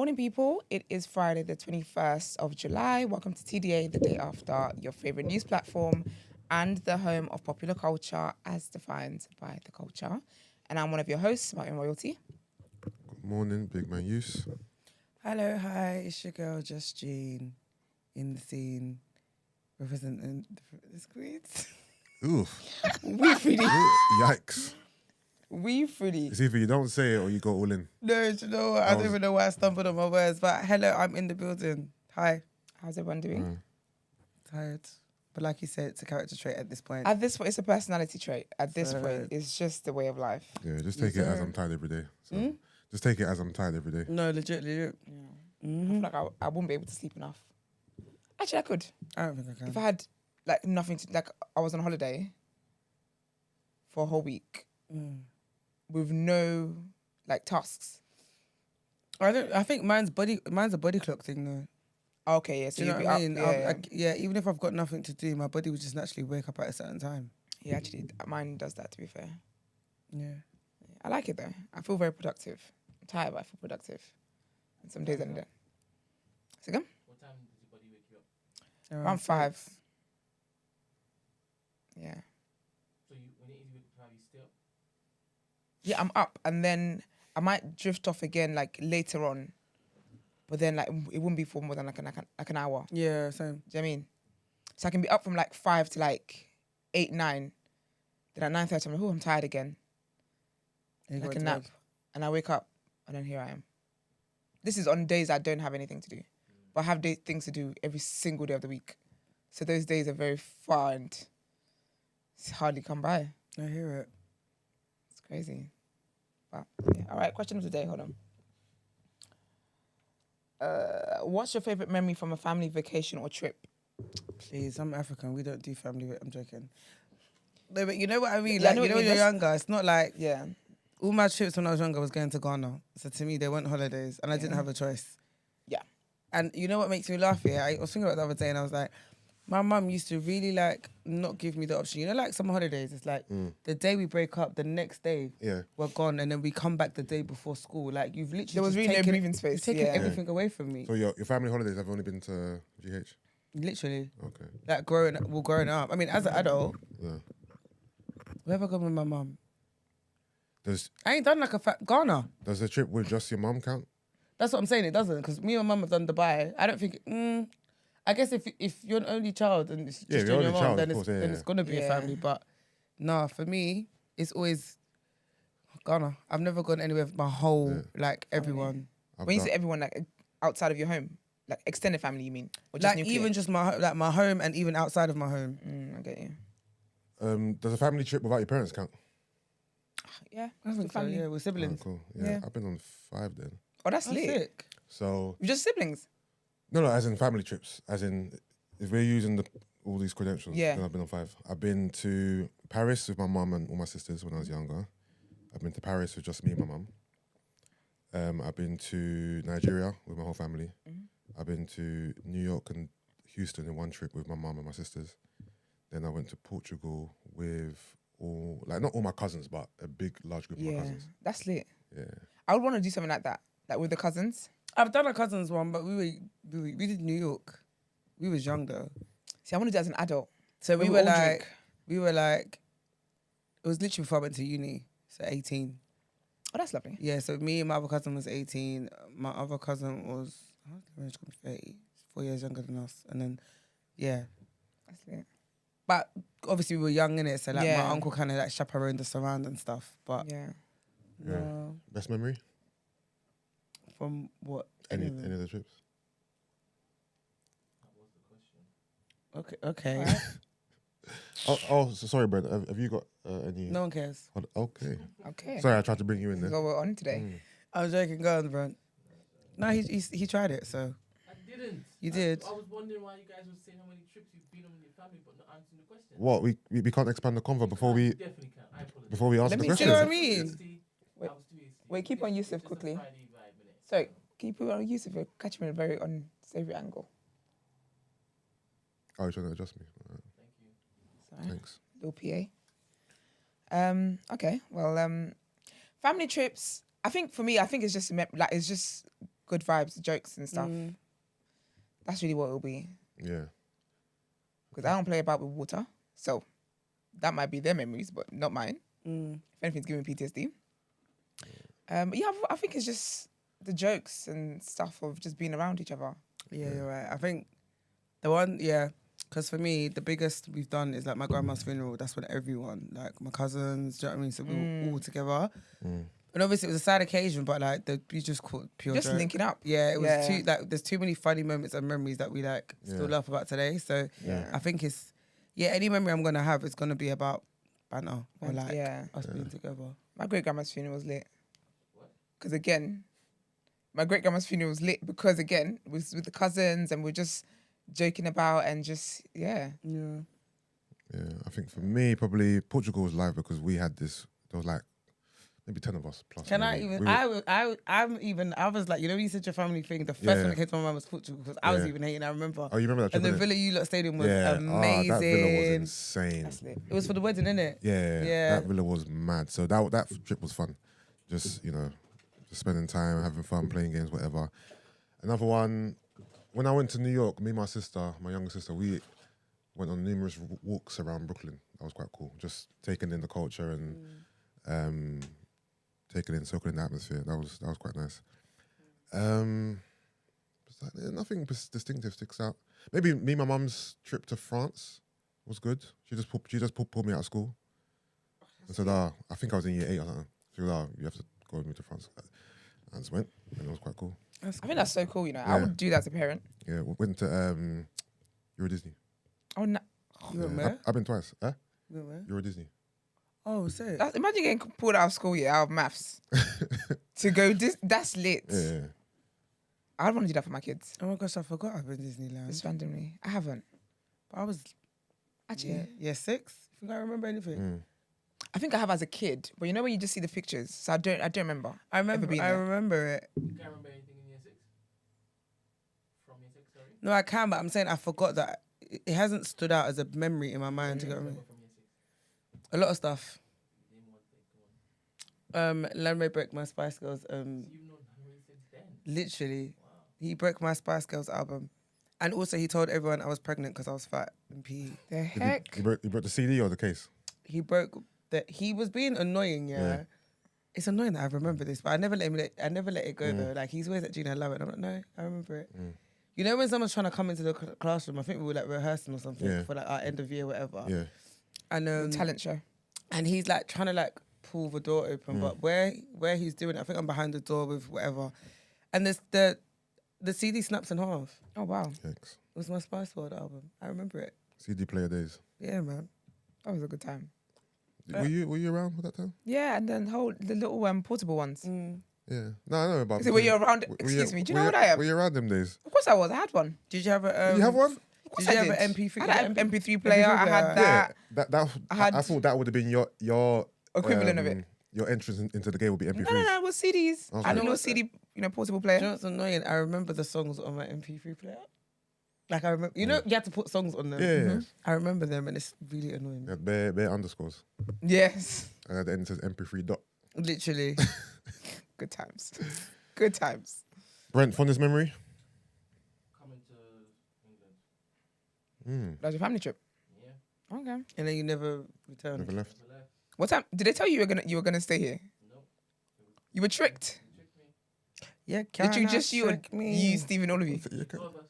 Morning, people. It is Friday, the 21st of July. Welcome to TDA, the day after, your favorite news platform and the home of popular culture as defined by the culture. And I'm one of your hosts, Martin Royalty. Good morning, Big Man Use. Hello, hi, it's your girl, Just Jean, in the scene, representing the squeeze. Oof. We fruity. Yikes. We fruity. It's either you don't say it or you go all in. No, do you know what? I don't even know why I stumbled on my words, but hello, I'm in the building. Hi. How's everyone doing? Tired. But like you said, it's a character trait at this point. At this point, it's a personality trait. At this point, it's just the way of life. Yeah, just take it as I'm tired every day. So just take it as I'm tired every day. No, legit. Yeah. I feel like I wouldn't be able to sleep enough. Actually, I could. I don't think I can. If I had like nothing to, like I was on holiday for a whole week with no like tasks. I think mine's a body clock thing though. Okay, yeah. So Do you know you'd what be I mean? up, Yeah, even if I've got nothing to do, my body would just naturally wake up at a certain time. Yeah, actually, mine does that, to be fair. Yeah. I like it though. I feel very productive. I'm tired, but I feel productive. And some days I need it. So again? What time does your body wake you up? Around 5. Yeah. So when it is you wake up 5, you stay up? Yeah, I'm up, and then I might drift off again like later on. But then like it wouldn't be for more than like an hour. Yeah, Do same. you know what I mean? So I can be up from like 5 to like 8, 9. Then at 9:30 I'm like, oh, I'm tired again. And Like a nap. And I wake up and then here I am. This is on days I don't have anything to do. But I have things to do every single day of the week. So those days are very far and it's hardly come by. I hear it. It's crazy. But yeah. All right, question of the day, hold on. What's your favourite memory from a family vacation or trip? Please, I'm African. We don't do family. I'm joking. No, but you know what I mean? Yeah, I Like, know you know what when you you're mean. younger, it's not like Yeah. all my trips when I was younger was going to Ghana. So to me, they weren't holidays and I didn't Yeah. have a choice. Yeah. And you know what makes me laugh here? I was thinking about it the other day and I was like, my mum used to really like not give me the option. You know, like summer holidays, it's like the day we break up, the next day we're gone and then we come back the day before school. Like you've literally There was just really no taken, breathing space. you've taken Yeah. everything away from me. So your family holidays have only been to GH? Literally. Okay. Like growing up. I mean, as an adult, Yeah. where have I gone with my mum? Does I ain't done like Ghana. the trip with just your mum count? That's what I'm saying. It doesn't because me and my mum have done Dubai. I don't think. I guess if you're an only child and it's just Yeah, you you're and your only mum, child, then of it's course, yeah, it's gonna be a family. But no, for me, it's always Ghana. I've never gone anywhere with my whole like everyone. When you say everyone, like outside of your home, like extended family, you mean? Or just Like nuclear? even just my home and even outside of my home. I get you. Does a family trip without your parents count? Yeah, I think so. family. Yeah, we're siblings. Oh, cool. Yeah, Yeah. I've been on 5 then. Oh, that's That's lit. sick. So You're just siblings. no, as in family trips. As in if we're using all these credentials, Yeah. then I've been on 5. I've been to Paris with my mum and all my sisters when I was younger. I've been to Paris with just me and my mum. I've been to Nigeria with my whole family. I've been to New York and Houston in one trip with my mum and my sisters. Then I went to Portugal with not all my cousins, but a large group of my Yeah, cousins. that's lit. Yeah. I would want to do something like that, like with the cousins. I've done a cousins one, but we did New York. We was young though. See, I want to do it as an adult. So When we we were all like, drink. it was literally before I went to uni, so 18. Oh, that's lovely. Yeah, so me and my other cousin was 18. My other cousin was, how old was he? 30, 4 years younger than us. And then, yeah. That's lit. But obviously we were young in it, so like Yeah. my uncle kind of like chaperoned us around and stuff. But Yeah. no, Best memory? from what? Any of the trips? That was the question. Okay. So sorry, Brad. Have you got any? No one cares. Okay. Okay. Sorry, I tried to bring you in This is there. what we're on today. I was joking, go on, bro. No, he tried it, so. I didn't. You did. I was wondering why you guys were saying how many trips you've been on with your family, but not answering the question. What we can't expand the convo before we Definitely can. I apologize. before we ask Let the me see question. what I mean? Wait, keep on Yusuf quickly. So, can you put on Yusuf? You're catching me in a very unsavory angle. Oh, you're trying to adjust me. All right. Thank you. Sorry. Thanks. Little PA. Okay. Well, family trips. I think for me, it's just it's just good vibes, jokes and stuff. That's really what it'll be. Yeah. Because I don't play about with water, so that might be their memories, but not mine. If anything's giving me PTSD. Yeah, I think it's just the jokes and stuff of just being around each other. Yeah, you're right. I think the one, yeah, because for me, the biggest we've done is like my grandma's funeral. That's when everyone, like my cousins, do you know what I mean? So we were all together. And obviously it was a sad occasion, but like we just caught pure Just joke. linking up. Yeah, it was too, like, there's too many funny moments and memories that we like still laugh about today. So I think it's, any memory I'm going to have is going to be about banter or like us being together. My great grandma's funeral was lit. Because again, my great grandma's funeral was lit because again, it was with the cousins and we're just joking about and just, Yeah, I think for me, probably Portugal was live because we had this, there was like maybe 10 of us plus. Can maybe. I even, I was like, you know, when you said your family thing, the first one that came to my mind was Portugal because I was even hating, I remember. Oh, you remember that trip? And the Villa U Lot Stadium was amazing. Oh, that villa was insane. that's lit. It was for the wedding, innit? Yeah, that villa was mad. So that trip was fun. Just, you know, just spending time, having fun, playing games, whatever. Another one, when I went to New York, me and my sister, my younger sister, we went on numerous walks around Brooklyn. That was quite cool. Just taking in the culture and soaking in the atmosphere. That was quite nice. Nothing distinctive sticks out. Maybe me and my mum's trip to France was good. She just pulled me out of school and said, I think I was in year 8 or something. She was, you have to go with me to France. I just went, and it was quite cool. I think that's so cool, you know. I would do that as a parent. Yeah, we went to Euro Disney. Oh, no. You went where? I've been twice. You went where? Euro Disney. Oh, sick. Imagine getting pulled out of school, out of maths. To go, that's lit. Yeah. I'd want to do that for my kids. Oh my gosh, I forgot I've been Disneyland. Just randomly. I haven't. But I was Actually. Yeah, 6. You think I remember anything? I think I have as a kid, but you know when you just see the pictures, so I don't remember. I remember it. You can't remember anything in year 6? From year 6, sorry? No, I can, but I'm saying I forgot that it hasn't stood out as a memory in my mind. You get what I mean? From year 6. A lot of stuff. Name one thing, go on. Landray broke my Spice Girls. So you've known Henry since then? Literally, Wow. he broke my Spice Girls album, and also he told everyone I was pregnant because I was fat in PE. The heck? You broke the CD or the case? He broke that. He was being annoying. Yeah. It's annoying that I remember this, but I never let it go though. Like he's always like, Gina, I love it. And I'm like, no, I remember it. You know when someone's trying to come into the classroom, I think we were like rehearsing or something for like our end of year, whatever. Yeah. And Talent show. and he's like trying to like pull the door open, but where he's doing it, I think I'm behind the door with whatever, and the CD snaps in half. Oh, wow. Thanks. It was my Spice World album. I remember it. CD player days. Yeah, man. That was a good time. Were you around at that time? Yeah, and then the little portable ones. Yeah. No, I know about. So were you around? Excuse me. Do you know what I am? Were you around them days? Of course I was. I had one. Did you have a? You have one? Of course Did you I have did. an MP3? I had an MP3 player. I had that. Yeah. I thought that would have been your Equivalent of it. Your entrance into the game would be MP3s. No, it was CDs. Okay. I had a little CD, portable player. You know what's annoying? I remember the songs on my MP3 player. Like I remember, you know, you had to put songs on them. Yeah. I remember them, and it's really annoying. Yeah, bare underscores. Yes. And at the end it says MP3 dot. Literally. Good times. Good times. Brent, fondest memory? Coming to England. That was your family trip. Yeah. Okay. And then you never returned. Never left. Never left. What time did they tell you you were gonna stay here? No. You were tricked. They tricked me. Yeah, Did you cannot just you trick me. you Stephen, all of you? All of us.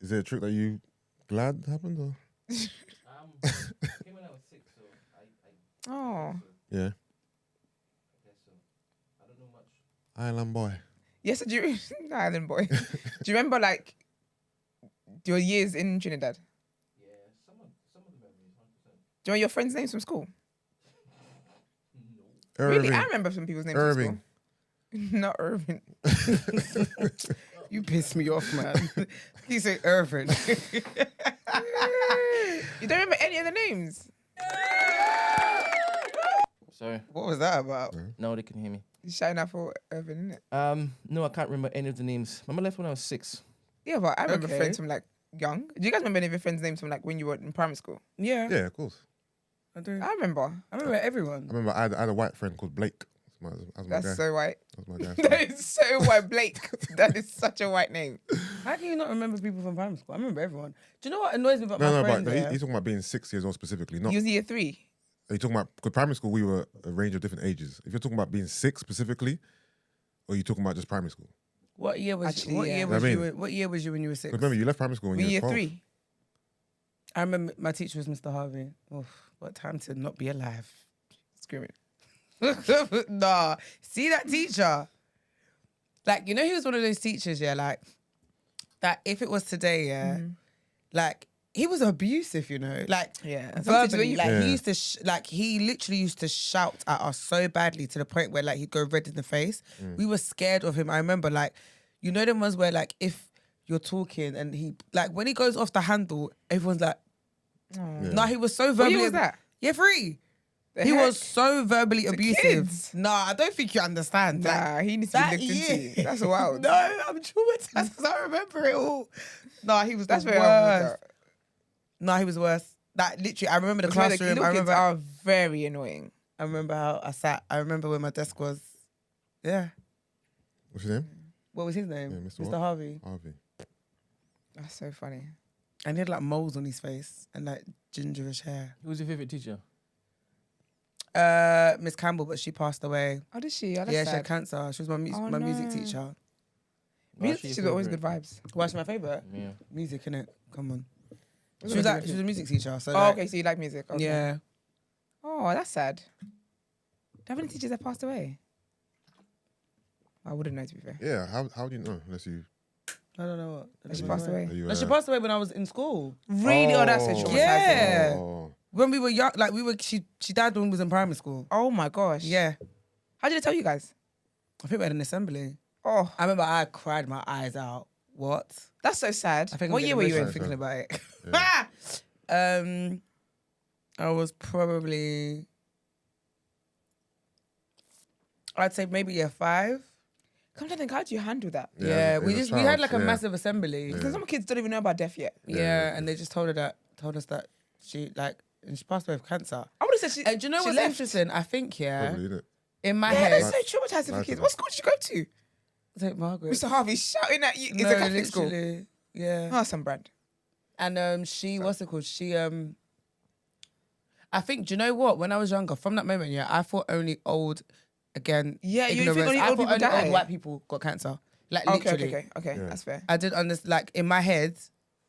Is it a trick that you glad happened or? Came when I was 6, so I Oh. Yeah. I guess so. I don't know much. Island boy. Yes, do you Island boy? Do you remember like your years in Trinidad? Yeah, some of the memories, 100%. Do you know your friends' names from school? No. Irving. Really? I remember some people's names Irving. from school. Not Irving. You pissed me off, man. You say Irvin. You don't remember any of the names? Sorry. What was that about? No, they can hear me. You're shouting out for Irving, innit? No, I can't remember any of the names. Remember I left when I was 6. Yeah, but I remember Okay. friends from like young. Do you guys remember any of your friends' names from like when you were in primary school? Yeah. Yeah, of course. I do. I remember. I remember everyone. I remember I had a white friend called Blake. That's so white. That's my guy's That name. is so white, Blake. That is such a white name. How can you not remember people from primary school? I remember everyone. Do you know what annoys me about my No, friend? but he's talking about being 6 years old specifically. Not You was year 3. are you talking about because primary school we were a range of different ages. If you're talking about being 6 specifically, or are you talking about just primary school? What year was Actually, what yeah. year was I you? mean- What year was you when you were 6? Because remember, you left primary school when We you year were 12. 3. I remember my teacher was Mr. Harvey. Oof, what time to not be alive. Screaming. Nah, see that teacher? Like, you know, he was one of those teachers, yeah, like, that if it was today, yeah, like, he was abusive, you know? Like, Yeah. verbally, like, Yeah. he used to, he literally used to shout at us so badly to the point where, like, he'd go red in the face. We were scared of him. I remember, like, you know them ones where, like, if you're talking and he, like, when he goes off the handle, everyone's like, no, he was so What verbally. year was that? Year 3. The He heck? was so verbally abusive. kids. Nah, I don't think you understand. Nah, he needs to that be looked year- into. That's wild. No, I'm traumatized because I remember it all. Nah, he was That's the very worst. Nah, he was worse. That literally, I remember the The classroom. I little kids remember. are very annoying. I remember how I sat. I remember where my desk was. Yeah. What's your name? What was his name? Yeah, Mr. Mr. what? Harvey. Harvey. That's so funny. And he had like moles on his face and like gingerish hair. Who was your favourite teacher? Miss Campbell, but she passed away. Oh, did she? Oh, that's Yeah, she had sad. cancer. She was my Oh, my music no. teacher. Music Why's she your teachers are always good favourite? vibes. What's my favorite? Yeah. Music, innit? Come on. What She was about a music teacher. So Oh, like, okay, so you like music. Okay. yeah. Oh, that's sad. Do you have any teachers that passed away? I wouldn't know, to be fair. Yeah, how do you know? Unless you... I don't know what. She passed away. Are you No, she passed away when I was in school. Really? Oh, that's so traumatizing. Yeah. Oh. When we were young, like she died when we was in primary school. Oh my gosh. Yeah. How did they tell you guys? I think we had an assembly. Oh, I remember I cried my eyes out. What? that's so sad. I think What I'm year were you in? thinking about it? Yeah. I was probably, I'd say maybe year 5. Come to think, how do you handle that? Yeah, as we a had child, like a yeah. massive assembly. Because some kids don't even know about death yet. Yeah, and they just told us that she and she passed away of cancer. I would have said she. And do you know she what's left. interesting? I think Probably, innit? in my Yeah, head, that's so traumatizing for Nice kids. of What school did you go to? St. Margaret. Mr. Harvey shouting at you. It's No, a Catholic school. literally, yeah. Oh, some brand. And she, what's it called? She, I think, do you know what? When I was younger, from that moment, yeah, I thought only old, again, Yeah, you think ignorance. only I old thought people die? old white people got cancer. Like, Okay, literally. okay. Yeah. That's fair. I did understand, like, in my head,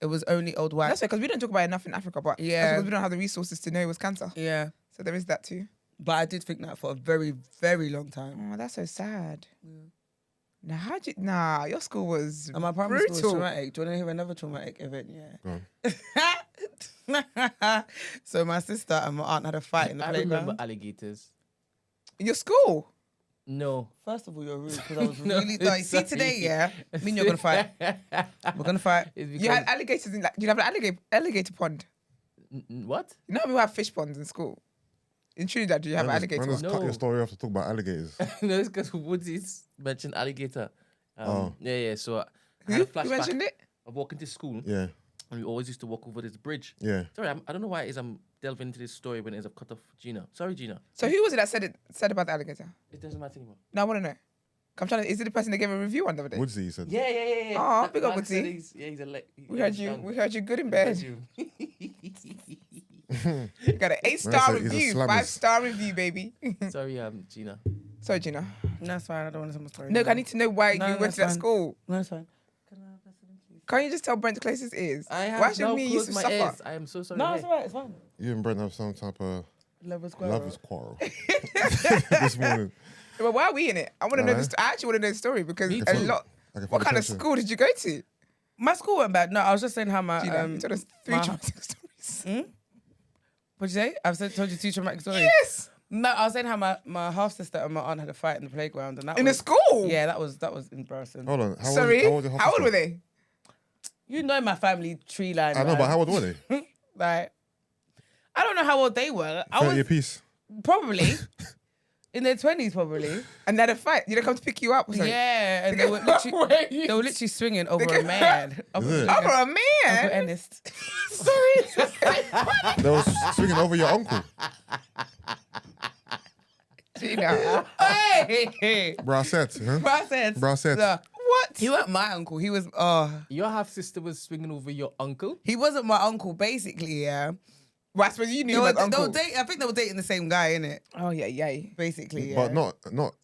it was only old white. That's fair because we don't talk about it enough in Africa, but Yeah. because we don't have the resources to know it was cancer. Yeah. So there is that too. But I did think that for a very, very long time. Oh, that's so sad. Nah, your school was And my primary school was brutal. traumatic. Do you want to hear another traumatic event? Yeah. Go on. So my sister and my aunt had a fight in the I remember playground. alligators. In your school? No. First of all, you're rude because I was No, really... No, you see sorry. today, yeah? Me and you're going to fight. We're going to fight. It's You because had alligators in, like, you have an alligator pond. what? You know how we have fish ponds in school? In Trinidad, do you have Man, alligator just pond? cut No. your story off to talk about alligators. No, it's because Woodsy's mentioned alligator. Oh. Yeah. So I Who? had a You flashback mentioned it? of walking to school, Yeah, and we always used to walk over this bridge. yeah. Sorry, I don't know why it is I'm delving into this story when it is I've cut off Gina. Sorry, Gina. So who was it that said about the alligator? It doesn't matter anymore. No, I want to know. I'm trying to. Is it the person that gave a review on the other day? Woodsy, you said. Yeah. Aw, That big up man Woodsy. said he's a We heard you. We heard you good in bed. you. You got an 8-star He's a review, slammers. 5-star review, baby. Sorry, Gina. Sorry, Gina. No, that's fine. I don't want to tell my story. No, anymore. I need to know why No, you went that's to that fine. school. No, it's fine. Can't you just tell Brent to close his ears? I have Why should now me used closed to my suffer? ears. I am so sorry. No, Hey. it's all right. It's fine. You and Brent have some type of Lovers quarrel. lovers quarrel this morning. Well, why are we in it? I want to know Alright. this. I actually want to know the story because Me a too. lot. I can What feel kind the of tension. school did you go to? My school went bad. No, I was just saying how my... Gina, you told us 3 my- traumatic stories. What'd you say? Told you 2 traumatic stories. Yes, No, I was saying how my half sister and my aunt had a fight in the playground, and that in the was, school. Yeah, that was embarrassing. Hold on. Sorry. How old How old were they? You know my family tree line. I know, man. but how old were they? Like, I don't know how old they were. I 30 was apiece. probably in their 20s, probably. And they had a fight. You didn't come to pick you up. Sorry. Yeah, and they were literally swinging over a man. Is it? Over a Uncle man. Ernest. Sorry. They were swinging over your uncle. See now. Hey, Brassette, huh? Brassette. Brassette. Look, What? he wasn't my uncle. He was. Your half sister was swinging over your uncle. He wasn't my uncle. Basically, yeah. Well, I suppose you knew They him were, as they uncle. were dating, I think they were dating the same guy, innit? Oh yeah. Basically, yeah. But not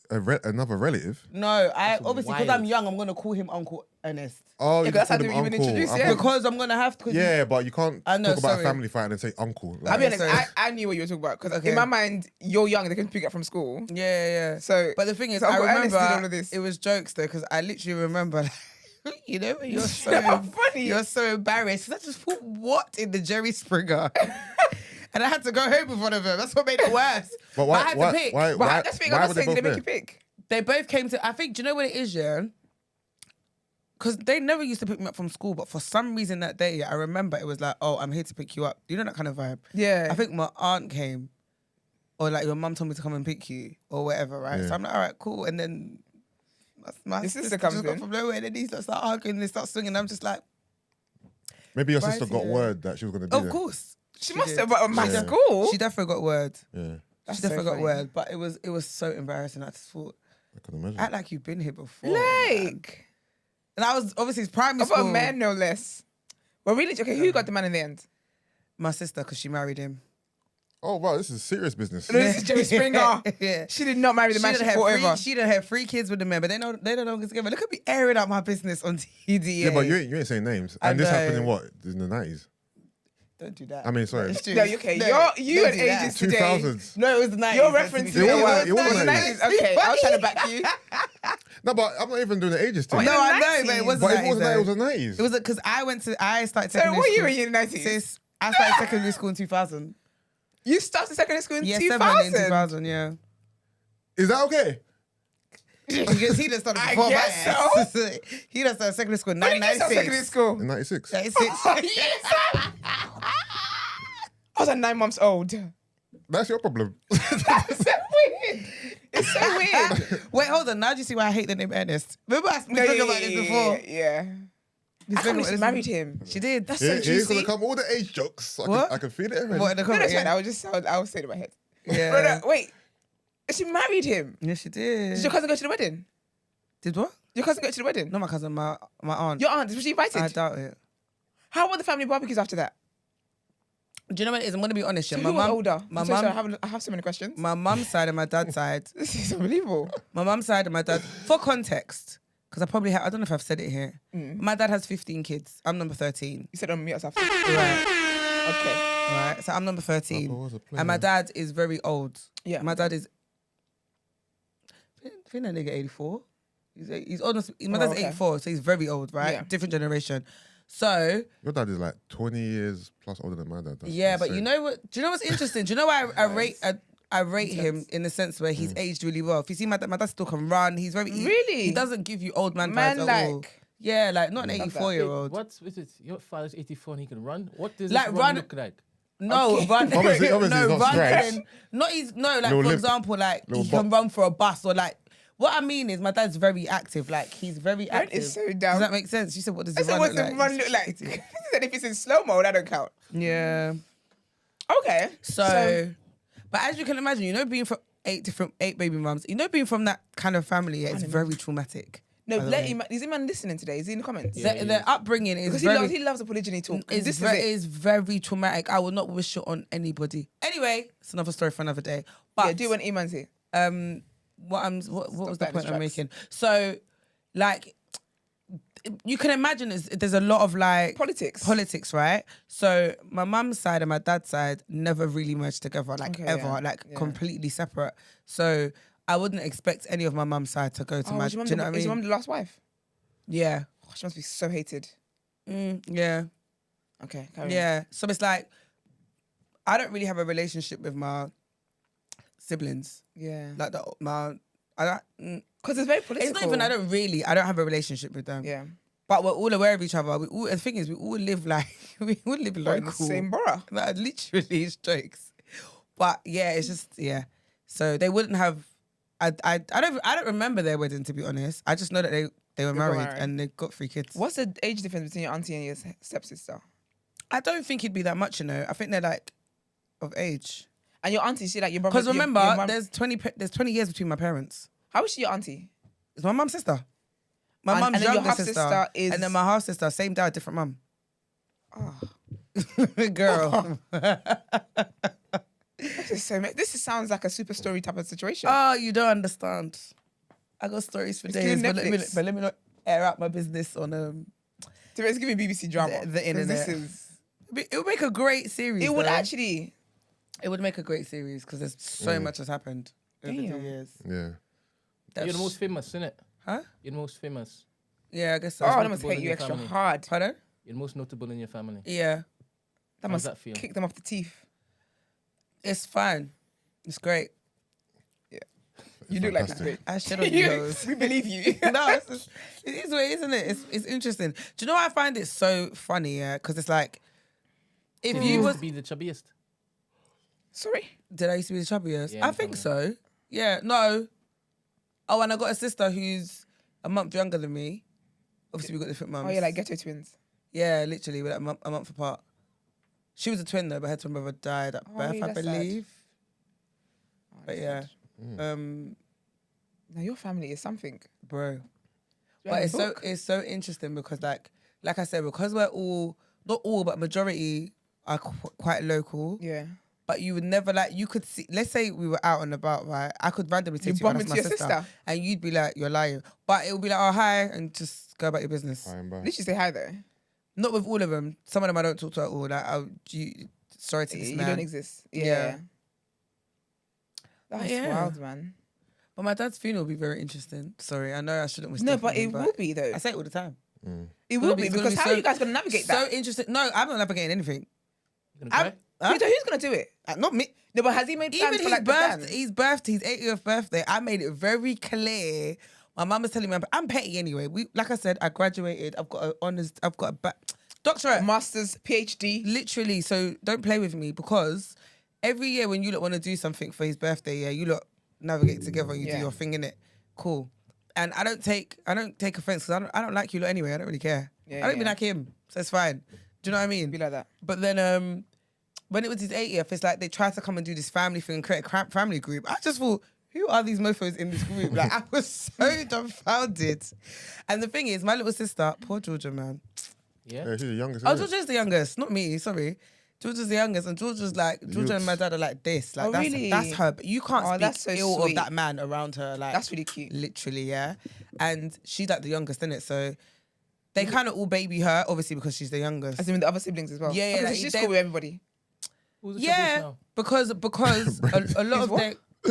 another relative. No, I obviously because I'm wild. young, I'm gonna call him Uncle Ernest. Oh, Yeah, you that's call how him they even uncle. introduce, I yeah. thought- Because I'm gonna have to. Yeah, but you can't I know, talk about sorry. a family fight and then say uncle. I'll be Like, honest, sorry. I knew what you were talking about because Okay. in my mind, you're young. They can pick you up from school. Yeah. So, But the thing is, so I Uncle Ernest remember did all of this. it was jokes though, because I literally remember, you know, when you're so How funny. you're so embarrassed. 'Cause I just thought, what in the Jerry Springer? And I had to go home with one of them. That's what made it worse. But why? I had why, to pick. Why? but Why? that's the thing. why I'm were not saying both they make there? you pick. They both came to. I think. Do you know what it is, yeah? Because they never used to pick me up from school, but for some reason that day, I remember it was like, "Oh, I'm here to pick you up." Do you know that kind of vibe? Yeah. I think my aunt came, or like your mum told me to come and pick you, or whatever, right? Yeah. So I'm like, all right, cool. And then my Your sister sister comes just got in. from nowhere, and then he start arguing, and they start swinging. I'm just like, Maybe your Right sister got here. word that she was going to be of there. course, she must did. have, but at my Yeah. school. She definitely got word. Yeah, That's She so definitely got funny. word, but it was so embarrassing. I just thought, I can imagine. act like you've been here before. man. Like, And I was obviously it's primary about school. a man, no less. Well, really, okay, who got the man in the end? My sister, because she married him. Oh wow, this is serious business. No, this is Jerry Springer. Yeah. She did not marry the man. She done fought had over. she done had 3 kids with the man, but they don't know together. Look at me airing out my business on TDA. Yeah, but you ain't saying names. I And this happened know. in what? In the 90s? Don't do that. I mean, sorry. It's true. No, okay. No, You don't and do that. ages today. 2000s. No, it was the 90s. You're That's referencing me. It the wasn't- it world. wasn't The 90s. 90s. Okay, I was trying to back you. No, but I'm not even doing the ages thing. Oh, No, in the I know, but it 90s. wasn't But it 90s, wasn't that, it was though. the 90s. It was because I started So secondary what year school. were you in the 90s? Sis, I started secondary school in 2000. You started secondary school in Yeah, 2000. 7 in 2000, yeah. Is that okay? Because he done started I before guess my ass. He done started secondary school in When did you start secondary 1996. school? In 96. 96. Yes. I was at 9 months old. That's your problem. That's so weird. It's so weird. Wait, hold on. Now do you see why I hate the name Ernest? Remember I spoke about this before? Yeah. We I spoke can't believe about she this married before. him. She did. That's Here, so here's juicy. gonna come all the age jokes. What? I can feel it already. What in the No, comment? that's fine. Yeah. I was saying in my head. Yeah. No, wait. She married him. Yeah, she did. Did your cousin go to the wedding? Did what? Your cousin go to the wedding? Not my cousin, my aunt. Your aunt, was she invited? I doubt it. How were the family barbecues after that? Do you know what it is? I'm gonna be honest. So Yeah, who my was mum, older? my I'm so sorry, mum, I have so many questions. my mum's side and my dad's side. This is unbelievable. My mum's side and my dad. For context, because I don't know if I've said it here. My dad has 15 kids. I'm number 13. You said on mute yourself. Right. Okay. Right. So I'm number 13. Papa was a player. And my dad is very old. Yeah. My dad is. I think that nigga 84. He's almost. My dad's okay. 84, so he's very old, right? Yeah. Different generation. So Your dad is like 20 years plus older than my dad. That's yeah, but you insane. know what? Do you know what's interesting? Do you know why I rate him in the sense where he's aged really well? If you see my dad still can run. He's very Really? He doesn't give you old man Man vibes at all. like. Yeah, like not an Love that. 84-year-old. What's with it? Your father's 84 and he can run. What does Like this run- run look like? No, Okay. run. Obviously no, it's not run. stretch. Like Little for limp. example, like Little he can bop. run for a bus or like. What I mean is, my dad's very active. Like he's very That active. is so Does dumb. that make sense? You said, "What does I the said, run what's look the like?" run look like? He said if it's in slow mo, that don't count. Yeah. Okay. So, but as you can imagine, being from 8 baby mums, being from that kind of family, it's very traumatic. No, by the let way. him. Is Iman listening today? Is he in the comments? Their upbringing is Because very, he loves the polygyny talk. is, This very, is it. is very traumatic. I will not wish it on anybody. Anyway, it's another story for another day. But Yeah, do when Iman's here. what was the that in point his I'm tracks. making? So, like, you can imagine there's a lot of like Politics, right? So my mum's side and my dad's side never really merged together, like Okay, ever, yeah, like yeah. completely separate. So I wouldn't expect any of my mum's side to go to my. Was Do your you know what I is your mean? mum the last wife? Yeah, Oh, she must be so hated. yeah, Okay, carry on. yeah. So it's like I don't really have a relationship with my siblings, Yeah. like I don't. Because it's very political. It's not even I don't have a relationship with them. Yeah. But we're all aware of each other. The thing is, we all live like we all live We're local. in the same borough. Like, literally, it's jokes. But yeah, it's just So they wouldn't have. I don't remember their wedding, to be honest. I just know that they were married and they got 3 kids. What's the age difference between your auntie and your stepsister? I don't think it'd be that much, I think they're like of age. And your auntie, she like your brother. Because remember, your mum, there's 20 years between my parents. how is she your auntie? It's my mum's sister. My And mum's then your younger half-sister sister is- and then my half sister, same dad, different mum. Oh, Girl. this sounds like a super story type of situation. Oh, you don't understand. I got stories for It's days, doing but let me not air out my business on It's giving BBC drama. the internet. It would make a great series. It would though. actually. It would make a great series because there's so much has happened over the Damn. years. Yeah. You're the most famous, innit? Huh? You're the most famous. Yeah, I guess so. Oh, That's that must notable hate in you your extra family. hard. Pardon? You're the most notable in your family. Yeah, That How must does that feel? kick them off the teeth. it's fine. It's great. You look like it's Fantastic. great. I should have used. We believe you. No, it is what it is, isn't it? It's interesting. Do you know why I find it so funny? Yeah, because it's like, if You you used was, to be the chubbiest. Sorry. did I used to be the chubbiest? Yeah, I think so. Yeah, no. Oh, and I got a sister who's a month younger than me. Obviously, we got different mums. Oh, you're like ghetto twins. Yeah, literally, we're like a month apart. She was a twin though, but her twin brother died at Oh, birth, yeah, I that's sad. believe. Oh, But that's yeah, sad. Now your family is something. bro. Do you But have a it's book? it's so interesting because like I said, because we're all not all but majority are quite local. Yeah. But you would never you could see. Let's say we were out and about, right? I could randomly say You to you, "Oh, bump that's my into your sister," sister. and you'd be like, "You're lying." But it would be like, "Oh, hi," and just go about your business. Hi and bye. At least you say hi though. Not with all of them. Some of them I don't talk to at all. Sorry to this You man. don't exist. Yeah. Yeah. That's Yeah. wild, man. But my dad's funeral will be very interesting. Sorry, I know I shouldn't wish No, death on but him, it will be though. I say it all the time. It will be it's gonna because be how so- are you guys gonna navigate So that? interesting. No, I'm not navigating anything. You gonna I'm- cry? Huh? Who's gonna do it? Not me. No, but has he made plans Even for like the his fans? his 80th birthday, I made it very clear. My mum was telling me I'm petty anyway. Like I said, I graduated. I've got a doctorate, Masters, PhD. literally. So don't play with me because every year when you want to do something for his birthday, yeah, you lot navigate together. You do Yeah. your thing in it. Cool. And I don't take offense because I don't like you lot anyway. I don't really care. Yeah, I don't even yeah. like him, so it's fine. Do you know what I mean? Be like that. But then when it was his 80th, it's like they tried to come and do this family thing and create a family group. I just thought, who are these mofos in this group? Like, I was so dumbfounded. And the thing is, my little sister, poor Georgia, man. Yeah. Yeah, she's the youngest. Oh, isn't it? Georgia's the youngest, not me, sorry. Georgia's the youngest, and Georgia's like, Georgia and my dad are like this. Like, Oh, really? that's her. But you can't Oh, that's speak so ill sweet. of that man around her. Like, That's really cute. literally, yeah. And she's like the youngest, innit? So they kind of all baby her, obviously, because she's the youngest. As in with the other siblings as well. Yeah, yeah, Okay, so like, she's they- cool with everybody. Who's the chubbiest Yeah, now? because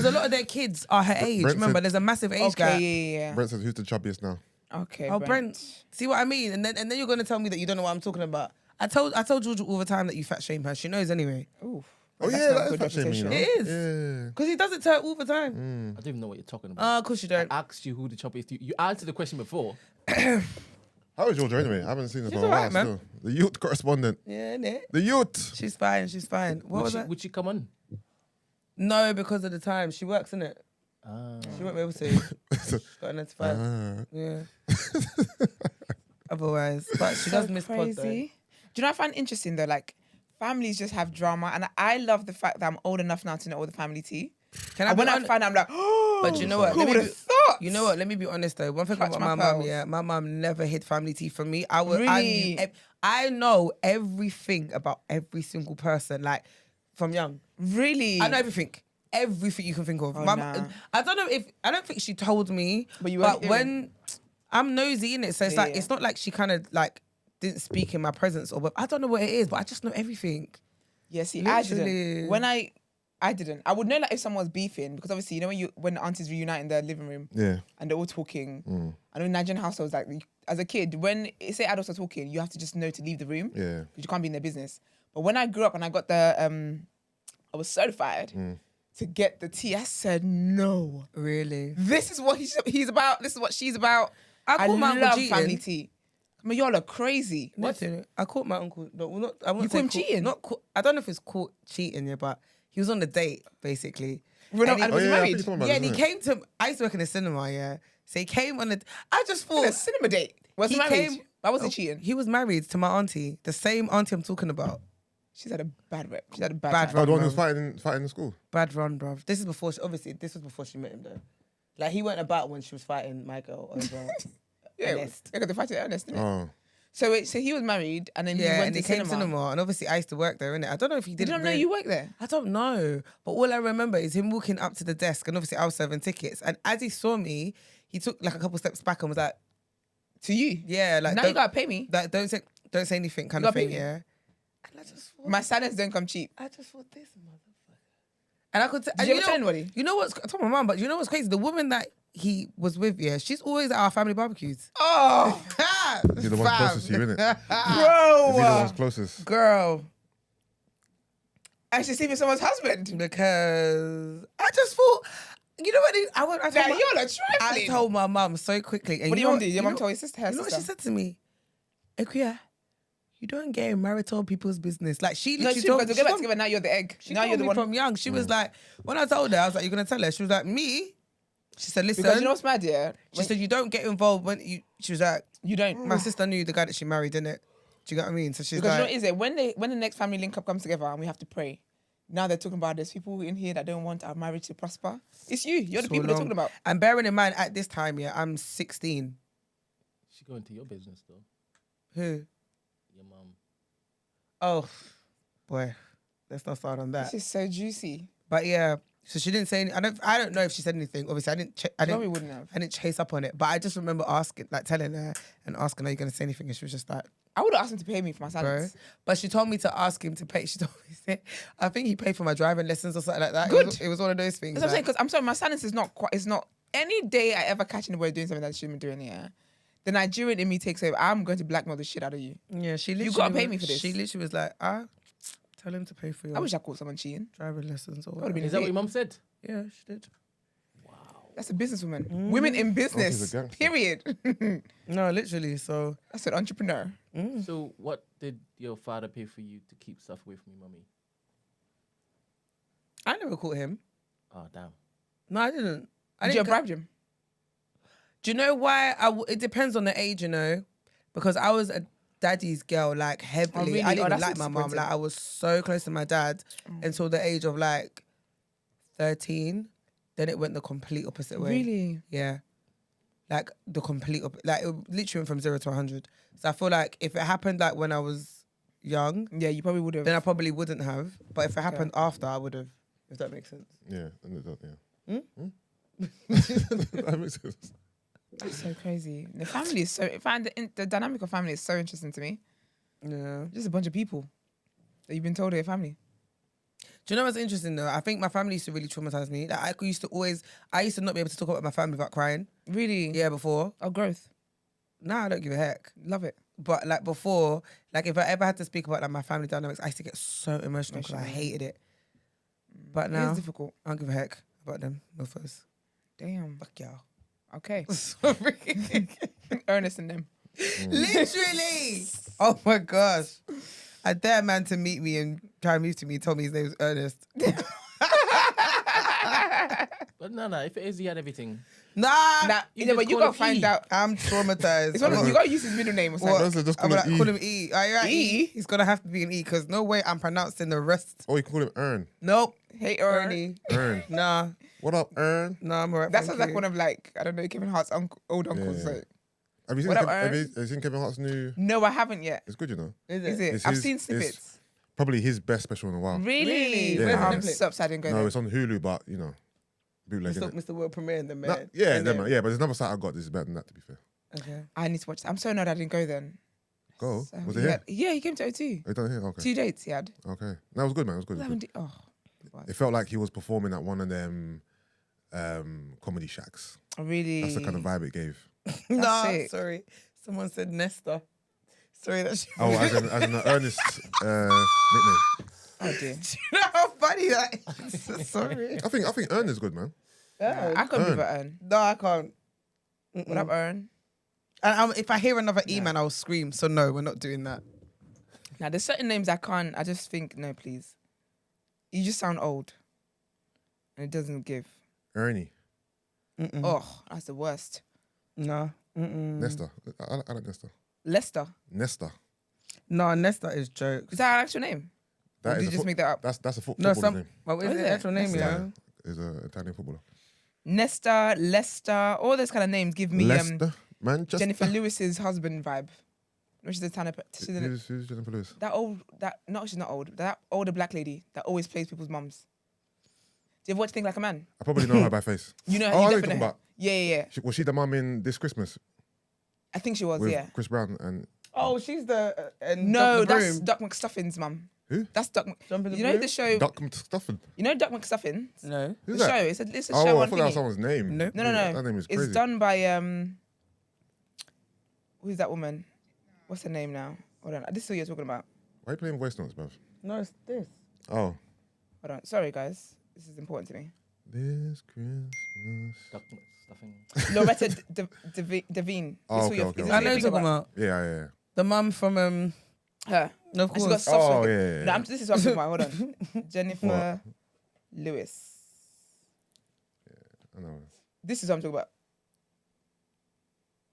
a lot of their kids are her age. Brent Remember, said- there's a massive age Okay, gap. yeah. Brent says, who's the chubbiest now? Okay. Oh, Brent, see what I mean? And then you're gonna tell me that you don't know what I'm talking about. I told Georgia all the time that you fat shame her. She knows anyway. Oof. Oh, That's yeah, not that is good fat shaming, you know? reputation. It is. Yeah. Because he does it to her all the time. I don't even know what you're talking about. Oh, of course you don't. I asked you who the chubbiest. You answered the question before. How is Georgia anyway? I haven't seen her She's for a while alright, man. still. The youth correspondent. Yeah, innit? The youth. She's fine. She's fine. What was that? Would she come on? No, because of the time. She works, innit? She won't be able to. She's got a 9 to 5. Yeah. Otherwise. But she does miss pod, though. Do you know what I find interesting though? Like families just have drama, and I love the fact that I'm old enough now to know all the family tea. Can I And be when I honest? find out, I'm like, oh, But you know what? who Let me would be- have thought? You know what? Let me be honest though. One thing Clutch about my my mum, pearls. yeah, my mum never hid family tea from me. I Really? knew, I know everything about every single person, like from young. Really? I know everything you can think of. Oh, My nah. I don't think she told me, But you but weren't when I'm nosy in it, so it's Yeah, like yeah. it's not like she kind of like didn't speak in my presence or I don't know what it is, but I just know everything. Yeah, see, I Literally. didn't. When I didn't. I would know like if someone was beefing because obviously you know when the aunties reunite in the living room Yeah. and they're all talking. I know in Nigerian households like as a kid when say adults are talking, you have to just know to leave the room. Yeah. Because you can't be in their business. But when I grew up and I got the I was certified to get the tea. I said no. Really? This is what he's about. This is what she's about. I call my uncle love cheating. family tea. I mean, y'all are crazy. Literally. I caught my uncle. No, well, not. I wouldn't You say caught him cheating? Not caught, I don't know if it's caught cheating, yeah, but he was on the date basically. Well, no, And he- and was he I think married? you told me about Yeah, this, and he innit? came to. I used to work in the cinema, yeah. So he came on the. I just What a thought cinema date. Was he he married? came. Why was he cheating? He was married to my auntie, the same auntie I'm talking about. She's had a bad rep. She's had a bad Bad time. Oh, the one bruv. who's fighting in school. Bad run, bruv. This is before she met him though. Like he went about when she was fighting my girl over Yeah, Ernest. because they fight Ernest, didn't it? Oh, So he was married and then he Yeah, went and to he came cinema. cinema, and obviously I used to work there, innit? I don't know if he You didn't. don't know really- you work there? I don't know, but all I remember is him walking up to the desk, and obviously I was serving tickets, and as he saw me, he took like a couple steps back and was like, To you? "Yeah, like Now you don't, gotta pay me. like, don't say anything," kind You of gotta pay thing. me. Yeah. And I just thought, My silence don't come cheap. this motherfucker. And I could. Did you ever tell anybody? You know what's? I told my mum, but you know what's crazy? The woman that he was with, yeah, she's always at our family barbecues. Oh, you're the one closest to you, innit? You're bro. the ones closest. Girl, I should see with someone's husband. because I just thought, you know what? I Nah, told my- you're not I trifling. told my mum so quickly. And What do you your know mum do? Your mum know- told your sister, her You know what sister. she said to me? Ekuya, you don't get in marital people's business. Like she No, literally she told, because they she get back told- together. Now you're the egg. she Now told you're the me one. from young. She was like, when I told her, I was like, "You're gonna tell her?" She was like, "Me." She said, "Listen." Because you know what's mad, yeah? she said, "You don't get involved when you." She was like, You don't. "My sister knew the guy that she married, didn't it?" Do you get what I mean? So she's Because you know like, what is it? When the next family link up comes together and we have to pray. Now they're talking about there's people in here that don't want our marriage to prosper. It's you. You're the so people they're long. talking about. And bearing in mind, at this time, yeah, I'm 16. She go into your business though. Who? Your mum. Oh, boy, let's not start on that. This is so juicy. But yeah, so she didn't say. I don't know if she said anything. Obviously, I Probably didn't. wouldn't have. I didn't chase up on it. But I just remember asking, like, telling her and asking, "Are you gonna say anything?" And she was just like, I would have asked him to pay me for my "Bro." silence. But she told me to ask him to pay. She told me, I think he paid for my driving lessons or something like that. Good. It was one of those things. That's what I'm saying. like- Because I'm sorry, my silence is not quite. It's not any day I ever catch anybody doing something that I shouldn't be doing. Yeah, the Nigerian in me takes over. I'm going to blackmail the shit out of you. Yeah, she literally. You gotta pay me for this. She literally was like, tell him to pay for your I wish I caught someone cheating. driving lessons or would've whatever. been Is that what your mum said? Yeah, she did. That's a businesswoman. Women in business. she's a gangster. Period. No, literally. So That's an entrepreneur. So what did your father pay for you to keep stuff away from your mummy? I never caught him. Oh damn. No, I didn't. I Did you didn't. bribe him? Do you know why? It depends on the age, you know, because I was a daddy's girl, like heavily. Oh, really? I didn't Oh, even that's like my mum. disappointing. Like I was so close to my dad until the age of like 13. Then it went the complete opposite way. Really? Yeah. Like the complete, like it literally went from 0 to 100. So I feel like if it happened like when I was young, Yeah, you probably would have. then I probably wouldn't have. But if it happened after, I would have. If that makes sense. Yeah, and it does, Hmm? That makes sense. That's so crazy. The family is so. I find the dynamic of family is so interesting to me. Yeah. Just a bunch of people that you've been told are your family. Do you know what's interesting though? I think my family used to really traumatize me. Like I used to not be able to talk about my family without crying. Really? Yeah, before. Oh, growth. Now I don't give a heck. Love it. But like before, like if I ever had to speak about like my family dynamics, I used to get so emotional because I hated it. But It now is difficult. I don't give a heck about them. Mofos. Damn. Fuck y'all. Okay. Sorry. Ernest and them. Literally. Oh my gosh. I dare a man to meet me and try and move to me. He told me his name was Ernest. But no, if it is, he had everything. Nah. Nah, You yeah, just but you call gotta it find E. out. I'm traumatized. It's one of, you gotta use his middle name or something. What? Just I'm call like, him E. call him E. Are you right? E? He's gonna have to be an E because no way I'm pronouncing the rest. Oh, you can call him Ern. Nope. Hey, Ernie. Ern. Nah. What up, Ern? Nah, I'm alright. That thank sounds like you. one of like, I don't know, Kevin Hart's old uncles. Yeah. So. Have you seen, What up, have Ern? you seen Kevin Hart's new? No, I haven't yet. It's good, you know. Is it? It's I've his- seen it's- snippets. Probably his best special in a while. Really? Yeah. I'm Netflix? so upside down going No, there. it's on Hulu, but you know, bootleg. innit? Mr. World Premiere and the No, man. yeah, And them, then- yeah, but there's another site I got. This is better than that, to be fair. Okay. I need to watch that. I'm so annoyed I didn't go then. Go. So, Was it he here? had- Yeah, he came to O2. Oh, you done it here? Okay. 2 dates he had. Okay. No, it was good, man. It was good. It, was good. Oh. It felt like he was performing at one of them comedy shacks. Really? That's the kind of vibe it gave. Nah, sick. sorry. Someone said Nesta. Sorry, that's. Oh, as an Ernest nickname. Oh dear. Do you know how funny that is? Sorry. I think Ern is good, man. Yeah. I couldn't Earn. believe it, Earn. No, I can't. What up, Earn? And if I hear another E-man, I'll scream. So no, we're not doing that. Now, there's certain names I can't. I just think, no, please. You just sound old. And it doesn't give. Ernie. Oh, that's the worst. No. Nesta. I like Nesta. Lester. Nesta. No, Nesta is jokes. Is that an actual name? That Did is you just make that up? That's a No, footballer's name. Well, is is it it? actual name? Yeah. Is an Italian footballer. Nesta, Leicester, all those kind of names give me Leicester, Manchester. Jennifer Lewis's husband vibe. Which is the Tana. Who's Jennifer Lewis? She's not old. That older black lady that always plays people's mums. Do you ever watch Think Like a Man? I probably know her by face. You know, Oh, I you know what you're definitely. talking about. Yeah. Was she the mum in This Christmas I think she was. with Yeah. Chris Brown and Oh, she's the No, Duck that's McBroom. Duck McStuffin's mum. Who? That's Duck. Jumping the You know Broom? the show. Duck McStuffin? You know Duck McStuffins. No. Who's The that? show. It's a Oh, show I on thought that was thingy. someone's name. Nope. No. That name is crazy. It's done by who's that woman? What's her name now? Hold on. This is who you're talking about. Why are you playing voice notes, bruv? No, it's this. Oh. Hold on. Sorry, guys. This is important to me. This Christmas. Duck stuffing. Loretta Devine. Oh, This is who okay, you're- okay, is this I who know you're you're talking about Yeah. the mum from her. No, of And she got course. soft Oh, skin. yeah. No, this is what I'm talking about. Hold on. Jennifer Lewis. I know. This is what I'm talking about.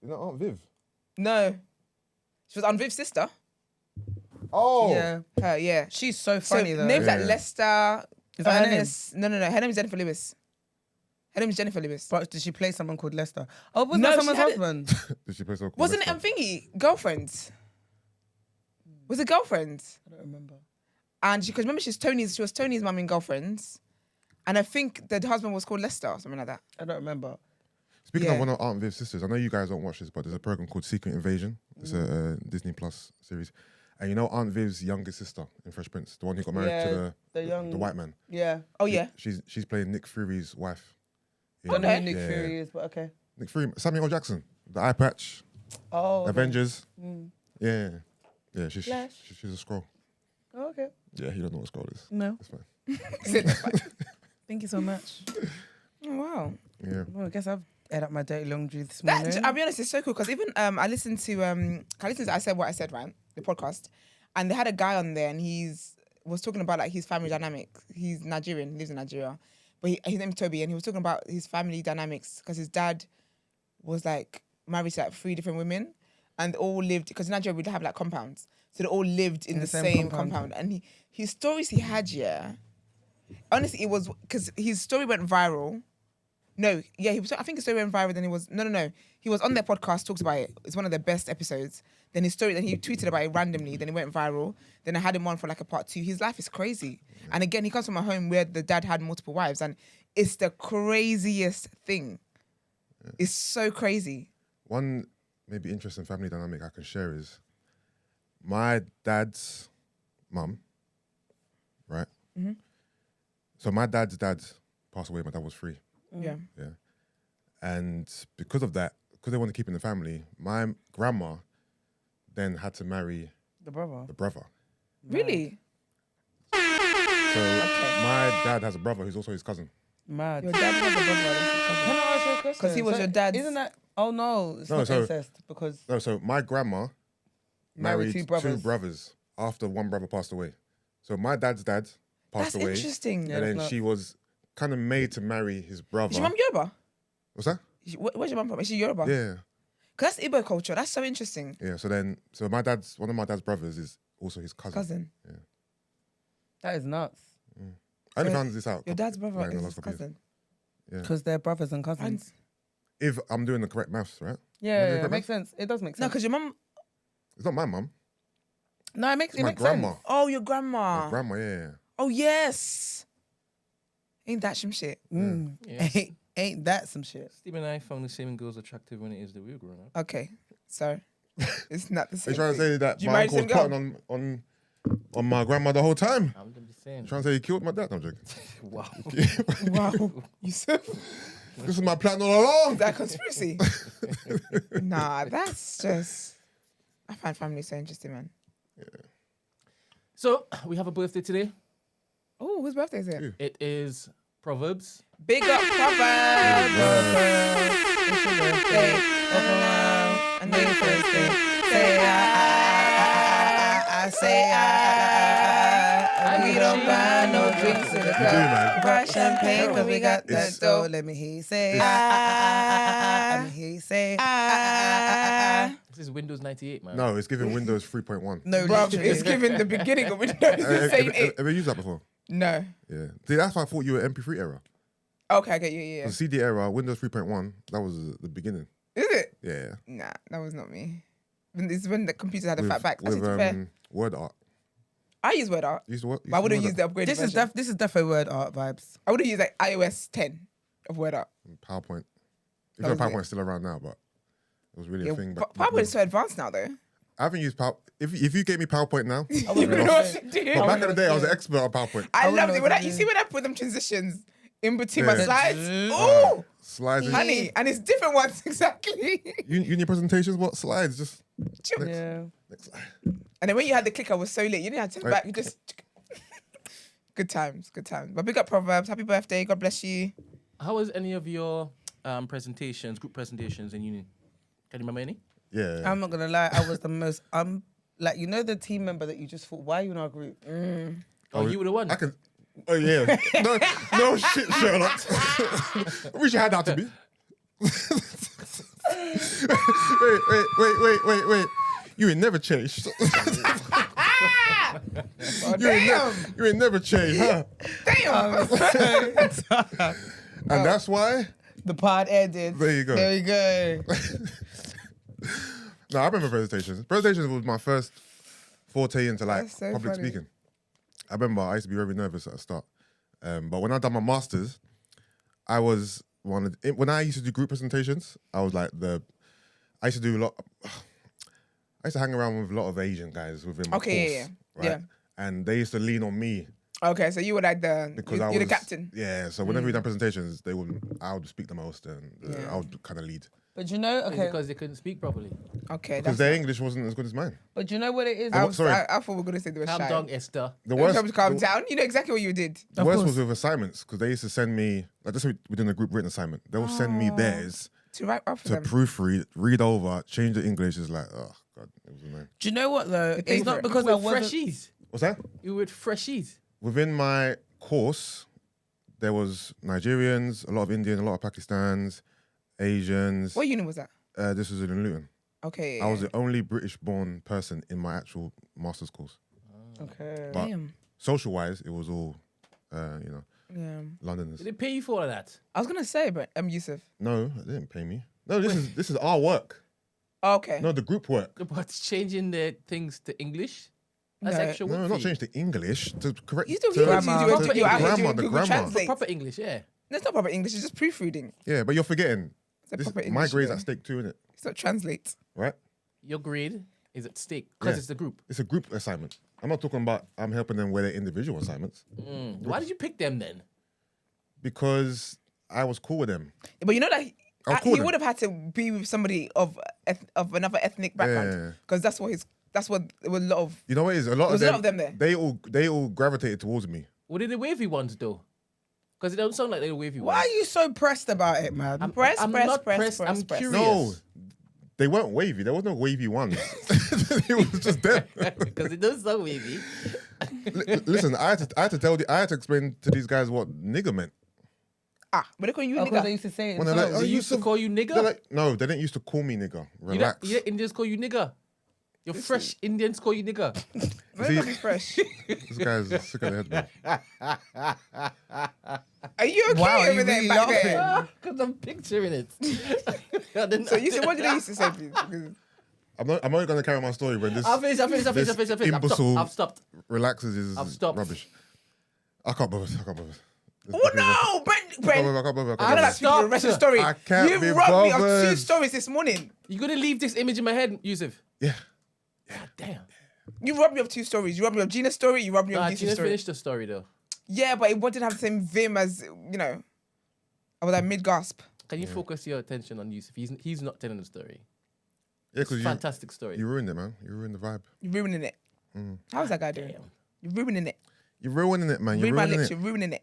Is that Aunt Viv? No. She was Aunt Viv's sister. Oh. Yeah. Her, yeah. She's so funny though. Names like Yeah. Leicester. Is that her name? Ernest. No. Her name is Jennifer Lewis. Her name is Jennifer Lewis. But did she play someone called Lester? Oh, was No, that she someone's had it- husband? Did she play so cool? Wasn't it thingy? Girlfriend. Was it Girlfriend? I don't remember. And because remember she was Tony's mum in Girlfriends. And I think the husband was called Lester or something like that. I don't remember. Speaking Yeah. of one of Aunt Viv's sisters, I know you guys don't watch this, but there's a program called Secret Invasion. It's a Disney Plus series. And you know Aunt Viv's youngest sister in Fresh Prince, the one who got married to the the white man. Yeah. Oh yeah. She's playing Nick Fury's wife. I don't know Okay. who Nick Yeah. Fury is, but okay. Nick Fury, Samuel L. Jackson, the eye patch, Oh. okay. Avengers. Mm. Yeah. She's Flash. a scroll. Oh, okay. Yeah, you don't know what scroll is. No. That's fine. Thank you so much. Oh wow. Yeah. Well, I guess I've aired up my dirty laundry this morning. I'll be honest, it's so cool because even I listened to I Said What I Said, right? The podcast. And they had a guy on there and was talking about like his family dynamic. He's Nigerian, lives in Nigeria. But his name's Toby and he was talking about his family dynamics because his dad was like married to like 3 different women and all lived, because in Nigeria we'd have like compounds. So they all lived in the same compound. And his stories he had, honestly, it was because his story went viral. No, yeah, I think his story went viral. Then he was no. He was on their podcast, talked about it. It's one of their best episodes. Then he tweeted about it randomly. Then it went viral. Then I had him on for like a part 2. His life is crazy. Yeah. And again, he comes from a home where the dad had multiple wives, and it's the craziest thing. Yeah. It's so crazy. One maybe interesting family dynamic I can share is my dad's mum, right? Mm-hmm. So my dad's dad passed away. My dad was 3. Yeah. And because of that, because they wanted to keep in the family, my grandma then had to marry the brother. Really? So my dad has a brother who's also his cousin. Mad. Your dad has a brother. Can I ask you a question? Because he was your dad's. Isn't that? Oh no, it's not incest because. No, so my grandma married 2 brothers after one brother passed away. So my dad's dad passed away. That's interesting. And then she was kind of made to marry his brother. Is your mum Yoruba? What's that? Where's your mum from? Is she Yoruba? Yeah. Because that's Igbo culture. That's so interesting. Yeah, so one of my dad's brothers is also his cousin. Yeah. That is nuts. I only found this out. Your dad's brother in the is last his couple years. cousin. Yeah. Because they're brothers and cousins. If I'm doing the correct maths, right? Yeah, it makes sense. It does make sense. No, because your mum. It's not my mum. No, it makes my grandma. sense. Oh, your grandma. My grandma, yeah. Oh, yes. Ain't that some shit? Yeah. Ain't that some shit? Steve and I found the same girls attractive when it is that we were growing up. Okay, so it's not the Are same. you trying to thing. say that Do you my marry uncle was the same plotting on my grandma the whole time? I'm just saying. Trying to say he killed my dad? No, I'm joking. Wow. Wow, Yusuf, This is my plan all along. that conspiracy. Nah, that's just. I find family so interesting, man. So, we have a birthday today. Oh, whose birthday is it? Who? It is Proverbs. Big up Proverbs. It's your birthday. Open around and then birthday. Say I say I. We don't buy no drinks in the club. man. Buy champagne when we got that So dough. let me hear you say let me hear you say This is Windows 98, man. No, it's giving Windows 3.1. No, Bro, literally. it's giving the beginning of Windows. It's saying it. Ever used that before? No. Yeah. See, that's why I thought you were MP3 era. Okay, I get you. Yeah. The CD era, Windows 3.1, that was the beginning. Is it? Yeah. Nah, that was not me. It's when the computer had a With- fat back. Actually, With to be fair, word art. I use Word Art, You used to what? but I wouldn't use the upgraded This is version. this is definitely word art vibes. I would have used like iOS 10 of Word Art. PowerPoint. If That was PowerPoint's still around now, but it was really Yeah, a thing. PowerPoint is so advanced now, though. I haven't used PowerPoint. If you gave me PowerPoint now, You know what to do. but back in the day, I was an expert on PowerPoint. I wouldn't loved know it. what When to you do. see when I put them transitions in between my Yeah. slides. Oh. Oh, Slides. And honey, and it's different ones exactly. you in your presentations, what slides? Just Chill. Yeah. next slide. And then when you had the clicker, it was so late. You didn't have to turn Right. back. You just good times, good times. But big up Proverbs. Happy birthday. God bless you. How was any of your group presentations in uni? Can you remember any? Yeah. I'm not gonna lie, I was the most like, you know, the team member that you just thought, why are you in our group? Oh, you were the one. I can. Oh yeah. No shit, Sherlock. I wish you had that to me. wait. You ain't never changed. You ain't never changed, huh? Damn. And that's why. The pod ended. There you go. There we go. No, I remember presentations. Presentations was my first forte into like That's so public funny. speaking. I remember I used to be very nervous at the start, but when I done my masters, I was when I used to do group presentations, I was like I used to do a lot. I used to hang around with a lot of Asian guys within my course, right? Yeah. And they used to lean on me Okay, so you were like because you're the captain. Yeah, so whenever we done presentations, I would speak the most and Yeah. I would kind of lead But you know, okay. Because they couldn't speak properly. Okay, because their English wasn't as good as mine. But you know what it is? I, sorry. I thought we were going to say they were Calm shy. down, Esther. The Don't worst, tell me to calm the- down. You know exactly what you did. The Of worst course. was with assignments because they used to send me like this. We did a group written assignment. They will send me theirs To write up for to them. proofread, read over, change the English. It's like, oh god, it was annoying. Do you know what though? The It's not favourite. because You I were wasn't. freshies. What's that? You were freshies. Within my course, there was Nigerians, a lot of Indian, a lot of Pakistans, Asians. What unit was that? This was in Luton. Okay. I was the only British-born person in my actual master's course. Okay. But Damn. social-wise, it was all, Yeah. Londoners. Did they pay you for all of that? I was gonna say, but Yusuf. No, they didn't pay me. No, this is our work. Okay. No, the group work. But changing the things to English? That's No. extra work No, for not you. change the English to correct. You still to- hear Grammar. you Proper do English. doing The Google grammar. Translate. Proper English, yeah. That's not proper English. It's just proofreading. Yeah, but you're forgetting. It's a This, proper my English. grade's yeah. at stake too, innit? It's not translate. Right? Your grade is at stake because Yeah. it's the group. It's a group assignment. I'm not talking about I'm helping them with their individual assignments Why did you pick them then? because I was cool with them. But you know that I'll call he them. would have had to be with somebody of another ethnic background Yeah. because that's what there were a lot of. You know what it is? A lot There's of a lot of them there. They all gravitated towards me. What are the wavy ones though? Because it don't sound like they're wavy Why ones. are you so pressed about it, man? I'm Press, I'm press, not press, pressed. press, I'm press. curious. No, they weren't wavy. There was no wavy ones. It was just them. Because it does sound wavy. Listen, I had to explain to these guys what nigger meant. But they're calling you Oh, because they nigga. used to say it. When in they're like, songs. oh, They used to call you nigger. They're like, no, they didn't used to call me nigger. Relax. You let Indians call you nigger. Your fresh Indians call you nigger. Where's that be fresh? This guy's sick of the head, man. Are you okay Wow, are over you there really back there? Because I'm picturing it. I didn't- So you said, what did they used to say, please? Because I'm only going to carry my story when this I'll finish. this I've imbecile stopped. relaxes his I've stopped. rubbish. I can't bother. oh no, Brent. I can't bother. I'm gonna speak the rest of the story. I can't You be robbed me of 2 bothered. stories this morning. You're going to leave this image in my head, Yusuf. Yeah. God damn. You robbed me of 2 stories. You robbed me of Gina's story. You robbed me of Nah, Yusuf's Gina story. finished the story though. Yeah, but it didn't have the same vim as I was like mid gasp. Can you focus your attention on Yusuf? He's not telling the story. Yeah, because Fantastic story. you ruined it, man. You ruined the vibe. You're ruining it. How's that guy doing? Damn. You're ruining it. You're ruining it, man. You're Read my ruining lips. it. You're ruining it.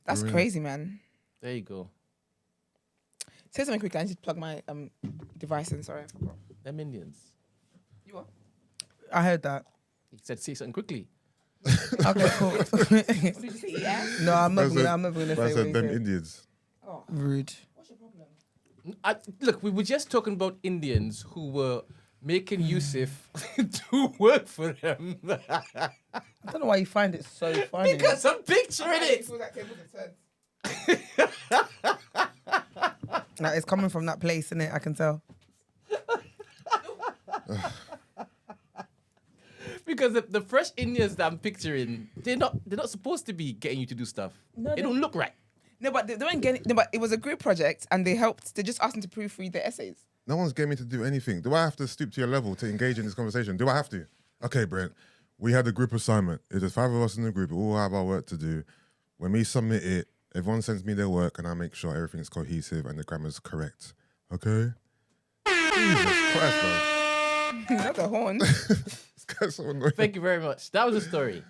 That's Ruining it. crazy, man. There you go. Say something quickly. I need to plug my device in. Sorry, I forgot. Them Indians. You are. I heard that. He said say something quickly. Okay, cool. What did you say? Yeah. No, I'm That's never it. gonna That's say what them you said. Indians. Oh, Rude. what's your problem? Look, we were just talking about Indians who were making Yusuf do work for them. I don't know why you find it so funny. Because I'm picturing it. Like, it's coming from that place, innit? I can tell. Because the fresh Indians that I'm picturing, they're not supposed to be getting you to do stuff. No, they don't look right. No, but they weren't getting. No, but it was a group project, and they helped. They just asked them to proofread their essays. No one's getting me to do anything. Do I have to stoop to your level to engage in this conversation? Do I have to? Okay, Brent. We had a group assignment. It was 5 of us in the group. We all have our work to do. When we submit it, everyone sends me their work, and I make sure everything's cohesive and the grammar's correct. Okay? Jesus Christ, man. Not the horn. This guy's so annoying. Thank you very much. That was a story.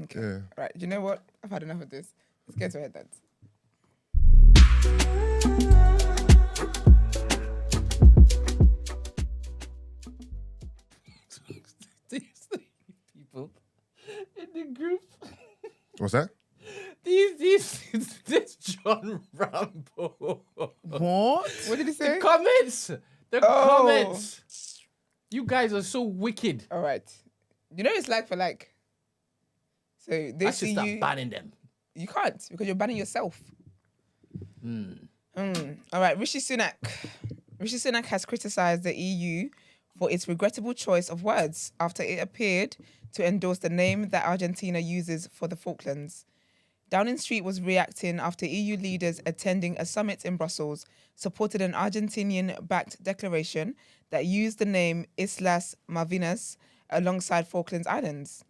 Okay. Yeah. Right. You know what? I've had enough of this. Let's get to a headlines. People in the group. What's that? This John Rambo. What? What did he say? Comments. The comments. You guys are so wicked. All right. You know it's like for like. So they I should see start you. banning them. You can't because you're banning yourself. All right. Rishi Sunak. Rishi Sunak has criticised the EU for its regrettable choice of words after it appeared to endorse the name that Argentina uses for the Falklands. Downing Street was reacting after EU leaders attending a summit in Brussels supported an Argentinian-backed declaration that used the name Islas Malvinas alongside Falkland Islands.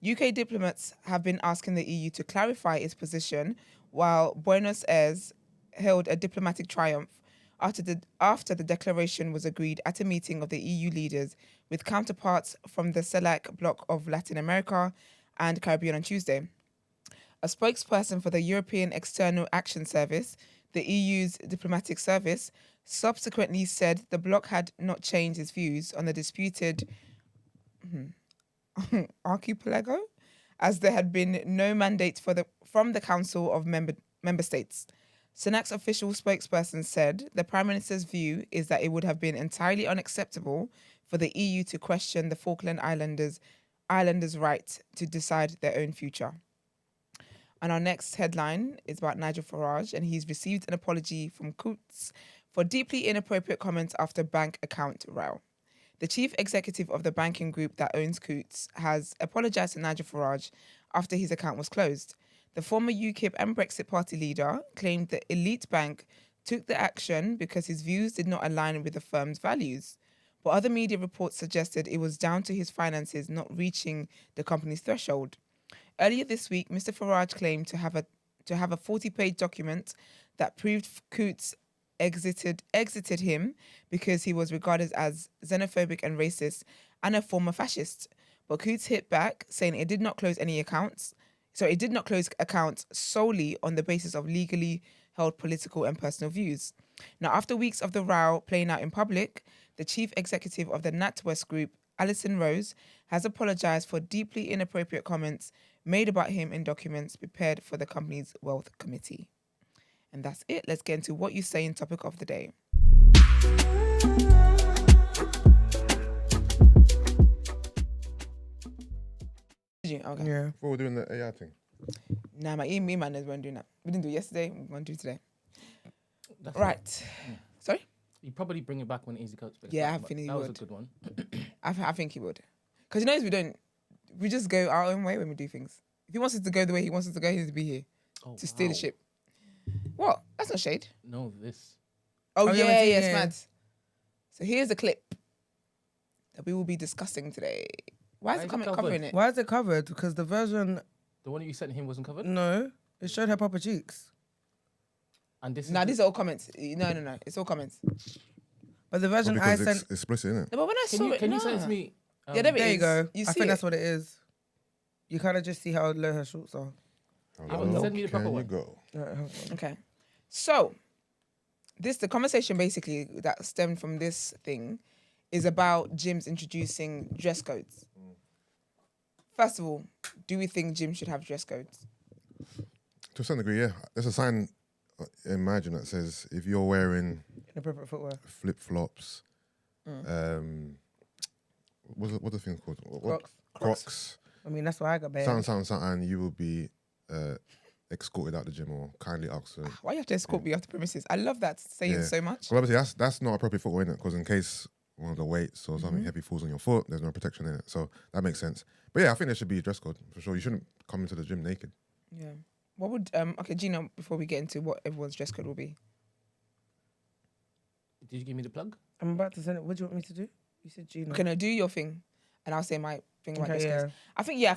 UK diplomats have been asking the EU to clarify its position, while Buenos Aires held a diplomatic triumph after the declaration was agreed at a meeting of the EU leaders with counterparts from the CELAC bloc of Latin America and Caribbean on Tuesday. A spokesperson for the European External Action Service, the EU's diplomatic service, subsequently said the bloc had not changed its views on the disputed archipelago, as there had been no mandate from the Council of Member States. Sunak's official spokesperson said the Prime Minister's view is that it would have been entirely unacceptable for the EU to question the Falkland Islanders' right to decide their own future. And our next headline is about Nigel Farage, and he's received an apology from Coutts for deeply inappropriate comments after bank account row. The chief executive of the banking group that owns Coutts has apologised to Nigel Farage after his account was closed. The former UKIP and Brexit Party leader claimed the elite bank took the action because his views did not align with the firm's values. But other media reports suggested it was down to his finances not reaching the company's threshold. Earlier this week, Mr. Farage claimed to have a 40-page document that proved Coutts exited him because he was regarded as xenophobic and racist and a former fascist. But Coutts hit back, saying it did not close accounts solely on the basis of legally held political and personal views. Now, after weeks of the row playing out in public, the chief executive of the NatWest Group, Alison Rose, has apologised for deeply inappropriate comments made about him in documents prepared for the company's Wealth Committee. And that's it. Let's get into what you say in topic of the day. Okay. Yeah. Before we're doing the AI thing. Nah, me man weren't doing that. We didn't do it yesterday. We won't do it today. That's Right. Sorry? You probably bring it back when Easy Coach plays. Yeah, I back, think he that was a would. good one. I think he would. Because you know, we just go our own way when we do things. If he wants us to go the way he wants us to go, he needs to be here to steer the ship. What? That's not shade. No, this. Oh, yeah, yeah, it's it's mad. So here's a clip that we will be discussing today. Why is the comment covering it? Why is it covered? Because the version, The one that you sent him wasn't covered? no, it showed her proper cheeks. And this Nah, these are all comments. No. It's all comments. But the version I Because sent, it's explicit, isn't it? No, but when I saw it, Can you send it to me? Yeah, there it there you is. go. You I see think it? that's what it is. You kind of just see how low her shorts are. How send me the proper can you one. go? Alright, hold on. Okay. So, the conversation basically that stemmed from this thing is about gyms introducing dress codes. First of all, do we think gyms should have dress codes? To a certain degree, yeah. There's a sign in my gym that says if you're wearing Inappropriate footwear. Flip flops. What's the thing called? Crocs. I mean, that's why I got banned. Something, and you will be escorted out the gym or kindly asked. Why you have to escort me off the premises? I love that saying so much. Well, obviously, that's not appropriate footwear, innit? Because in case one of the weights or something heavy falls on your foot, there's no protection in it. So that makes sense. But yeah, I think there should be a dress code for sure. You shouldn't come into the gym naked. Yeah. What would okay, Gina? Before we get into what everyone's dress code will be, Did you give me the plug? I'm about to send it. What do you want me to do? You said Gina. okay, no, do your thing, and I'll say my thing about Okay, dress codes.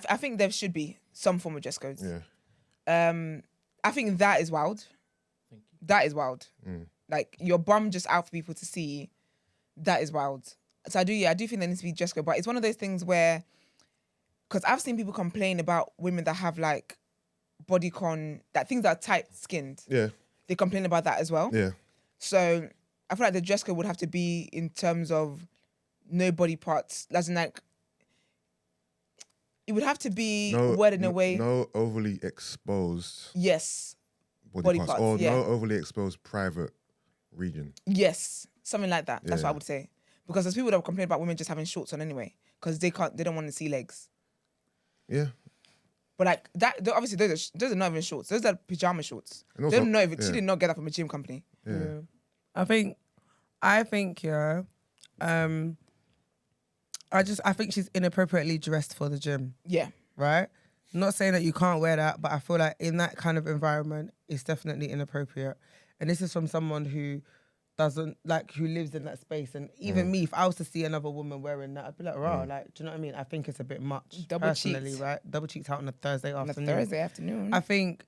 I think there should be some form of dress codes. Yeah. I think that is wild. Thank you. That is wild. Like your bum just out for people to see. That is wild. So I do think there needs to be dress code, but it's one of those things where, because I've seen people complain about women that have like bodycon, that things that are tight skinned. Yeah. They complain about that as well. Yeah. So I feel like the dress code would have to be in terms of no body parts. As in like, it would have to be worded in a way. No overly exposed. Yes. Body parts. Or yeah. no overly exposed private region. Yes. Something like that. That's what I would say. Because there's people that complain about women just having shorts on anyway. Because they don't want to see legs. Yeah. But like that, obviously those are not even shorts. Those are pajama shorts. And also, she did not get that from a gym company. Yeah. I think, I think she's inappropriately dressed for the gym. Yeah. Right? Not saying that you can't wear that, but I feel like in that kind of environment, it's definitely inappropriate. And this is from someone who who lives in that space. And even me, if I was to see another woman wearing that, I'd be like, raw, like, do you know what I mean? I think it's a bit much. Double personally, cheeks. right? Double cheeks out on a Thursday afternoon. I think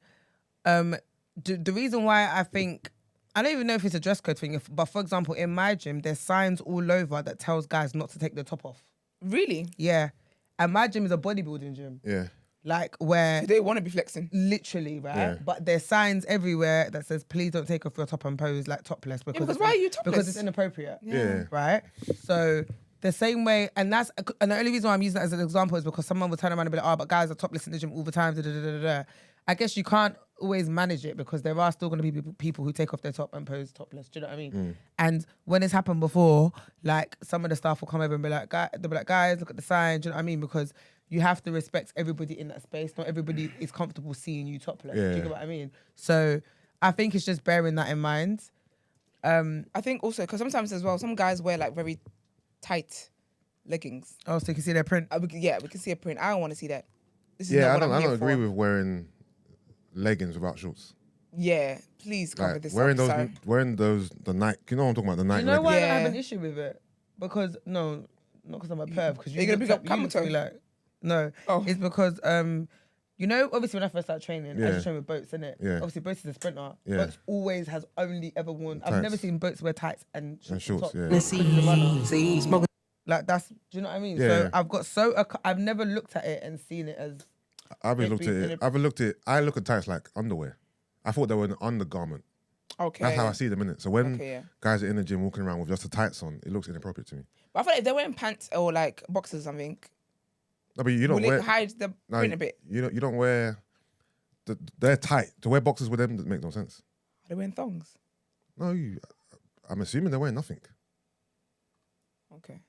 the reason why I think, I don't even know if it's a dress code thing, but for example, in my gym, there's signs all over that tells guys not to take their top off. Really? Yeah. And my gym is a bodybuilding gym. Yeah. Like where... They want to be flexing. Literally, right? Yeah. But there's signs everywhere that says, please don't take off your top and pose like topless. Because why are you topless? Because it's inappropriate. Yeah. Right? So the same way, and the only reason why I'm using that as an example is because someone will turn around and be like, oh, but guys are topless in the gym all the time. Da, da, da, da, da. I guess you can't always manage it because there are still going to be people who take off their top and pose topless. Do you know what I mean? And when it's happened before, like some of the staff will come over and be like, guys, look at the sign. Do you know what I mean? Because you have to respect everybody in that space. Not everybody is comfortable seeing you topless. Yeah. Do you get what I mean? So I think it's just bearing that in mind. I think also, because sometimes as well, some guys wear like very tight leggings. Oh, so you can see their print? We can see a print. I don't want to see that. This is Yeah, not what I I'm don't here agree for. with wearing leggings without shorts. Yeah, please cover Like, this wearing up. the Nike, you know what I'm talking about, the Nike You know why I leggings. don't have an issue with it? Because, no, not because I'm a perv. Because Are you gonna pick up camel toe? Like, no, it's because, you know, obviously when I first started training, I just trained with Boats, innit? Yeah. Obviously Boats is a sprinter. Yeah. Boats always has only ever worn, I've Tights. never seen Boats wear tights and shorts. shorts, on top. yeah. Because he's a runner. Like that's, do you know what I mean? Yeah. So I've never looked at it and seen it as. I look at tights like underwear. I thought they were an undergarment. Okay. That's how I see them in it. So when Okay, yeah. guys are in the gym walking around with just the tights on, it looks inappropriate to me. But I feel like if they're wearing pants or like boxers or something, No, but you don't will wear. it hide the print a bit? You don't wear. They're tight. To wear boxers with them doesn't make no sense. Are they wearing thongs? No, I'm assuming they're wearing nothing. Okay.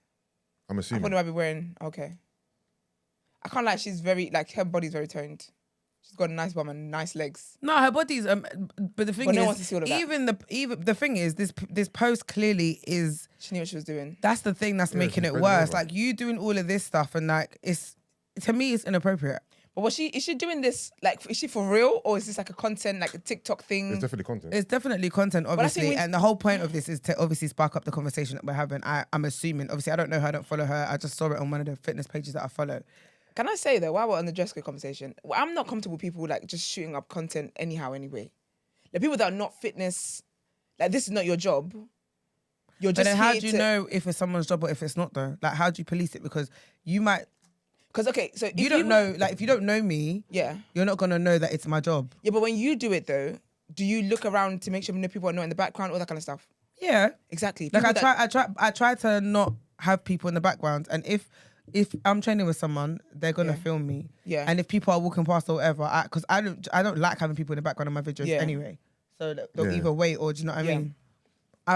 I'm I assuming. thought they might be wearing, okay. I can't lie, she's very, like her body's very toned. She's got a nice bum and nice legs. No, her body's but the thing But no one is, wants to see all of that. even the thing is, this post clearly is. She knew what she was doing. That's the thing that's making she's it bending worse. over. Like you doing all of this stuff and like to me it's inappropriate. But is she doing this, like, is she for real? Or is this like a content, like a TikTok thing? It's definitely content. It's definitely content, I think obviously, and the whole point of this is to obviously spark up the conversation that we're having. I'm assuming, obviously, I don't know her, I don't follow her. I just saw it on one of the fitness pages that I follow. Can I say though, while we're on the dress code conversation, I'm not comfortable with people like just shooting up content anyhow anyway. Like people that are not fitness, like this is not your job. You're But just then how here do you to... know if it's someone's job or if it's not though? Like how do you police it? Because you might... Because, okay, so... You don't know, like if you don't know me, Yeah. you're not going to know that it's my job. Yeah, but when you do it though, do you look around to make sure people are not in the background, all that kind of stuff? Yeah. Exactly. Like People I try to not have people in the background, and if I'm training with someone, they're gonna film me. Yeah. And if people are walking past or whatever, because I don't like having people in the background of my videos Yeah. anyway. So they'll either wait or do you know what I Yeah. mean?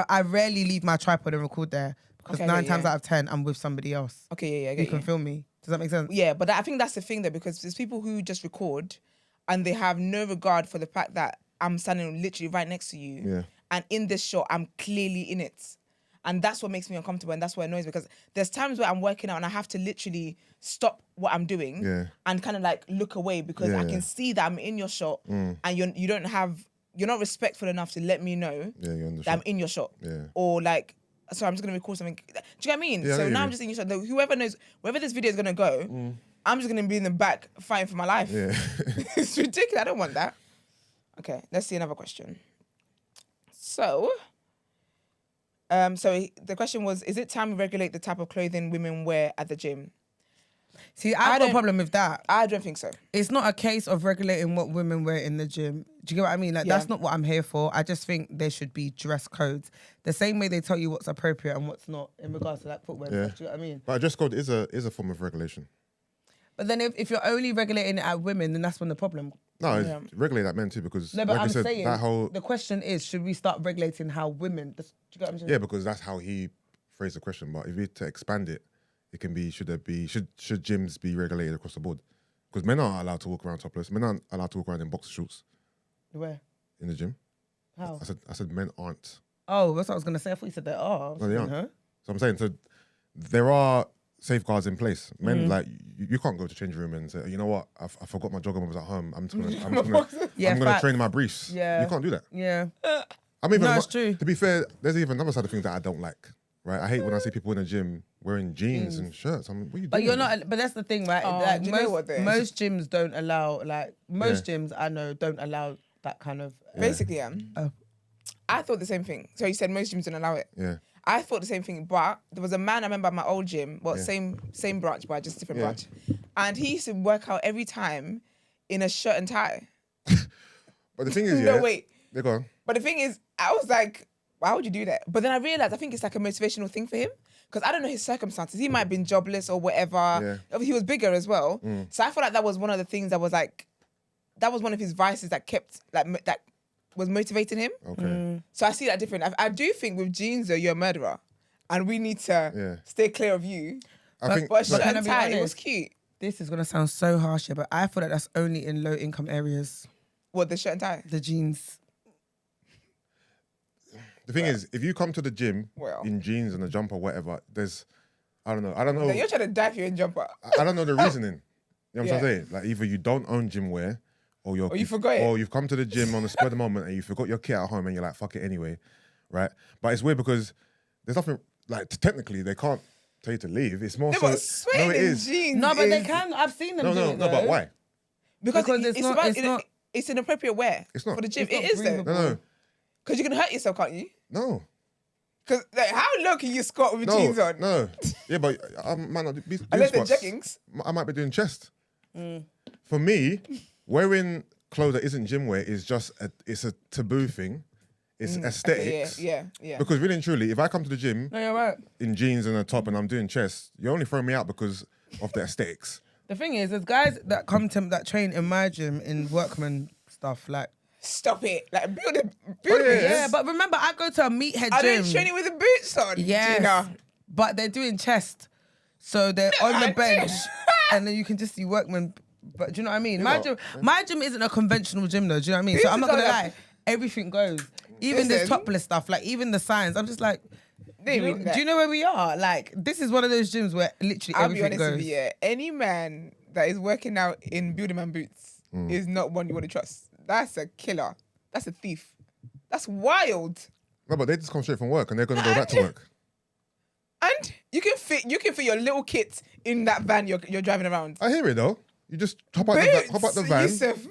I rarely leave my tripod and record there because Okay, 9 yeah, times yeah. out of 10 I'm with somebody else Okay, yeah, I who get can you. film me. Does that make sense? Yeah, but I think that's the thing though, because there's people who just record and they have no regard for the fact that I'm standing literally right next to you. Yeah. And in this shot, I'm clearly in it. And that's what makes me uncomfortable and that's what annoys me, because there's times where I'm working out and I have to literally stop what I'm doing and kind of like look away because I can see that I'm in your shot and you're not respectful enough to let me know you're in the that shot. I'm in your shot. Yeah. Or like, sorry, I'm just gonna record something. Do you get what I mean? Yeah, So I now hear I'm just in your shot. Whoever knows, wherever this video is gonna go, I'm just gonna be in the back fighting for my life. Yeah. It's ridiculous. I don't want that. Okay, let's see another question. So the question was, is it time we regulate the type of clothing women wear at the gym? See, I've got a problem with that. I don't think so. It's not a case of regulating what women wear in the gym. Do you get what I mean? Like, that's not what I'm here for. I just think there should be dress codes. The same way they tell you what's appropriate and what's not in regards to like footwear. Yeah. Stuff, do you know what I mean? But a dress code is a form of regulation. But then if you're only regulating it at women, then that's when the problem. No, it's regulate at men too, because No, but like I'm you said, saying that whole the question is, should we start regulating how women? Do you get what I'm saying? yeah, because that's how he phrased the question. But if we to expand it, it can be should gyms be regulated across the board? Because men aren't allowed to walk around topless. Men aren't allowed to walk around in boxer shorts Where? in the gym. How? I said men aren't. Oh, that's what I was gonna say. I thought you said that. Oh, No, they aren't. huh? So I'm saying, so there are safeguards in place. Men like you can't go to change room and say, you know what, I forgot my jogging was at home. I'm just gonna facts. train in my briefs. Yeah. You can't do that. Yeah. I mean, No, it's true. To be fair, there's even another side of things that I don't like. Right, I hate when I see people in the gym wearing jeans and shirts. I'm, what are you But doing? you're not. But that's the thing, right? Oh, Like do you know what though? most gyms don't allow. Like most gyms, I know don't allow that kind of. Basically, Oh. I thought the same thing. So you said most gyms don't allow it. Yeah. I thought the same thing, but there was a man I remember at my old gym, well, same branch, but just different branch. And he used to work out every time in a shirt and tie. But the thing is, No, wait. They go on. But the thing is, I was like, why would you do that? But then I realized I think it's like a motivational thing for him. Because I don't know his circumstances. He might have been jobless or whatever. Yeah. He was bigger as well. So I feel like that was one of the things that was like, that was one of his vices that kept, like, that was motivating him. Okay. So I see that different. I do think with jeans though, you're a murderer. And we need to stay clear of you. I think. But shirt can I and be tie, it was honest? cute. This is gonna sound so harsh, but I feel like that's only in low income areas. What, the shirt and tie? The jeans. The thing is, if you come to the gym Well. in jeans and a jumper, whatever, there's, I don't know. Then you're trying to dive your jumper. I don't know the reasoning. You know what I'm saying? Like either you don't own gym wear, or you forgot it. or you've come to the gym on the spur of the moment and you forgot your kit at home and you're like, fuck it anyway, right? But it's weird because there's nothing like technically they can't tell you to leave. It's more No, so. but sweating No, it in is. jeans. No, but they is- can. I've seen them. do No, it, but though. why? Because it's not- about, it's not- it's inappropriate wear. It's not. For the gym. It's not It is though. breathable. No, Because you can hurt yourself, can't you? no. Because like, how low can you squat with jeans on? No. Yeah, but I might not be doing Unless they're squats. jeggings. I might be doing chest. For me, wearing clothes that isn't gym wear is just it's a taboo thing. It's aesthetics. Yeah. Because really and truly, if I come to the gym No, you're right. in jeans and a top and I'm doing chest, you're only throwing me out because of the aesthetics. The thing is, there's guys that come to that train in my gym in workman stuff. Like, Stop it. Like, build a yeah, but remember, I go to a meathead Are gym. they training with the boots on? Yes, Gina? but they're doing chest, so they're on I the do. bench, and then you can just see workmen. But do you know what I mean? My gym isn't a conventional gym though. Do you know what I mean? So This I'm not is gonna all lie. Everything goes. Even this Listen. topless stuff, like even the signs. I'm just like, They do mean that. you know where we are? Like, this is one of those gyms where literally I'll be everything honest goes. with you, yeah. Any man that is working out in building man boots is not one you want to trust. That's a killer. That's a thief. That's wild. No, but they just come straight from work and they're going to go back to work. And you can fit your little kit in that van you're driving around. I hear it though. You just hop out the van, Yusuf.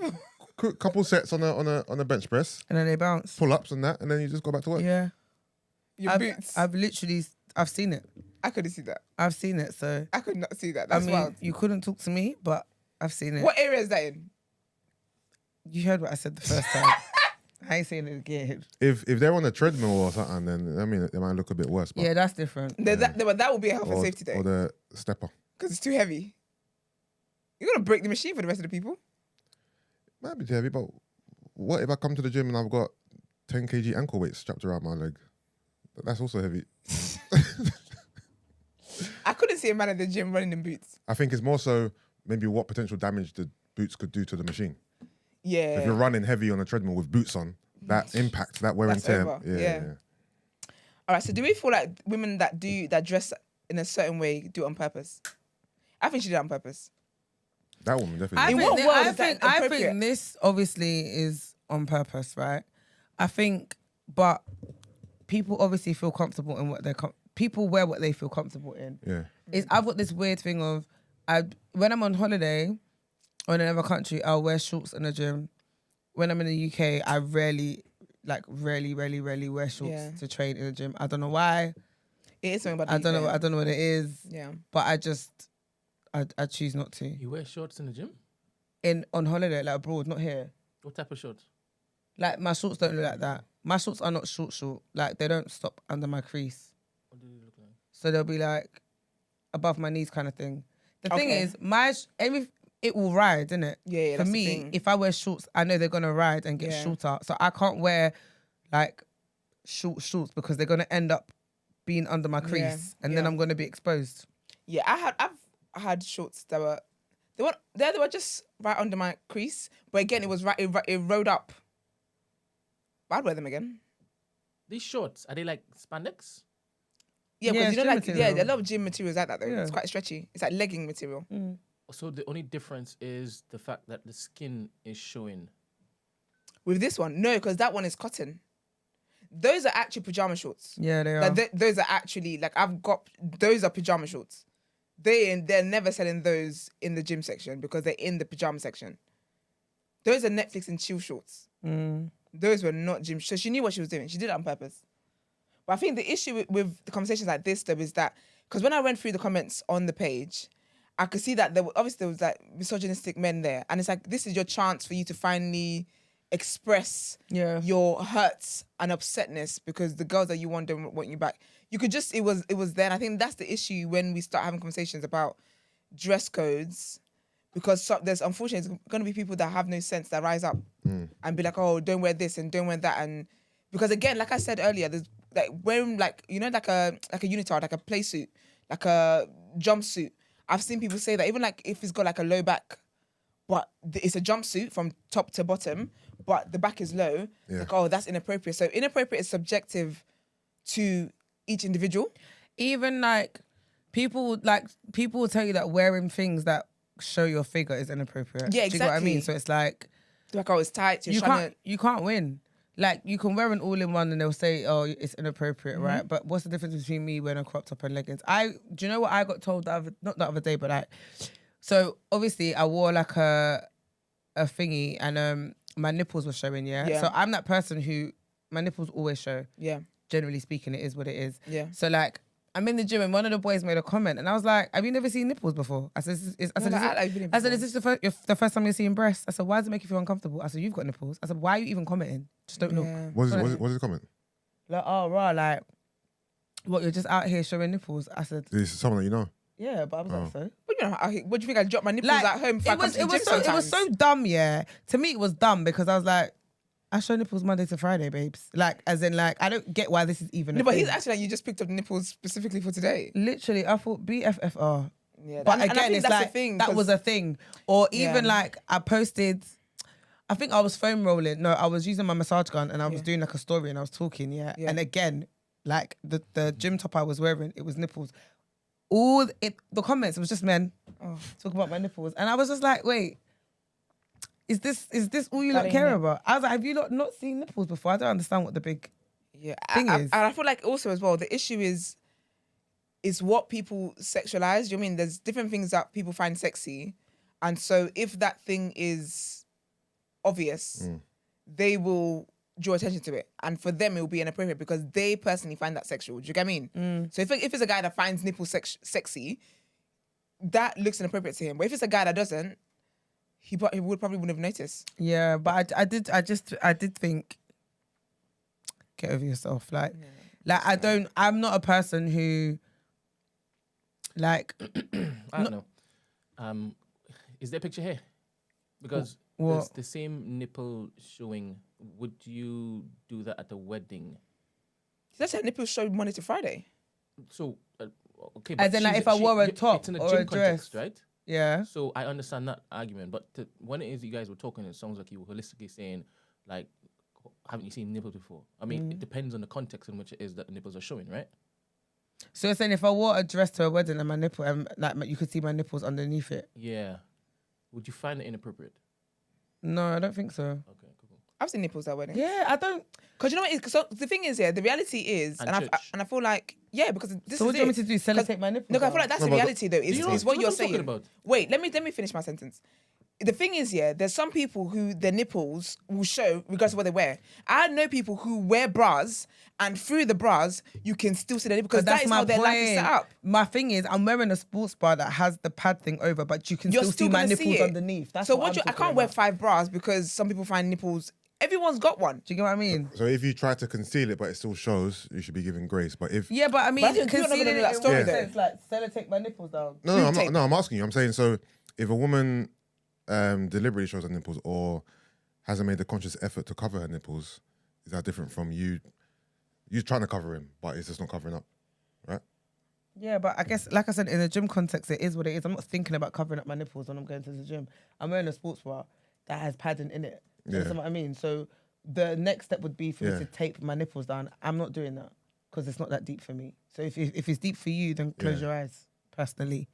couple sets on a bench press, And then they bounce. pull ups and that, and then you just go back to work. Yeah. Your boots. I've literally, I've seen it. I couldn't see that. I've seen it. So, I could not see that. I That's mean, wild. you couldn't talk to me, but I've seen it. What area is that in? You heard what I said the first time. I ain't saying it again. If they're on a treadmill or something, then I mean it might look a bit worse. But, Yeah, that's different. That would be a health and safety day or the stepper. because it's too heavy. You're gonna break the machine for the rest of the people. Might be heavy, but what if I come to the gym and I've got 10 kg ankle weights strapped around my leg? That's also heavy. I couldn't see a man at the gym running in boots. I think it's more so maybe what potential damage the boots could do to the machine. Yeah. If you're running heavy on a treadmill with boots on, that impact, that wear and That's tear. over. Yeah. Yeah. All right. So do we feel like women that dress in a certain way do it on purpose? I think she did it on purpose. That woman definitely. I think this obviously is on purpose, right? I think, but people obviously feel comfortable in what people wear what they feel comfortable in. Yeah. I've got this weird thing of, when I'm on holiday or in another country, I'll wear shorts in the gym. When I'm in the UK, I rarely wear shorts to train in the gym. I don't know why. It is something about I don't know what it is. Yeah. But I choose not to. You wear shorts in the gym? On holiday, like abroad, not here. What type of shorts? Like my shorts don't look like that. My shorts are not short. Like they don't stop under my crease. What do they look like? So they'll be like above my knees kind of thing. The thing is, it will ride, innit? Yeah, For me, if I wear shorts, I know they're gonna ride and get shorter. So I can't wear like shorts because they're gonna end up being under my crease and then I'm gonna be exposed. Yeah, I've had shorts that were just right under my crease, but again it was it rode up. But I'd wear them again. These shorts, are they like spandex? Yeah, because gym material. a lot of gym materials like that though. It's quite stretchy. It's like legging material. So the only difference is the fact that the skin is showing. With this one, no, because that one is cotton. Those are actually pajama shorts. Yeah, they are. Like those are actually those are pajama shorts. They're never selling those in the gym section because they're in the pajama section. Those are Netflix and chill shorts. Those were not gym. So she knew what she was doing. She did it on purpose. But I think the issue with the conversations like this though is that because when I went through the comments on the page, I could see that there was like misogynistic men there, and it's like this is your chance for you to finally express your hurts and upsetness because the girls that you want don't want you back. You could just it was there. And I think that's the issue when we start having conversations about dress codes, because there's unfortunately going to be people that have no sense that rise up and be like, oh, don't wear this and don't wear that, and because again, like I said earlier, there's like wearing like like a unitard, like a play suit, like a jumpsuit. I've seen people say that even like if it's got like a low back, but it's a jumpsuit from top to bottom, but the back is low. Like, oh, that's inappropriate. So inappropriate is subjective to each individual. Even like people will tell you that wearing things that show your figure is inappropriate. Yeah, exactly. Do you know what I mean? So it's like oh, it's tight. You can't win. Like you can wear an all-in-one and they'll say, oh, it's inappropriate, right? But what's the difference between me wearing a crop top and leggings? Do you know what I got told not the other day, but like, so obviously I wore like a thingy and my nipples were showing, yeah? So I'm that person who, my nipples always show. Yeah. Generally speaking, it is what it is. Yeah. So like, I'm in the gym and one of the boys made a comment and I was like, have you never seen nipples before? I said, is this the first time you're seeing breasts? I said, why does it make you feel uncomfortable? I said, you've got nipples. I said, why are you even commenting? Just don't look. What is the comment? Like, oh, right, like, what, you're just out here showing nipples? I said, this is someone that you know? Yeah, but I was like, so? What do you think I dropped my nipples at home? It was so dumb, yeah. To me, it was dumb because I was like, I show nipples Monday to Friday, babes. Like, as in, like, I don't get why this is even a but thing. he's actually like, you just picked up the nipples specifically for today. Literally, I thought BFFR. Yeah, but again, it's like, that was a thing. Or even like, I posted, I think I was foam rolling. No, I was using my massage gun and I was doing like a story and I was talking, And again, like, the gym top I was wearing, it was nipples. The comments, it was just men talking about my nipples. And I was just like, wait, is this all you care about? I was like, have you not seen nipples before? I don't understand what the big thing is. And I feel like also as well, the issue is what people sexualize. You know what I mean? There's different things that people find sexy. And so if that thing is obvious, they will draw attention to it. And for them, it will be inappropriate because they personally find that sexual. Do you get what I mean? So if it's a guy that finds nipples sexy, that looks inappropriate to him. But if it's a guy that doesn't, he probably wouldn't have noticed. Yeah, but I did think, get over yourself. Like I'm not a person who, like, I don't know. Is there a picture here? Because there's the same nipple showing. Would you do that at a wedding? That's her nipples show Monday to Friday. So, okay. As in, like, if I wore a top it's in or gym a context, dress. right? Yeah. So I understand that argument, but when it is you guys were talking, it sounds like you were holistically saying, like, haven't you seen nipples before? I mean, it depends on the context in which it is that the nipples are showing, right? So you're saying if I wore a dress to a wedding and my nipple, and like you could see my nipples underneath it? Yeah. Would you find it inappropriate? No, I don't think so. Okay, cool. I've seen nipples at weddings. Yeah, I don't. Because you know what? So the thing is, the reality is, and I feel like, because this So is what do you want me to do? Sellotape my nipples? No, I feel like that's the reality though. Is what you're talking saying. about? Wait, let me finish my sentence. The thing is, there's some people who their nipples will show regardless of what they wear. I know people who wear bras and through the bras you can still see their nipples because that is how their life is set up. My thing is, I'm wearing a sports bra that has the pad thing over, but you can still see my nipples underneath. That's so what I can't wear 5 bras because some people find nipples. Everyone's got one. Do you get what I mean? So if you try to conceal it but it still shows, you should be given grace. But if Yeah, but I mean, But I think you're not gonna concealing know that it story in though. what sense? Like sellotape my nipples down. I'm asking you. I'm saying, so if a woman deliberately shows her nipples or hasn't made a conscious effort to cover her nipples, is that different from you trying to cover him, but it's just not covering up, right? Yeah, but I guess, like I said, in a gym context, it is what it is. I'm not thinking about covering up my nipples when I'm going to the gym. I'm wearing a sports bra that has padding in it. You understand what I mean? So the next step would be for me to tape my nipples down. I'm not doing that because it's not that deep for me. So if it's deep for you, then close your eyes, personally.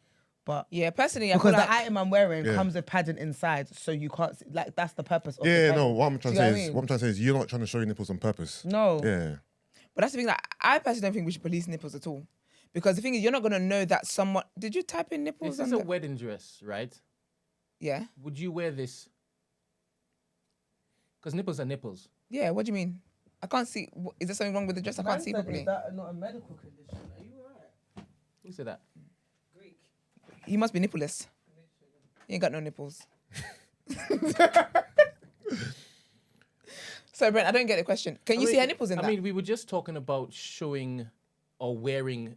But personally, because I the item I'm wearing comes with padding inside, so you can't see, like, that's the purpose of Yeah, the no, padding. what I'm trying to say is you're not trying to show your nipples on purpose. No. Yeah. But that's the thing. Like, I personally don't think we should police nipples at all, because the thing is, you're not gonna know that someone. Did you type in nipples? This is a wedding dress, right? Yeah. Would you wear this? Because nipples are nipples. Yeah. What do you mean? I can't see. Is there something wrong with the dress? I can't see properly. Is that not a medical condition? Are you alright? Who said that? Greek. He must be nippleless. He ain't got no nipples. So, Brent, I don't get the question. Can you see her nipples in that? I mean, we were just talking about showing or wearing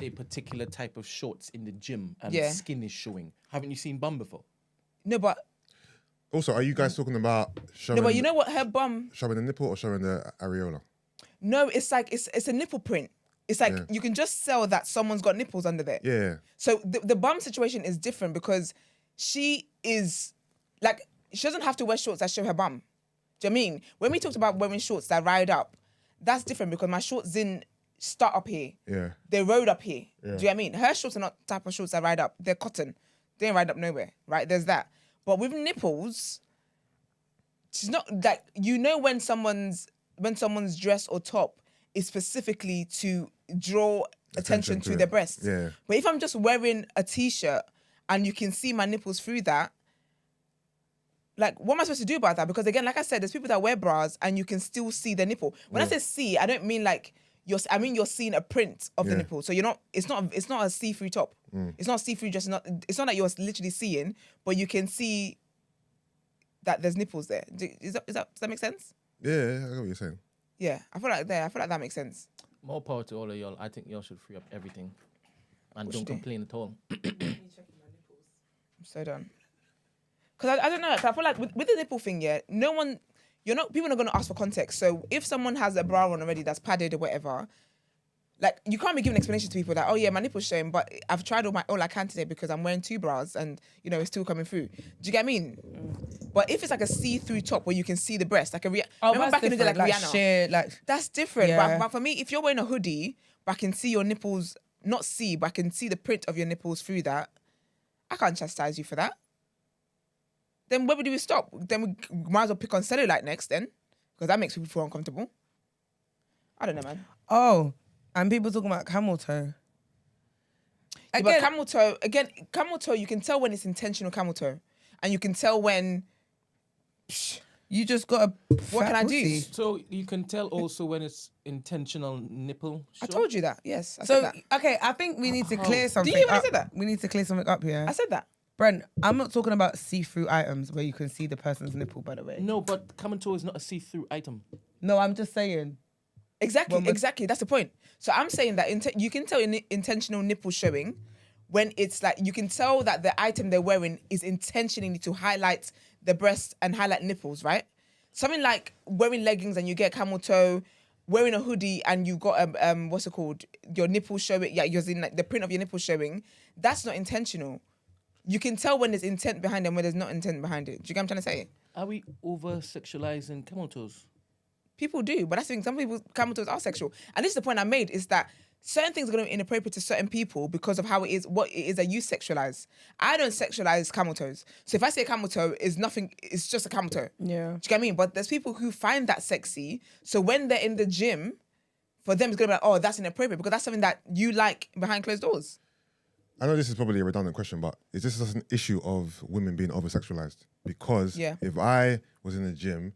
a particular type of shorts in the gym and the skin is showing. Haven't you seen bum before? No, but... Also, are you guys talking about showing... No, but you know what? Her bum... Showing the nipple or showing the areola? No, it's like, it's a nipple print. It's like, you can just sell that someone's got nipples under there. Yeah. So the bum situation is different because she is... Like, she doesn't have to wear shorts that show her bum. Do you know what I mean? When we talked about wearing shorts that ride up, that's different because my shorts didn't start up here. Yeah. They rode up here. Yeah. Do you know what I mean? Her shorts are not the type of shorts that ride up. They're cotton. They ain't ride up nowhere, right? There's that. But with nipples, she's not like, you know, when someone's dress or top is specifically to draw attention to their breasts. Yeah. But if I'm just wearing a t-shirt and you can see my nipples through that, like, what am I supposed to do about that? Because again, like I said, there's people that wear bras and you can still see their nipple. When I say see, I don't mean like I mean you're seeing a print of the nipple. So you're not. It's not a see-through top. It's not see-through dress. It's not that you're literally seeing, but you can see that there's nipples there. Does that make sense? Yeah, I know what you're saying. Yeah, I feel like that makes sense. More power to all of y'all. I think y'all should free up everything and don't complain at all. I'm so done. Because I don't know. I feel like with the nipple thing, people are going to ask for context. So if someone has a bra on already that's padded or whatever, like, you can't be giving explanation to people that, oh yeah, my nipple's showing, but I've tried all I can today because I'm wearing 2 bras and, you know, it's still coming through. Do you get what I mean? But if it's like a see-through top where you can see the breast, like remember back in the day, like Rihanna? Sheer, that's different. Yeah. But for me, if you're wearing a hoodie, but I can see your nipples, not see, but I can see the print of your nipples through that, I can't chastise you for that. Then where do we stop? Then we might as well pick on cellulite next then, because that makes people feel uncomfortable. I don't know, man. Oh, and people talking about camel toe. But camel toe, you can tell when it's intentional camel toe. And you can tell when... You just got a... What can I do? So you can tell also when it's intentional nipple show? I told you that, yes. I So, said that. okay, I think we need to clear something Do you when I up. said that? We need to clear something up here. I said that. Brent, I'm not talking about see-through items where you can see the person's nipple, by the way. No, but camel toe is not a see-through item. No, I'm just saying. Exactly. That's the point. So I'm saying that you can tell intentional nipple showing when it's like, you can tell that the item they're wearing is intentionally to highlight the breast and highlight nipples, right? Something like wearing leggings and you get camel toe, wearing a hoodie and you got what's it called? Your nipples showing. Yeah, you're in like, the print of your nipples showing. That's not intentional. You can tell when there's intent behind it and when there's not intent behind it. Do you get what I'm trying to say? Are we over sexualizing camel toes? People do, but that's the thing. Some people's camel toes are sexual, and this is the point I made: is that certain things are going to be inappropriate to certain people because of how it is, what it is that you sexualize. I don't sexualize camel toes, so if I say a camel toe is nothing, it's just a camel toe. Yeah, do you get what I mean? But there's people who find that sexy, so when they're in the gym, for them it's going to be like, oh, that's inappropriate because that's something that you like behind closed doors. I know this is probably a redundant question, but is this just an issue of women being over-sexualized? Because if I was in the gym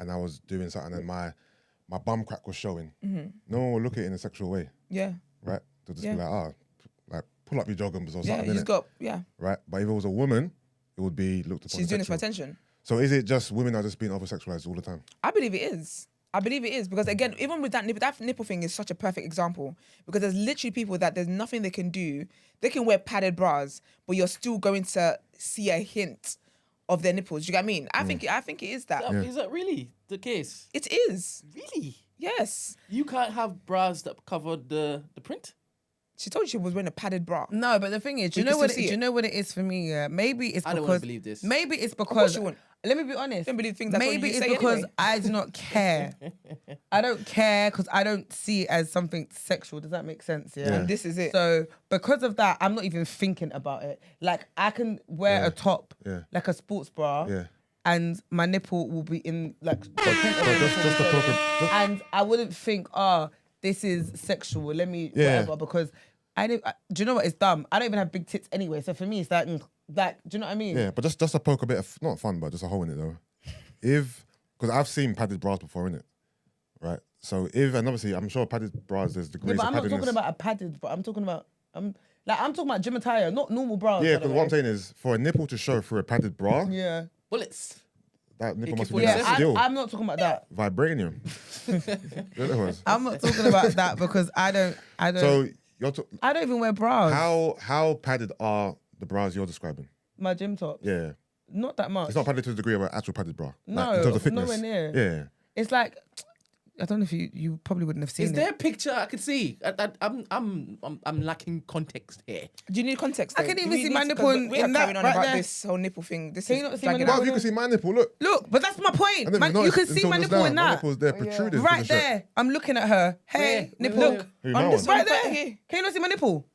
and I was doing something and my bum crack was showing, no one would look at it in a sexual way. Yeah. Right? They'll just be like, like pull up your joggers or something. Yeah, you just got, Right? But if it was a woman, it would be looked upon she's doing this for sexual. attention. So is it just women are just being over-sexualized all the time? I believe it is. Because again, even with that nipple thing is such a perfect example because there's literally people that there's nothing they can do. They can wear padded bras, but you're still going to see a hint of their nipples. Do you get what I mean? I think it is that. Is that really the case? It is. Really? Yes. You can't have bras that cover the print? She told you she was wearing a padded bra. No, but the thing is, do you know what it is for me? Yeah, maybe it's because I don't want to believe this. Maybe it's Of course because you won't. let me be honest. Don't believe things. That's Maybe what you it's say because anyway. I do not care. I don't care because I don't see it as something sexual. Does that make sense? Yeah. And this is it. So because of that, I'm not even thinking about it. Like I can wear a top, like a sports bra, and my nipple will be in like. Just a proper. And I wouldn't think, this is sexual. Let me whatever because. Do you know what? It's dumb. I don't even have big tits anyway. So for me, it's like, do you know what I mean? Yeah, but just to poke a bit of, not fun, but just a hole in it though. Because I've seen padded bras before, innit? Right? So and obviously I'm sure padded bras, there's degrees but of I'm not paddedness. talking about a padded bra. I'm talking about gym attire, not normal bras. Yeah, because what I'm saying is, for a nipple to show through a padded bra, Bullets. that nipple must keep be on steel. I'm not talking about that. Vibranium. I'm not talking about that because I don't. So I don't even wear bras. how padded are the bras you're describing? My gym tops. Yeah. Not that much. It's not padded to the degree of an actual padded bra. No, like, in terms of fitness. nowhere near. Yeah. It's like, I don't know if you probably wouldn't have seen Is it. there a picture I could see? I'm lacking context here. Do you need context? I though? can Do even we see need my to- nipple 'cause in we are that carrying on right about there. this whole nipple thing. This Can is you not see my dragging nipple? Well, out. you can see my nipple, look. Look, but that's my point. I never Man, you noticed can see until my just nipple now. in My that. nipple's there protruding through Right the shirt. there. I'm looking at her. Hey, Where? nipple. Where? Who, On my this one? Right one, there. here. Can you not see my nipple?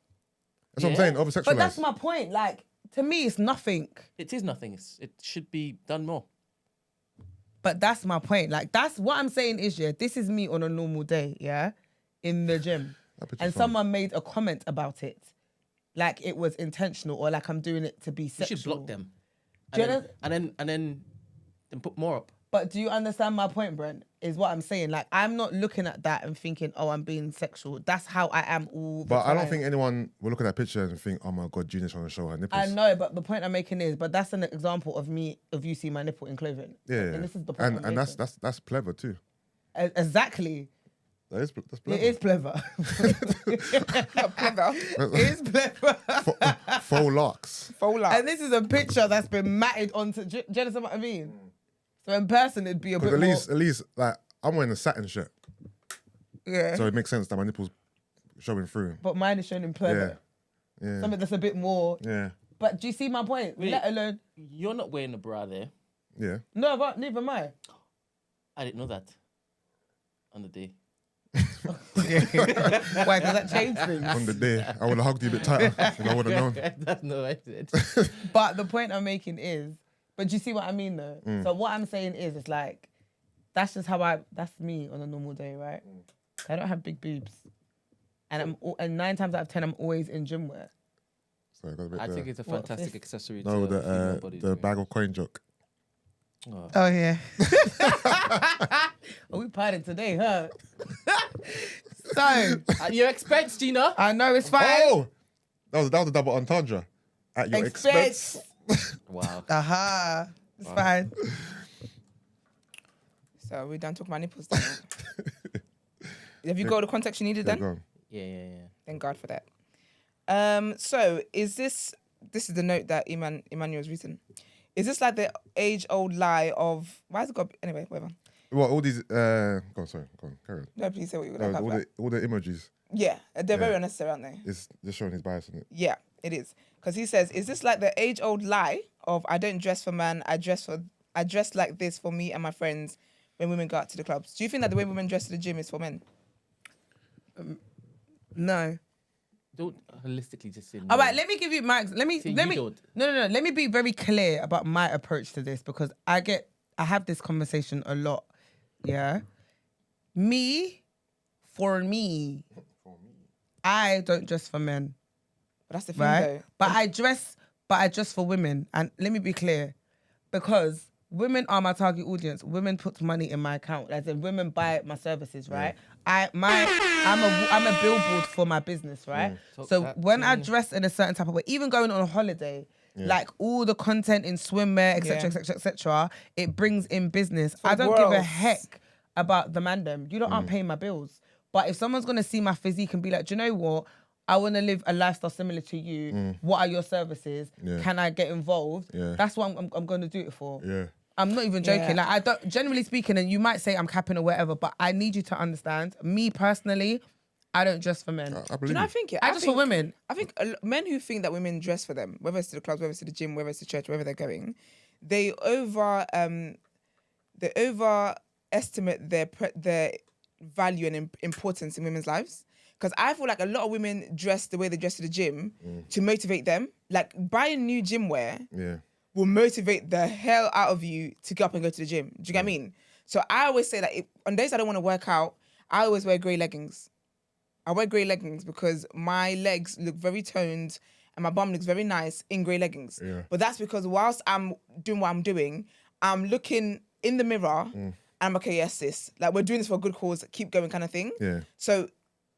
That's what I'm saying, But over-sexualized. that's my point. Like, to me, it's nothing. It is nothing. It should be done more. But that's my point. Like, that's what I'm saying is, this is me on a normal day, in the gym. That picture's And funny. someone made a comment about it. Like, it was intentional or like I'm doing it to be You sexual. should block them. Do you And then put more up. But do you understand my point, Brent? Is what I'm saying. Like, I'm not looking at that and thinking, oh, I'm being sexual. That's how I am all the But time. I don't think anyone will look at that picture and think, oh my God, Gina's trying to show her nipples. I know, but the point I'm making is, but that's an example of you see my nipple in clothing. Yeah. And this is the point I'm and making. that's clever too. Exactly. That's It clever. is clever. Not clever. It is clever. Faux locks. Fold up. And this is a picture that's been matted onto. Do you understand what I mean? So in person, it'd be a bit Because more. at least, like, I'm wearing a satin shirt. Yeah. So it makes sense that my nipples showing through. But mine is shown in pleather. Yeah. Something that's a bit more. Yeah. But do you see my point? Wait. Let alone. You're not wearing a bra there. Yeah. No, but neither am I. I didn't know that. On the day. Why? Does that change things? On the day, I would have hugged you a bit tighter if I would have known. That's no, I did. But the point I'm making is, but do you see what I mean though? So what I'm saying is, it's like, that's just how that's me on a normal day, right? I don't have big boobs. And and 9 times out of 10, I'm always in gym wear. So I got a bit I think there. it's a What's fantastic this? accessory No, to female bodies. the bag of coin joke. Oh. Oh yeah. Oh, we partied today, huh? So At your expense, Gina. I know it's fine. Oh! That was a double entendre. At your expense. Wow. Aha. It's fine. So we're done talking about nipples now. Have you got all the context you needed Yeah, then? go on. Yeah. Thank God for that. So is this is the note that Emmanuel's written. Is this like the age-old lie of why has it got anyway, whatever. Well, all these. Go on, sorry. Go on, carry on. No, please say what you would No, have. all the emojis. Yeah, they're very unnecessary, aren't they? It's just showing his bias in it. Yeah, it is. Because he says, "Is this like the age-old lie of I don't dress for man, I dress like this for me and my friends when women go out to the clubs?" Do you think that the way women dress to the gym is for men? No. Don't holistically just say no. All right, let me give you my. Let me. don't. No. Let me be very clear about my approach to this because I have this conversation a lot. Yeah. For me, I don't dress for men. But that's the thing, Right? though. But I dress for women. And let me be clear. Because women are my target audience. Women put money in my account. As in women buy my services, right? I'm a billboard for my business, right? So when I dress in a certain type of way, even going on a holiday, like all the content in swimwear, etc., it brings in business. I don't give a heck about the mandem. You aren't paying my bills. But if someone's gonna see my physique and be like, do you know what? I want to live a lifestyle similar to you. What are your services? Can I get involved? That's what I'm going to do it for. I'm not even joking. Like I don't. Generally speaking, and you might say I'm capping or whatever, but I need you to understand. Me personally, I don't dress for men. I Do you know? I think I dress for women. I think men who think that women dress for them, whether it's to the clubs, whether it's to the gym, whether it's to church, wherever they're going, they overestimate their value and importance in women's lives. Because I feel like a lot of women dress the way they dress to the gym to motivate them. Like buying new gym wear will motivate the hell out of you to get up and go to the gym. Do you get what I mean? So I always say that on days I don't want to work out, I always wear grey leggings. I wear grey leggings because my legs look very toned and my bum looks very nice in grey leggings. But that's because whilst I'm doing what I'm doing, I'm looking in the mirror and I'm like, okay, yes, sis. Like we're doing this for a good cause, keep going kind of thing. So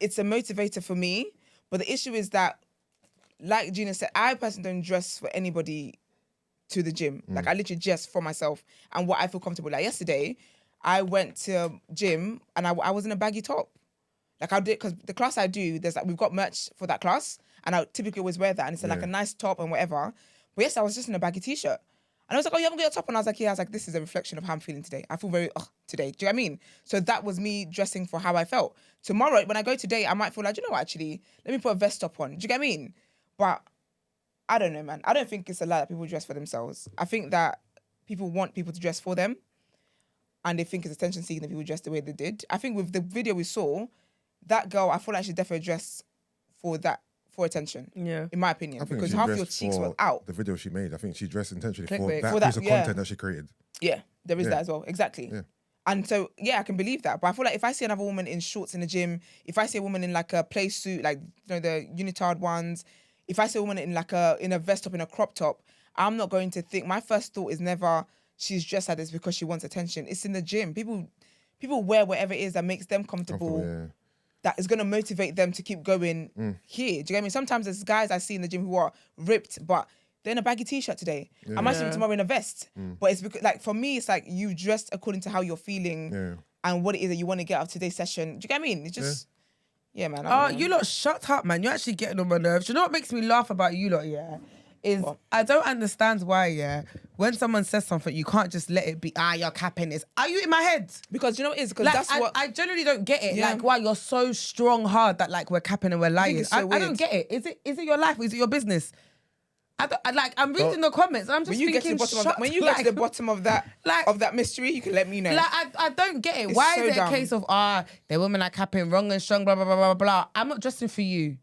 it's a motivator for me. But the issue is that, like Gina said, I personally don't dress for anybody to the gym. Like I literally dress for myself and what I feel comfortable. Like yesterday, I went to gym and I was in a baggy top. Like I did, because the class I do, we've got merch for that class and I typically always wear that and it's like a nice top and whatever. But yes, I was just in a baggy t-shirt. And I was like, oh, you haven't got your top on? I was like, yeah. I was like, this is a reflection of how I'm feeling today. I feel very, today. Do you know what I mean? So that was me dressing for how I felt. Tomorrow, when I go today, I might feel like, you know what, actually, let me put a vest top on. Do you get what I mean? But I don't know, man. I don't think it's a lie that people dress for themselves. I think that people want people to dress for them. And they think it's attention seeking that people dress the way they did. I think with the video we saw, that girl, I feel like she definitely dressed for attention. In my opinion. Because half your cheeks were out. The video she made, I think she dressed intentionally Clickbait. for that piece of content that she created. Yeah, there is that as well. Exactly. Yeah. And so, I can believe that. But I feel like if I see another woman in shorts in the gym, if I see a woman in like a play suit, like, the unitard ones, if I see a woman in like in a vest top, in a crop top, I'm not going to think, my first thought is never, she's dressed like this because she wants attention. It's in the gym. People wear whatever it is that makes them comfortable. That is going to motivate them to keep going here. Do you get me? Sometimes there's guys I see in the gym who are ripped, but they're in a baggy t-shirt today. I might see them tomorrow in a vest. But it's because, like, for me, it's like you've dressed according to how you're feeling and what it is that you want to get out of today's session. Do you get what I mean? It's just, man. Oh, you lot shut up, man. You're actually getting on my nerves. You know what makes me laugh about you lot, is I don't understand why, when someone says something, you can't just let it be, you're capping this. Are you in my head? Because you know what it is? Because like, that's what... I generally don't get it. Like, why you're so strong hard that, like, we're capping and we're lying. I don't get it. Is it your life? Is it your business? I'm reading the comments and I'm just thinking, when you get to the bottom of that, of that mystery, you can let me know. Like, I don't get it. Why is it a case of, the women are capping wrong and strong, blah, blah, blah, blah, blah. I'm not dressing for you.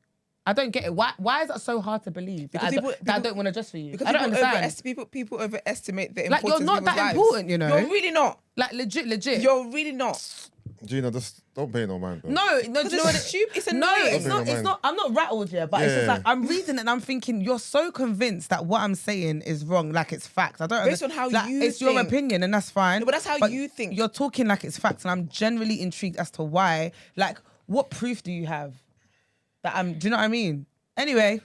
I don't get it. Why is that so hard to believe? Because I don't want to dress for you. Because I don't understand. People overestimate the importance. Like, you're not that lives. important, you know. You're really not. Like, legit. You're really not. Gina, just don't pay no mind, bro. No, do you know what it's annoying. No, it's not. I'm not rattled yet, but it's just like I'm reading it and I'm thinking you're so convinced that what I'm saying is wrong, like it's facts. I don't. Based on how you it's your opinion and that's fine. No, but that's how you think. You're talking like it's facts, and I'm generally intrigued as to why. Like, what proof do you have that I'm? Do you know what I mean? Anyway.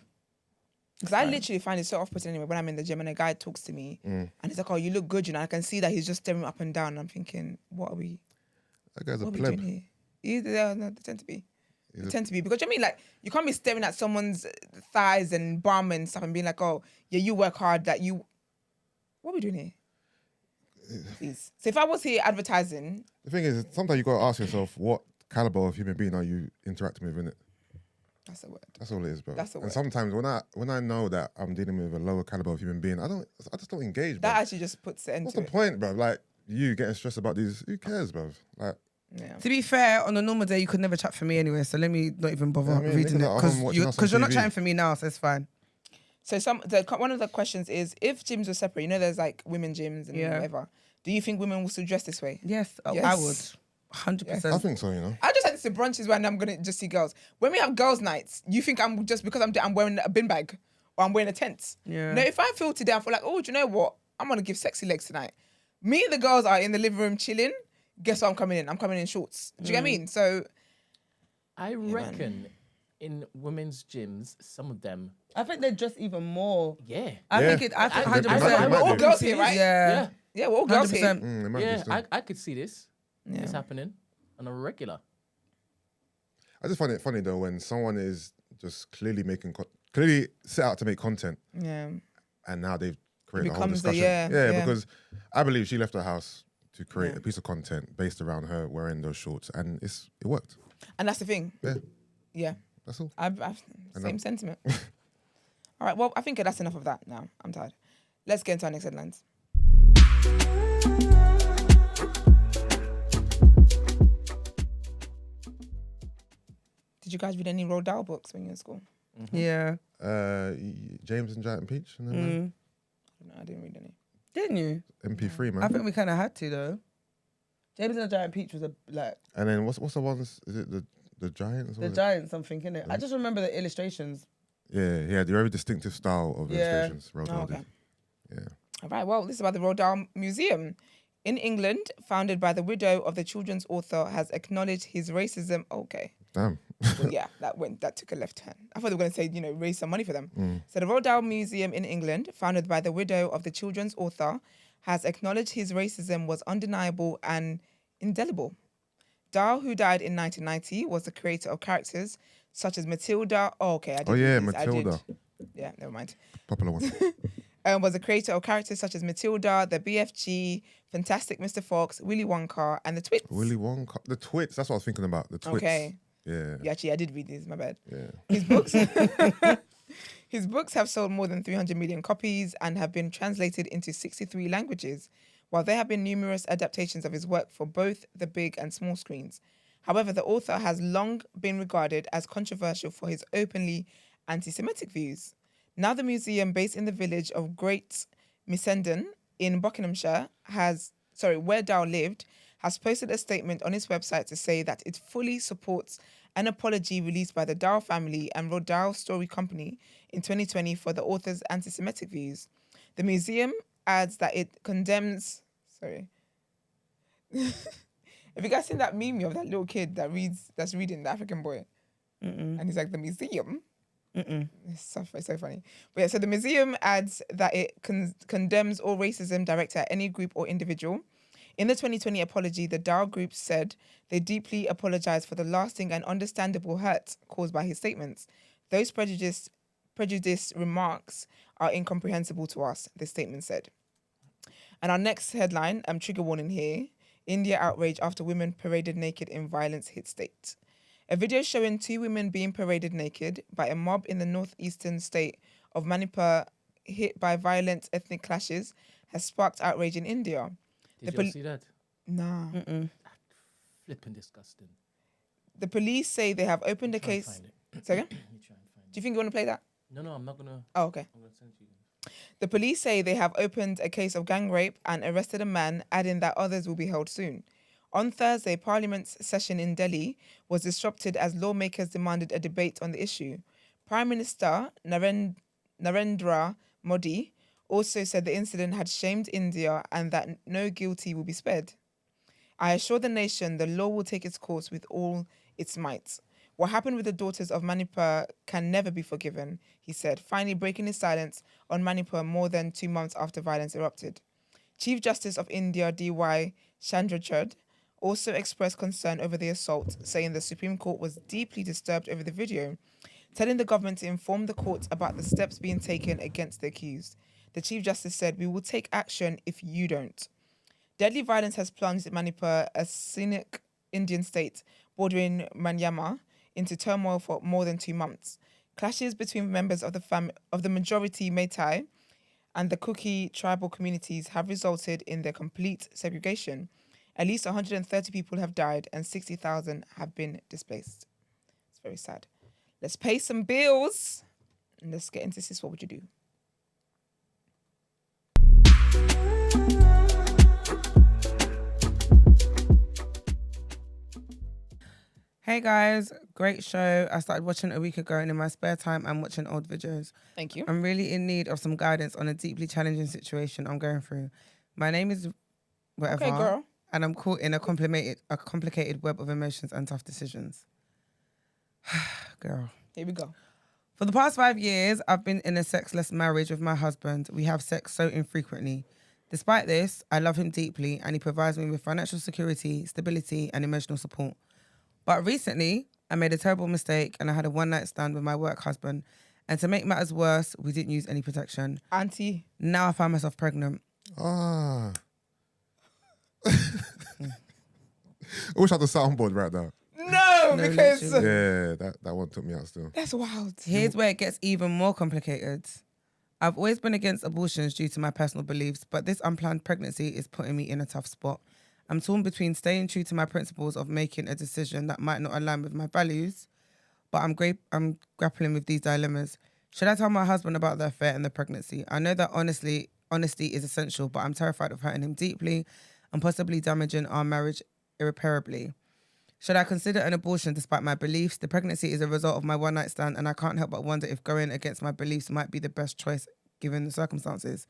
Because I literally find it so off-putting anyway when I'm in the gym and a guy talks to me and he's like, oh, you look good, you know. I can see that he's just staring up and down. And I'm thinking, what are we? That guy's a pleb. Doing here? They tend to be. They tend to be. Because, I mean, like, you can't be staring at someone's thighs and bum and stuff and being like, oh, yeah, you work hard, that you... What are we doing here? Please. So if I was here advertising, The thing is, sometimes you got to ask yourself, what caliber of human being are you interacting with, innit? that's a word. That's all it is, bro. That's the and word. sometimes when I know that I'm dealing with a lower caliber of human being, I just don't engage, bro. That actually just puts the end What's to the it. point, bro? Like, you getting stressed about these, who cares, bro? Like, Yeah. To be fair, on a normal day, you could never chat for me anyway, so let me not even bother Yeah, I mean, reading niggas it. are often watching us on Because you're not TV. chatting for me now, so it's fine. So one of the questions is, if gyms were separate, you know, there's like women gyms and whatever. Do you think women will still dress this way? Yes, Yes. I would. 100%. I think so, you know. I just had this to brunches where I'm gonna just see girls. When we have girls' nights, you think I'm just because I'm wearing a bin bag or I'm wearing a tent? Yeah. No, if I feel today, I feel like, oh, do you know what? I'm gonna give sexy legs tonight. Me and the girls are in the living room chilling. Guess what? I'm coming in. I'm coming in shorts. Do you get what I mean? So I reckon in women's gyms, some of them, I think they dress even more. yeah. I Yeah. think 100%. They might we're all do. girls here, right? Yeah. Yeah, we're all girls here. 100%. They might Yeah, be still. I could see this. Yeah. It's happening on a regular. I just find it funny though when someone is just clearly clearly set out to make content, Yeah. and now they've created a whole becomes the- discussion. yeah. Because I believe she left her house to create a piece of content based around her wearing those shorts, and it worked. And that's the thing. Yeah, Yeah. that's all. I've same sentiment. All right. Well, I think that's enough of that now. I'm tired. Let's get into our next headlines. Did you guys read any Roald Dahl books when you were in school? Yeah. James and Giant Peach, and then No, I didn't read any. Didn't you? MP3, man. I think we kind of had to, though. James and the Giant Peach was And then what's the ones? Is it the Giants? the Giant something, innit? I just remember the illustrations. Yeah, he had a very distinctive style of Yeah. illustrations. Roald Dahl okay. did. Yeah. All right. Well, this is about the Roald Dahl Museum in England, founded by the widow of the children's author, has acknowledged his racism. Okay. Damn. Well, yeah, that took a left turn. I thought they were going to say, raise some money for them. So the Roald Dahl Museum in England, founded by the widow of the children's author, has acknowledged his racism was undeniable and indelible. Dahl, who died in 1990, was the creator of characters such as Matilda. Oh, okay. I did read these. I did. Matilda. Yeah, never mind. Popular one. Was the creator of characters such as Matilda, the BFG, Fantastic Mr. Fox, Willy Wonka, and the Twits. Willy Wonka. The Twits. That's what I was thinking about. The Twits. Okay. Yeah. Yeah, actually, I did read these. My bad. Yeah. His books have sold more than 300 million copies and have been translated into 63 languages, while there have been numerous adaptations of his work for both the big and small screens. However, the author has long been regarded as controversial for his openly anti-Semitic views. Now the museum, based in the village of Great Missenden in Buckinghamshire, where Dahl lived, has posted a statement on its website to say that it fully supports an apology released by the Dahl family and Roald Dahl Story Company in 2020 for the author's anti-Semitic views. The museum adds that it condemns... Sorry. Have you guys seen that meme of that little kid that's reading The African Boy? And he's like, the museum? It's so funny. But yeah, so the museum adds that it condemns all racism directed at any group or individual. In the 2020 apology, the Dahl Group said they deeply apologize for the lasting and understandable hurt caused by his statements. Those prejudiced remarks are incomprehensible to us, the statement said. And our next headline, trigger warning here, India outrage after women paraded naked in violence hit state. A video showing two women being paraded naked by a mob in the northeastern state of Manipur hit by violent ethnic clashes has sparked outrage in India. Did you see that? Nah. Flipping disgusting. The police say they have opened a case. Say again? Let me try and find Do you think you want to play that? No, I'm not gonna. Oh, okay. I'm gonna send it to you. The police say they have opened a case of gang rape and arrested a man, adding that others will be held soon. On Thursday, Parliament's session in Delhi was disrupted as lawmakers demanded a debate on the issue. Prime Minister Narendra Modi also said the incident had shamed India and that no guilty will be spared. I assure the nation the law will take its course with all its might. What happened with the daughters of Manipur can never be forgiven, he said, finally breaking his silence on Manipur more than 2 months after violence erupted. Chief Justice of India, D.Y. Chandrachud, also expressed concern over the assault, saying the Supreme Court was deeply disturbed over the video, telling the government to inform the court about the steps being taken against the accused. The Chief Justice said, "We will take action if you don't." Deadly violence has plunged Manipur, a scenic Indian state bordering Myanmar, into turmoil for more than 2 months. Clashes between members of the majority Meitei and the Kuki tribal communities have resulted in their complete segregation. At least 130 people have died and 60,000 have been displaced. It's very sad. Let's pay some bills and let's get into this. What would you do? Hey guys, great show. I started watching a week ago, and in my spare time, I'm watching old videos. Thank you. I'm really in need of some guidance on a deeply challenging situation I'm going through. My name is whatever, Okay, girl. and I'm caught in a complicated web of emotions and tough decisions. Girl. Here we go. For the past 5 years, I've been in a sexless marriage with my husband. We have sex so infrequently. Despite this, I love him deeply, and he provides me with financial security, stability, and emotional support. But recently, I made a terrible mistake and I had a one-night stand with my work husband. And to make matters worse, we didn't use any protection. Auntie. Now I find myself pregnant. I wish I had the soundboard right now. No, No, because literally. Yeah, that one took me out still. that's wild. Here's where it gets even more complicated. I've always been against abortions due to my personal beliefs, but this unplanned pregnancy is putting me in a tough spot. I'm torn between staying true to my principles of making a decision that might not align with my values, but I'm grappling with these dilemmas. Should I tell my husband about the affair and the pregnancy? I know that honesty is essential, but I'm terrified of hurting him deeply and possibly damaging our marriage irreparably. Should I consider an abortion despite my beliefs? The pregnancy is a result of my one-night stand, and I can't help but wonder if going against my beliefs might be the best choice given the circumstances.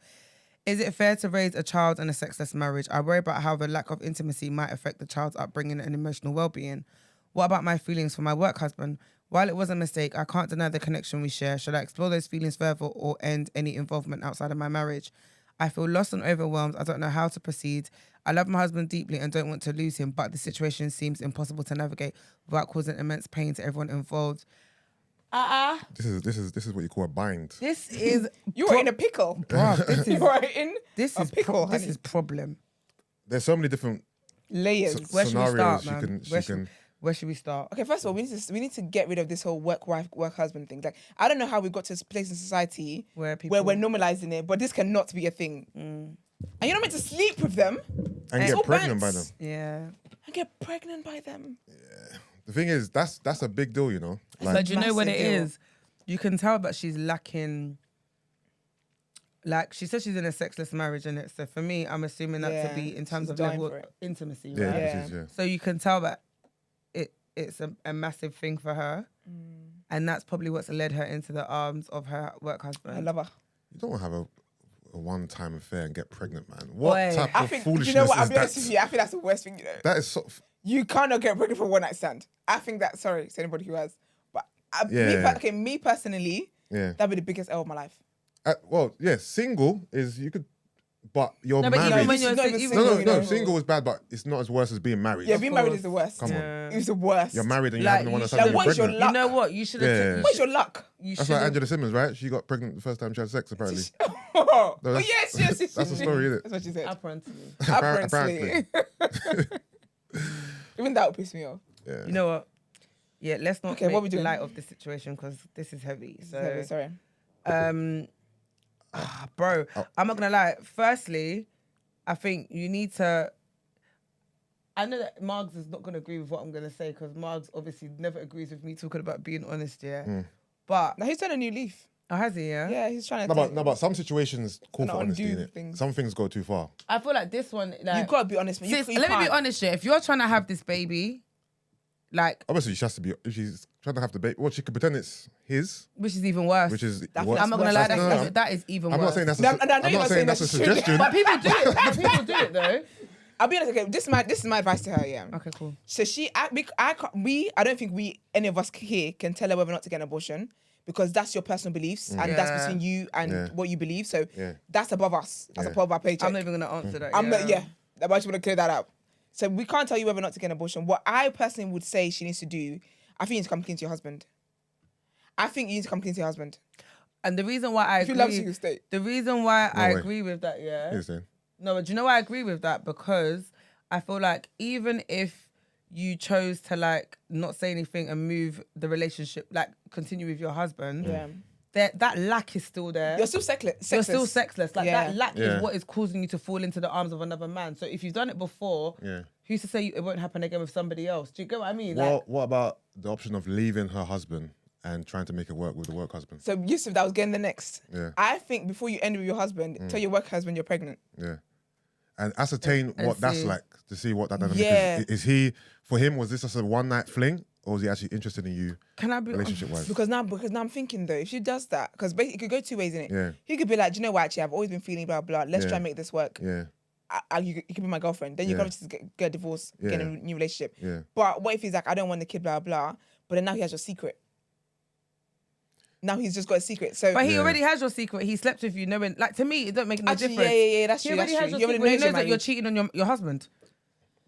Is it fair to raise a child in a sexless marriage? I worry about how the lack of intimacy might affect the child's upbringing and emotional well-being. What about my feelings for my work husband? While it was a mistake, I can't deny the connection we share. Should I explore those feelings further or end any involvement outside of my marriage? I feel lost and overwhelmed. I don't know how to proceed. I love my husband deeply and don't want to lose him, but the situation seems impossible to navigate without causing immense pain to everyone involved. This is what you call a bind. This is You are in a pickle. bruv, this is You are in this a is pickle, this honey. is problem. There's so many different Layers. Where should we scenarios start, man? Where should we start? Okay, first of all, we need to get rid of this whole work wife, work husband thing. Like, I don't know how we got to this place in society Where where we're normalizing it, but this cannot be a thing. And you're not meant to sleep with them and It's get all pregnant by them. bants. Yeah. and get pregnant by them. The thing is, that's a big deal, you know. So do you know what it massive deal. is? You can tell that she's lacking. Like she said, she's in a sexless marriage, in it. So for me, I'm assuming that Yeah, to be in terms she's of dying level for of it. intimacy, yeah, right? Yeah. this is, yeah. So you can tell that it's a massive thing for her, and that's probably what's led her into the arms of her work husband. I love her. You don't want to have a one-time affair and get pregnant, man. What Boy. type I of think, foolishness do you know what? I'll is be honest with that? you. I think that's the worst thing, you know. That is so. You cannot get pregnant for one night stand. I think that, sorry to anybody who has, but me personally, Yeah. that'd be the biggest L of my life. Well, yeah, single is you could, but you're No, but married. even when She's you're not even even- single, no, you know. single is bad, but it's not as worse as being married. Yeah, being married course. is the worst. Come on. Yeah. It's the worst. You're married and you're Like, having the one you that's should- having Like, you what's your pregnant. luck? You know what? You should have. Yeah. What's your luck? You That's should like have. Angela Simmons, right? She got pregnant the first time she had sex, apparently. Oh, that's- yes. that's the story, isn't it? That's what she said. Apparently. Apparently. Even that would piss me off. Yeah. You know what? Yeah, let's not Okay, make what we doing? light of the situation because this is heavy. So, Sorry. bro, I'm not gonna lie. Firstly, I think you need to. I know that Margs is not gonna agree with what I'm gonna say because Margs obviously never agrees with me talking about being honest. Yeah, but Now he's turned a new leaf. oh, has he? Yeah. Yeah, he's trying to. No, but some situations call Not for honesty, undo innit? things. Some things go too far. I feel like this one. Like, You've got to be honest, man. sis, You let me be can't. honest. Yeah, if you're trying to have this baby, like, Obviously, she has to be. If she's trying to have the baby, well, she could pretend it's his, which is even worse. which is. That's- what- I'm not gonna lie. that's- no, That is even I'm worse. not saying that's. No, A, no, I know I'm you're not not saying saying that's a that she should. suggestion. But people do it. But people do it though. I'll be honest. Okay, this is my advice to her. Yeah. Okay, cool. So I don't think any of us here can tell her whether or not to get an abortion because that's your personal beliefs and that's Yeah. between you and Yeah. what you believe. So Yeah. that's above us. That's Yeah. above our paycheck. I'm not even gonna answer that. Yeah. I just want to clear that out. So we can't tell you whether or not to get an abortion. What I personally would say she needs to do, I think you need to come clean to your husband. And the reason why I If he agree, loves you, you stay. the reason why I way. agree with that, yeah, He's saying. No, but do you know why I agree with that? Because I feel like even if you chose to like not say anything and move the relationship, like continue with your husband, that lack is still there. You're still sexless. You're still sexless. Like that lack Yeah. is what is causing you to fall into the arms of another man. So if you've done it before, who's to say it won't happen again with somebody else? Do you get what I mean? Well, what about the option of leaving her husband and trying to make it work with the work husband? So Yusuf, that was getting the next. Yeah. I think before you end with your husband, tell your work husband you're pregnant. Yeah. And ascertain And what that's see. like, to see what that dynamic Yeah. is. Is he, for him, was this just a one-night fling? Or is he actually interested in you Can I be relationship-wise? Because now I'm thinking though, if she does that, because basically it could go two ways, innit? Yeah. He could be like, do you know what? Actually, I've always been feeling blah blah. Let's try and make this work. Yeah. You could be my girlfriend. Then you can just get a divorce, get a new relationship. Yeah. But what if he's like, I don't want the kid, blah blah. But then now he has your secret. Now he's just got a secret. So, But he already has your secret. He slept with you, knowing. Like to me, it don't make no actually, difference. yeah, that's He true. already That's has true. your You secret. already He knows knows that you're married. cheating on your husband.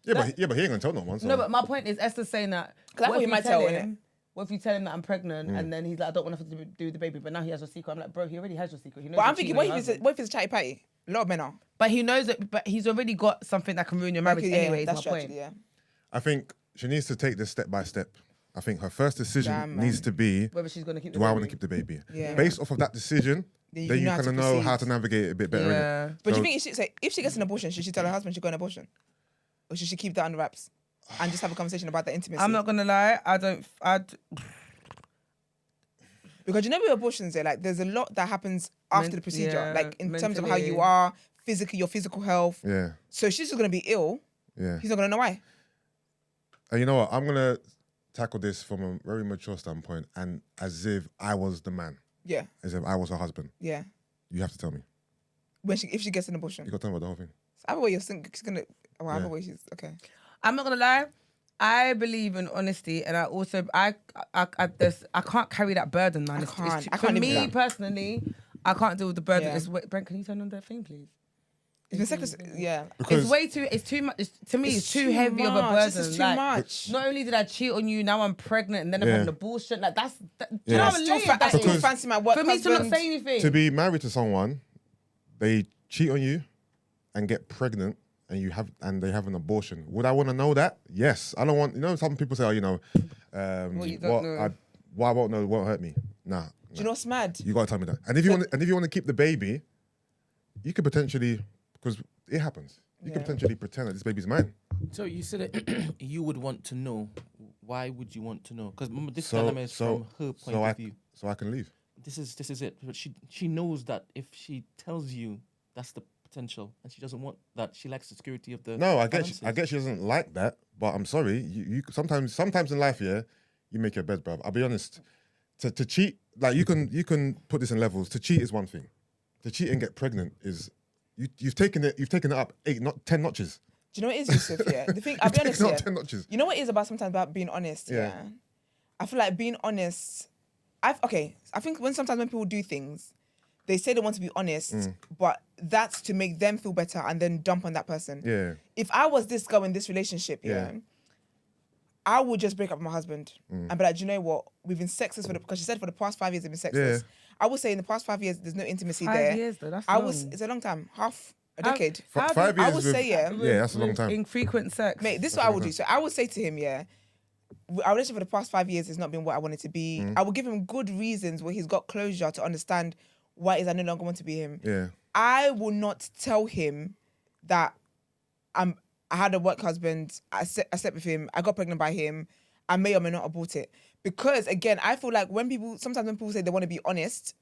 Yeah, but he ain't gonna tell no one. So. No, but my point is Esther's saying that. 'Cause I thought he might tell, innit? What if you tell him that I'm pregnant and then he's like, I don't want nothing to do with the baby, but now he has your secret. I'm like, bro, he already has your secret. He knows But you're I'm thinking, cheating on what your if husband. it's a chatty patty? A lot of men are. But he knows it. But he's already got something that can ruin your marriage anyway. that's Is my true, point. actually, yeah. I think she needs to take this step by step. I think her first decision Damn, man. needs to be, Whether she's gonna keep. do I want to keep the baby? Yeah. Based off of that decision, Then then you know how kind of to know how proceed. to navigate it a bit better. Yeah. innit? But do So- you think if she gets an abortion, should she tell her husband she's got an abortion? Or should she keep that under wraps and just have a conversation about the intimacy? I'm not gonna lie. Because you know with abortions, like there's a lot that happens after the procedure, yeah, like in terms of how mentally. you are, physically, your physical health. Yeah, So she's just gonna be ill. yeah. He's not gonna know why. And you know what? I'm gonna tackle this from a very mature standpoint, and as if I was the man, Yeah, as if I was her husband. yeah. You have to tell me. If she gets an abortion, You got to tell me about the whole thing. either way she's gonna. Well, either Yeah. way she's okay. I'm not gonna lie. I believe in honesty, and I also I can't carry that burden, man. I It's can't. too- I for can't me even- personally, I can't deal with the burden. Yeah. Brent, can you turn on that thing, please? It's been sexless. Yeah. Because It's way too. It's too much. To me, it's too heavy of a much. burden. This is too like, much. Not only did I cheat on you, now I'm pregnant, and then I've Yeah. had an abortion. Like do you Yeah. know I how still, layered that I still is? fancy my work For me to not husband. say anything. to be married to someone, they cheat on you and get pregnant, and they have an abortion. Would I want to know that? Yes. I don't want. You know, some people say, oh, you know, you don't know. what I won't know won't hurt me. Nah. Do you know what's mad? You gotta tell me that. And if you want to keep the baby, you could potentially, because it happens. You could potentially pretend that this baby's mine. So you said that you would want to know. Why would you want to know? Because this So- dilemma is so- from her point So of view. so I can leave. This is it. But she knows that if she tells you, that's the potential, and she doesn't want that. She likes the security of the. No, I finances. get she doesn't like that, but I'm sorry. You sometimes in life, yeah, you make your bed, bruv. I'll be honest. To cheat, like you can put this in levels. To cheat is one thing. To cheat and get pregnant is you've taken it up 10 notches. Do you know what it is, Yusuf? Yeah. The thing, I'll be honest. Taken Yeah. up 10 notches. You know what it is about sometimes about being honest. Yeah. I feel like being honest. I think sometimes when people do things, they say they want to be honest, but that's to make them feel better and then dump on that person. Yeah. If I was this girl in this relationship, Yeah. I would just break up with my husband and be like, do you know what? We've been sexless because she said for the past 5 years they've been sexless. Yeah. I would say in the past 5 years there's no intimacy 5 there. years though, that's I long. was. It's a long time, half a decade. 5 years. I would say, yeah. Yeah, that's a long time. Infrequent sex. Mate, this is what I would do. So I would say to him, yeah, our relationship for the past 5 years has not been what I wanted to be. I would give him good reasons where he's got closure to understand why it is I no longer want to be him. Yeah. I will not tell him that I had a work husband, I slept with him, I got pregnant by him, I may or may not abort it. Because again, I feel like sometimes when people say they want to be honest,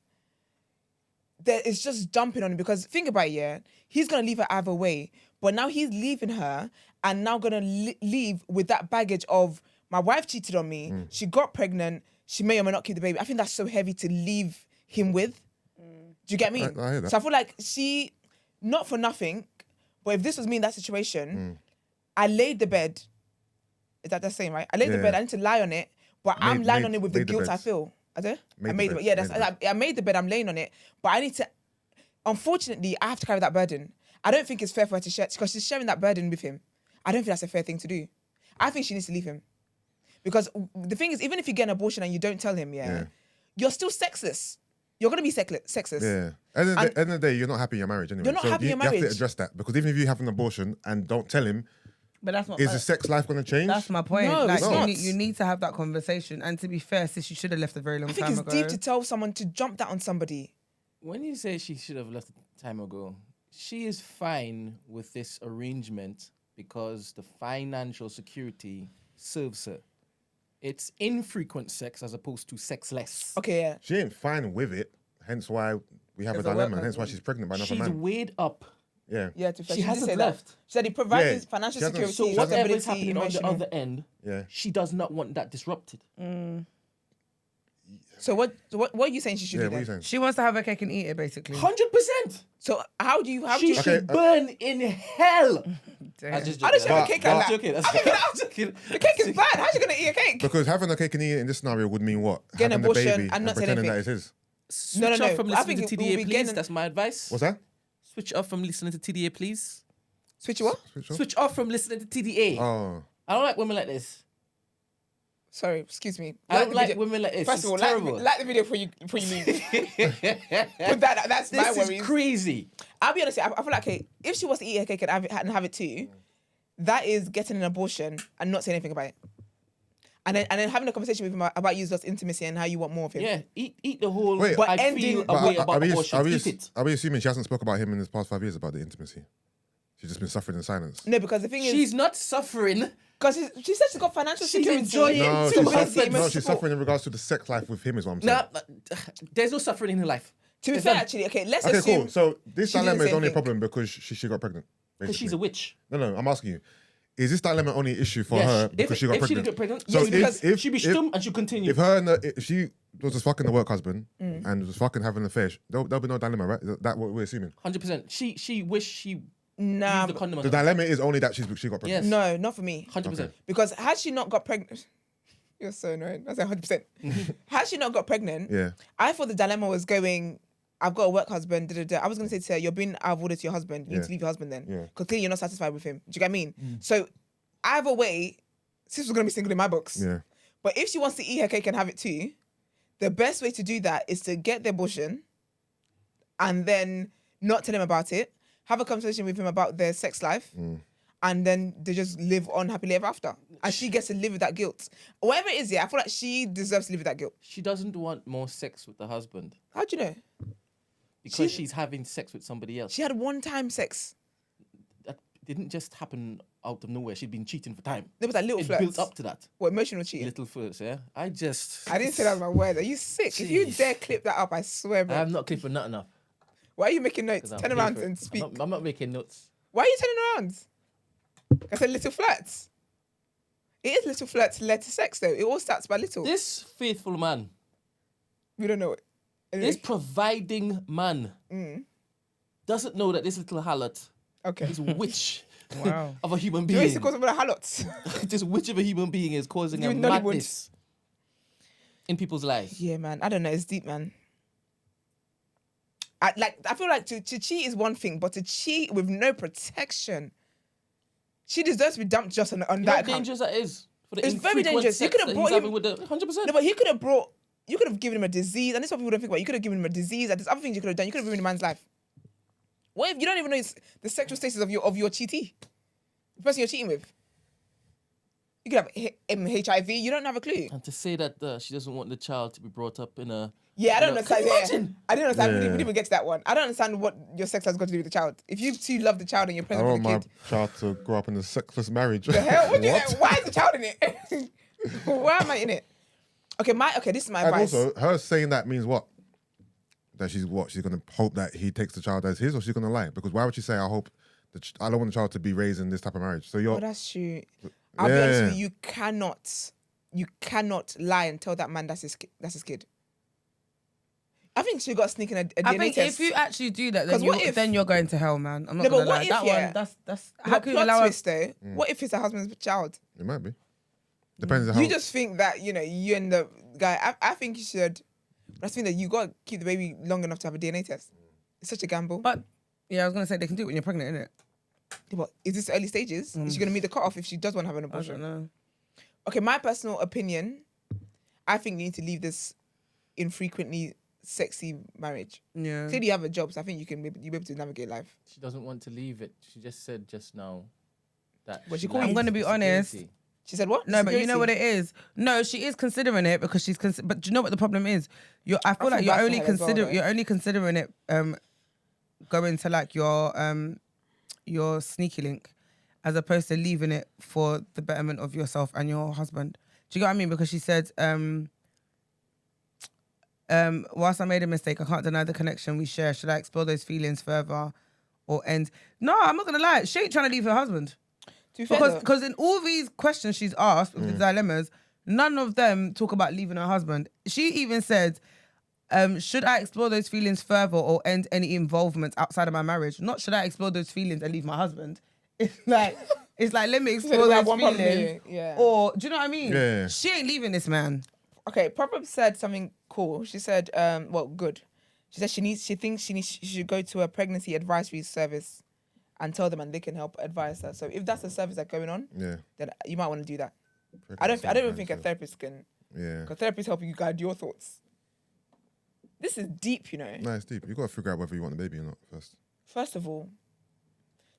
it's just jumping on him because think about it, yeah, he's going to leave her either way. But now he's leaving her and now going to leave with that baggage of my wife cheated on me, she got pregnant, she may or may not keep the baby. I think that's so heavy to leave him with. Do you get me? I hear that. So I feel like not for nothing, but if this was me in that situation, I laid the bed. Is that the same, right? I laid the Yeah. bed, I need to lie on it, but I'm lying on it with the made the guilt I beds. feel. I do? I Made the made the bed. beds, Yeah, made the I made the bed, I'm laying on it, but I need to, unfortunately, I have to carry that burden. I don't think it's fair for her to share, because she's sharing that burden with him. I don't think that's a fair thing to do. I think she needs to leave him. Because the thing is, even if you get an abortion and you don't tell him, Yeah. you're still sexless. you're gonna be sexist. Yeah. End of the day, you're not happy in your marriage anyway. You're not happy in your You have marriage. to address that because even if you have an abortion and don't tell him, But that's not. is his sex life going to change? That's my point. No, like it's not. you need to have that conversation. And to be fair, sis, you should have left a very long I think time it's ago. deep to tell someone to jump that on somebody. When you say she should have left time ago, she is fine with this arrangement because the financial security serves her. It's infrequent sex as opposed to sexless. Okay, yeah. She ain't fine with it. Hence why we have There's a a dilemma. work Hence why she's pregnant by another She's man. weighed up. Yeah. Yeah, to She did hasn't say left. That. She said he provides Yeah, his financial she hasn't- security, So She whatever stability, is happening on the emotional. other end, Yeah. she does not want that disrupted. So what are you saying she should Yeah, do what are you then? saying? She wants to have her cake and eat it, basically. 100%. So how do you She okay, should burn in hell. Damn. I just How does she have a But- cake but- like that? joking. I'm joking. The cake is bad. How's she gonna eat a cake? Because having a cake and eat it in this scenario would mean what? Get an Having the abortion baby and and not say pretending that anything. it's his. Switch No, no, off no. from I listening think to it will TDA, be please. getting- That's my advice. What's that? Switch off from listening to TDA, please. Switch you what? Switch off? Switch off from listening to TDA. Oh. I don't like women like this. Sorry, excuse me. I don't the like video. women like this. First of all, It's like, terrible. like the video before you leave. But that's my This worries. is crazy. I'll be honest. I feel like if she wants to eat her cake and have it too, that is getting an abortion and not saying anything about it. And then having a conversation with him about you lost intimacy and how you want more of him. Yeah, eat the whole. Wait. But I ending- feel But a way about abortion. Eat it. Are we assuming she hasn't spoke about him in the past 5 years about the intimacy? She's just been suffering in silence. No, because the thing is, She's not suffering. because she said she's got financial She's security. enjoying No, Two she's, husbands. suffering, no, emotional she's support. suffering in regards to the sex life with him is what I'm saying. No, there's no suffering in her life. To be It's fair, done. actually, okay, let's Okay, assume. cool. So this she did the dilemma is same only a thing. problem because she got pregnant. Because she's basically. a witch. No, I'm asking you. Is this dilemma only an issue for Yes. her because she got if she pregnant? didn't get pregnant, So yes, because she'd be if- stum and she'd continue. If her and if she was just fucking the work husband and was fucking having an affair, there'll be no dilemma, right? Is that what we're assuming? 100%. She wished she Nah, used the condom. The dilemma is only that she got pregnant. Yes. no, not for me. 100%. Okay. Because had she not got pregnant, you're so annoying. I said 100%. Had she not got pregnant, Yeah. I thought the dilemma was going. I've got a work husband. Da, da, da. I was gonna say to her, "You're being out of order to your husband. You need Yeah. to leave your husband then, Yeah. because clearly you're not satisfied with him. Do you get what I mean? So either way, sis was gonna be single in my books. Yeah. But if she wants to eat her cake and have it too, the best way to do that is to get the abortion and then not tell him about it, have a conversation with him about their sex life, and then they just live on happily ever after. And she gets to live with that guilt. Whatever it is, yeah, I feel like she deserves to live with that guilt. She doesn't want more sex with the husband How do you know? because she's having sex with somebody else. She had one-time sex. That didn't just happen out of nowhere. She'd been cheating for time. There was that little It flirts. built up to that. What, emotional cheating? Little flirts, yeah. I I didn't say that with my word. Are you sick? If you Jeez. dare clip that up, I swear, bro. I'm not clipping nothing up. Why are you making notes? 'cause I'm Turn around paper- and speak. I'm not making notes. Why are you turning around? I said little flirts. It is little flirts led to sex, though. It all starts by little. This faithful man, We don't know it. Anyway, this providing man, doesn't know that this little harlot okay. is a witch Wow. of a human You used to being. call someone a harlot. This witch of a human being is causing a You Nollywood. madness in people's lives. Yeah, man. I don't know. It's deep, man. I feel like to cheat is one thing, but to cheat with no protection, she deserves to be dumped just on You know that how account. dangerous that is? For the It's very infrequent dangerous. You sex could have that brought he's having him- with the 100%. No, but you could have given him a disease, and this is what people don't think about. You could have given him a disease, and there's other things you could have done. You could have ruined a man's life. What if you don't even know the sexual status of your cheatee, the person you're cheating with? You could have HIV. You don't have a clue. And to say that she doesn't want the child to be brought up in a... Yeah, I don't you know, understand. can you Yeah. imagine? I didn't understand. We Yeah. didn't even get to that one. I don't understand what your sex has got to do with the child. If you two love the child and you're I present want for the my kid, child to grow up in a sexless marriage. the hell? What? Why is the child in it? Why am I in it? Okay, this is my And advice. also, her saying that means what? That she's gonna hope that he takes the child as his, or she's gonna lie? Because why would she say, "I hope I don't want the child to be raised in this type of marriage"? So Oh, you're that's true. I'll be honest Yeah. with you. You cannot lie and tell that man that's his kid. I think she got sneaking a DNA I think test. if you actually do that, 'Cause then, what if- then you're going to hell, man. I'm not No, but gonna what lie. if, That yeah, one, that's how But can you plot allow twist though. What if it's a husband's child? it might be. Depends on how You just think that you and the guy. I think you should. But I think that you got to keep the baby long enough to have a DNA test. It's such a gamble. But yeah, I was gonna say they can do it when you're pregnant, innit? What is this early stages? Is she gonna meet the cutoff if she does want to have an I abortion? don't know. Okay, my personal opinion. I think you need to leave this infrequently sexy marriage. Yeah. Clearly you have a job, so I think you can be able to navigate life. She doesn't want to leave it. She just said just now that. But she she called likes I'm gonna be the honest. security. She said what? No, but you Security. know what it is. No, she is considering it because she's. But do you know what the problem is? I feel like feel bad for her as well, though. you're only considering it going to like your sneaky link, as opposed to leaving it for the betterment of yourself and your husband. Do you get what I mean? Because she said, whilst I made a mistake, I can't deny the connection we share. Should I explore those feelings further or end? No, I'm not gonna lie. She ain't trying to leave her husband. To be fair, though, Because in all these questions she's asked, the dilemmas, none of them talk about leaving her husband. She even said, should I explore those feelings further or end any involvement outside of my marriage? Not should I explore those feelings and leave my husband. It's like let me explore like those one problem feelings. here, yeah. Or do you know what I mean? Yeah. She ain't leaving this man. okay, Proverb said something cool. She said, good. She said she thinks she should go to a pregnancy advisory service and tell them, and they can help advise her. So if that's the service that's going on, then you might want to do that. I don't even think a therapist can. Yeah. Because therapists help you guide your thoughts. This is deep, you know. No, it's deep. You got to figure out whether you want the baby or not first. First of all,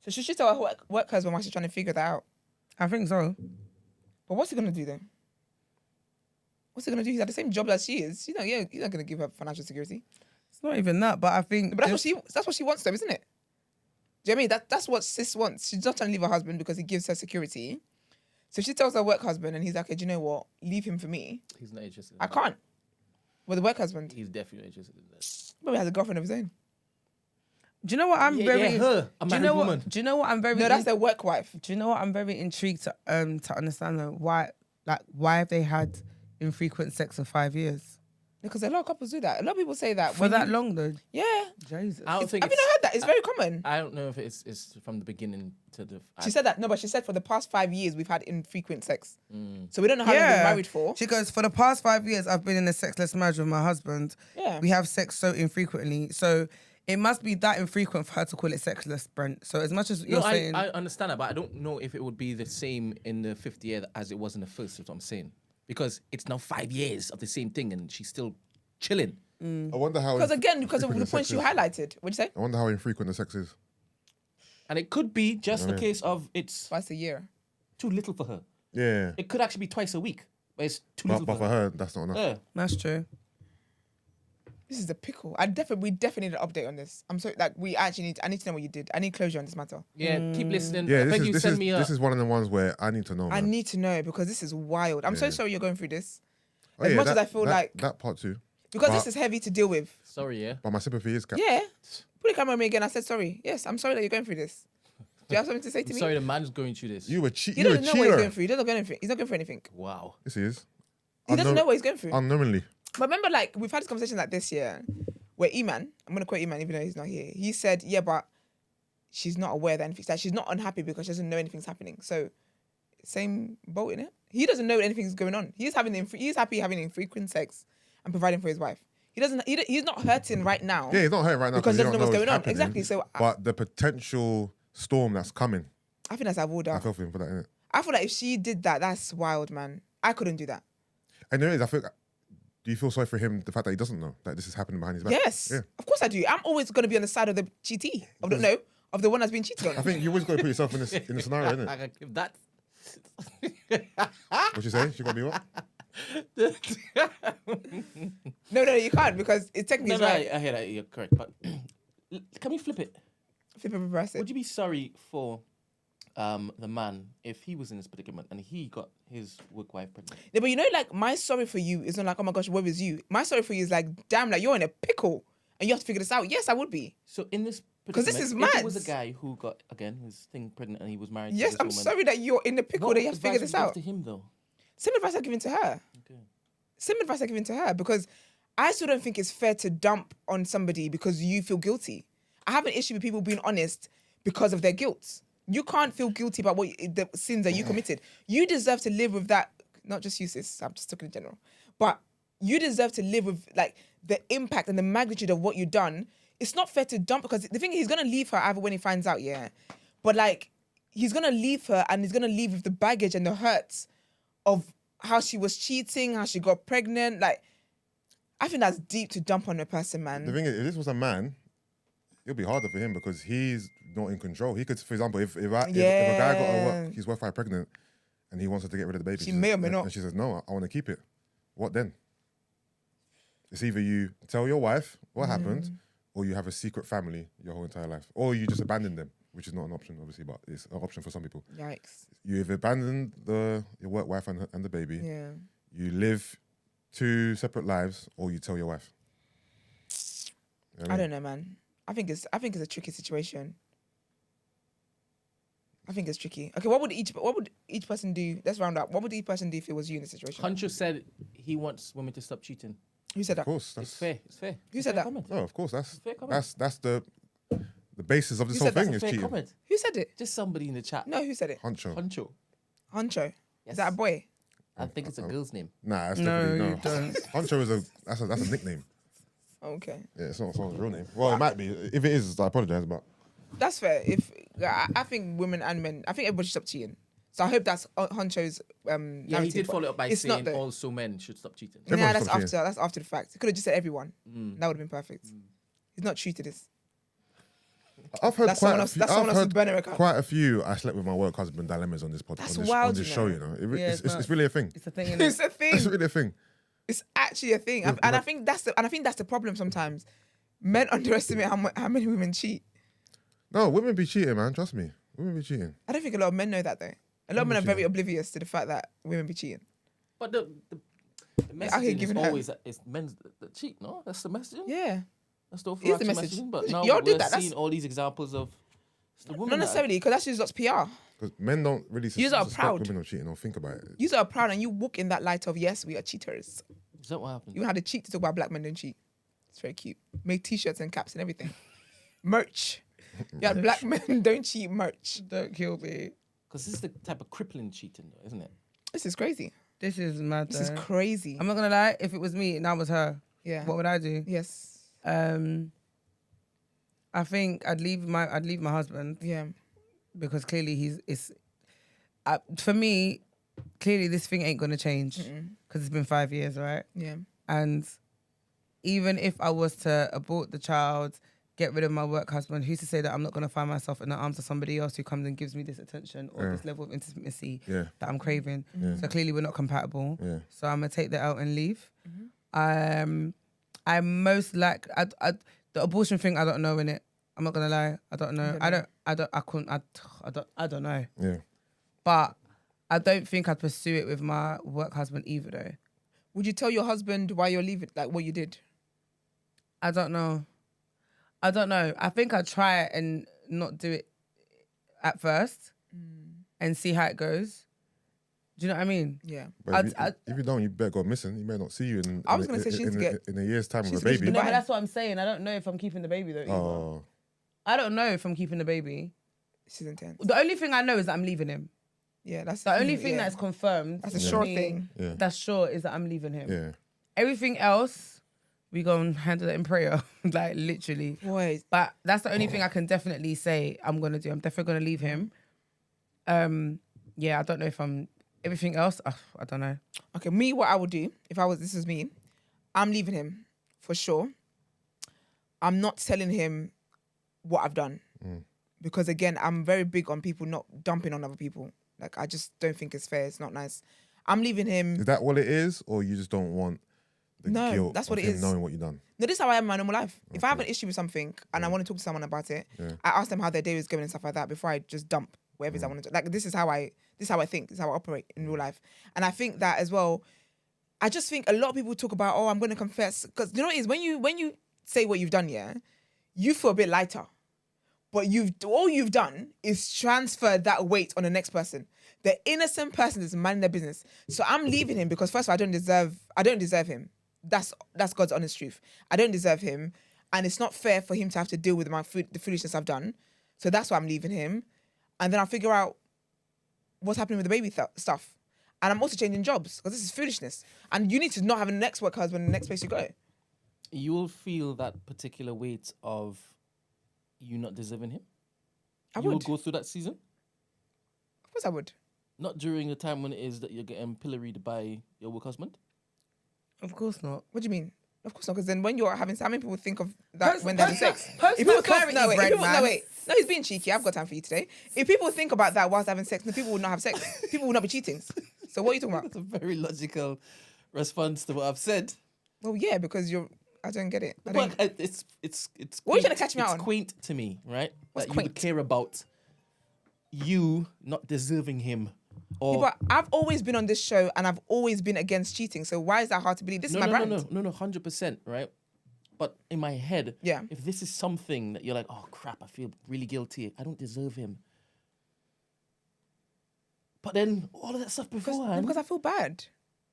so should she tell her work husband while she's trying to figure that out? I think so. But what's he gonna do then? What's he gonna do? He's at the same job as she is. He's not gonna give her financial security. It's not even that, but I think But that's what she wants, though, isn't it? Do you know what I mean? That's what sis wants. She's not trying to leave her husband because he gives her security. So if she tells her work husband and he's like, okay, do you know what? Leave him for me. He's not interested. I can't. With the work husband. He's definitely interested in that. But he has a girlfriend of his own. do you know what I'm Yeah, very her. A do you married know woman. what do you know what I'm very No, that's their work wife. do you know what I'm very intrigued to understand though? Why have they had infrequent sex for 5 years? Because a lot of couples do that. A lot of people say that. For that long though? Yeah. Jesus. I don't think Have you not heard that? It's very common. I don't know if it's from the beginning to the. She said that. No, but she said for the past 5 years, we've had infrequent sex. So we don't know how long we've been married for. She goes, for the past 5 years, I've been in a sexless marriage with my husband. Yeah. We have sex so infrequently. So it must be that infrequent for her to call it sexless, Brent. So as much as you're saying... I understand that, but I don't know if it would be the same in the 50th year as it was in the first, is what I'm saying. Because it's now 5 years of the same thing and she's still chilling. I wonder how. Because of infrequent the the points sex you is. highlighted. What'd you say? I wonder how infrequent the sex is. And it could be just a case of it's Twice a year. too little for her. Yeah. It could actually be twice a week, but it's too But little for her, that's not enough. Yeah. That's true. This is a pickle. We definitely need an update on this. I'm so I need to know what you did. I need closure on this matter. Yeah, keep listening. Yeah, I beg you, send me a... this is one of the ones where I need to know. I Man. need to know because this is wild. I'm so sorry you're going through this. Oh, as yeah, much as I feel like that part too. because but- this is heavy to deal with. Sorry, yeah. But my sympathy is Yeah. Put the camera on me again. I said sorry. Yes, I'm sorry that you're going through this. Do you have something to say to I'm me? sorry, the man's going through this. You were He you were a doesn't know what he's going cheater. through. He doesn't go anything. He's not going for anything. Wow. This is. He doesn't know what he's going through. Unknowingly. But remember, we've had this conversation like this year, where Eman, I'm gonna quote Eman even though he's not here. He said, "Yeah, but she's not aware that anything's like she's not unhappy because she doesn't know anything's happening." So, same boat in it. He doesn't know anything's going on. He's happy having infrequent sex and providing for his wife. He's not hurting right now. Yeah, he's not hurt right now because he doesn't know what's going on. happening. Exactly. So, but the potential storm that's coming, I think that's avoidable. I feel for him for that, innit? I feel like if she did that, that's wild, man. I couldn't do that. And there is, I feel. Do you feel sorry for him, the fact that he doesn't know that this is happening behind his back? Yes, Yeah. of course I do. I'm always going to be on the side of the cheatee, of the one that's been cheated on. I think you always got to put yourself in this scenario, innit? I can give that. What you say? She got to be what? No, you can't because it's technically No, right. I hear that. You're correct. But can we flip it? Flip and reverse it. Would you be sorry for the man if he was in this predicament and he got his work wife pregnant? Yeah, but my sorry for you is not like, oh my gosh, where was you? My sorry for you is like, damn, like you're in a pickle and you have to figure this out. Yes, I would be. So in this 'Cause this predicament, is if mad. it was a guy who got, again, his thing pregnant and he was married Yes, to this I'm woman, sorry that you're in the pickle what that you have to figure advice this would you out. give to him, though? Same advice I've given to her. Okay. Same advice I've given to her because I still don't think it's fair to dump on somebody because you feel guilty. I have an issue with people being honest because of their guilt. You can't feel guilty about the sins that you committed. You deserve to live with that. Not just you, sis. I'm just talking in general. But you deserve to live with the impact and the magnitude of what you've done. It's not fair to dump because the thing is, he's gonna leave her either when he finds out, yeah. But he's gonna leave her and he's gonna leave with the baggage and the hurts of how she was cheating, how she got pregnant. I think that's deep to dump on a person, man. The thing is, if this was a man, it'll be harder for him because he's not in control. He could, for example, if a guy got his wife pregnant and he wants her to get rid of the baby, She may or may not. And she says, no, I want to keep it. What then? It's either you tell your wife what happened, or you have a secret family your whole entire life, or you just abandon them, which is not an option, obviously, but it's an option for some people. Yikes. You either abandon your work wife and the baby, you live 2 separate lives, or you tell your wife. You know what I don't know, man. I think it's a tricky situation. I think it's tricky. Okay, what would each person do? Let's round up. What would each person do if it was you in the situation? Huncho said he wants women to stop cheating. Who said that? Of course, It's fair. It's fair. Who said that? Comment. No, of course, that's Fair the basis of this You whole said that's thing a is fair cheating. comment. Who said it? Just somebody in the chat. No, who said it? Huncho. Huncho. Yes. Is that a boy? I think it's a girl's name. Nah, that's No, definitely you don't. Huncho is that's a nickname. Okay, Yeah, it's not someone's real name. Well, it might be. If it is, I apologize, but that's fair. If I think women and men, I think everybody should stop cheating. So I hope that's Huncho's Yeah, narrative, he did but follow up by it's not saying though. also men should stop cheating. Everyone Yeah, stop that's after the fact. He could have just said everyone. That would have been perfect. He's not true to this. I've heard That's quite someone a else- few, that's someone I've else's heard burner account. quite a few I slept with my work husband dilemmas on this podcast. That's on wild, this you show, know. you know. Yeah, It's really a thing. It's a thing, It's innit? a thing. It's really a thing. It's actually a thing, and I think that's the problem sometimes. Men underestimate how many women cheat. No, women be cheating, man. Trust me. Women be cheating. I don't think a lot of men know that though. A lot of men are very oblivious to the fact that women be cheating. But the messaging is giving her- always that it's men that cheat, no? That's the messaging? Yeah, That's the It is the overarching message. messaging. But now Y'all do we're that, that's- seeing all these examples of it's the woman not that- necessarily because that's just lots of PR. Because men don't really Yous are suspect proud. women of cheating or think about it. You are proud and you walk in that light of yes, we are cheaters. Is that what happened? You had to cheat to talk about black men don't cheat. It's very cute. Make t-shirts and caps and everything. Merch. You had black men don't cheat merch. Don't kill me. Because this is the type of crippling cheating, though, isn't it? This is crazy. This is mad. This is though. crazy. I'm not gonna lie. If it was me and I was her, Yeah. what would I do? Yes. I think I'd leave my husband Yeah. because clearly for me, clearly this thing ain't gonna change because it's been 5 years, right? Yeah. And even if I was to abort the child, get rid of my work husband, who's to say that I'm not gonna find myself in the arms of somebody else who comes and gives me this attention or this level of intimacy Yeah. that I'm craving? So clearly we're not compatible. Yeah. So I'm gonna take that out and leave. I'm most like the abortion thing. I don't know in it. I'm not gonna lie. I don't know. I don't know. Yeah. But I don't think I'd pursue it with my work husband either, though. Would you tell your husband why you're leaving, like what you did? I don't know. I think I'd try it and not do it at first and see how it goes. Do you know what I mean? Yeah. But if you don't, you better go missing. He may not see you in I was gonna say she needs to get- in a year's time with a she's gonna- baby. But No, but that's what I'm saying. I don't know if I'm keeping the baby though. Either. Oh. I don't know if I'm keeping the baby. This is intense. The only thing I know is that I'm leaving him. Yeah, that's The only thing that's confirmed. That's a to sure me thing. Yeah. That's sure is that I'm leaving him. Yeah. Everything else, we go and handle it in prayer, like literally. Boy, But that's the only thing I can definitely say I'm gonna do. I'm definitely gonna leave him. Yeah, I don't know if I'm. Everything else, I don't know. okay, me, what I would do if this is me, I'm leaving him for sure. I'm not telling him what I've done because again, I'm very big on people not dumping on other people. Like I just don't think it's fair. It's not nice. I'm leaving him. Is that what it is, or you just don't want the No, guilt that's what of it him is. knowing what you've done? No, this is how I am in my normal life. If I have an issue with something and I want to talk to someone about it, I ask them how their day is going and stuff like that before I just dump whatever it is I want to do. Like this is how I think. This is how I operate in real life. And I think that as well. I just think a lot of people talk about, I'm going to confess, because you know what it is when you say what you've done, yeah, you feel a bit lighter. But all you've done is transfer that weight on the next person. The innocent person is minding their business. So I'm leaving him because first of all, I don't deserve him. That's God's honest truth. I don't deserve him. And it's not fair for him to have to deal with the foolishness I've done. So that's why I'm leaving him. And then I'll figure out what's happening with the baby stuff. And I'm also changing jobs because this is foolishness. And you need to not have a next work husband in the next place you go. You will feel that particular weight of you not deserving him. I You will would. go through that season. Of course I would. Not during the time when it is that you're getting pilloried by your work husband. Of course not. What do you mean? Of course not, because then when you're having sex, how many people think of that when they're having sex? No, he's being cheeky. I've got time for you today. If people think about that whilst having sex, then people would not have sex. People will not be cheating. So what are you talking about? That's a very logical response to what I've said. Well, yeah, because I don't get it. But it's what are you trying to catch me out on? It's quaint to me, right? What's that quaint? You would care about you not deserving him. Or Yeah, but I've always been on this show and I've always been against cheating. So why is that hard to believe? This is my brand. No, 100%, right? But in my head, Yeah. if this is something that you're like, oh crap, I feel really guilty. I don't deserve him. But then all of that stuff beforehand. Because I feel bad.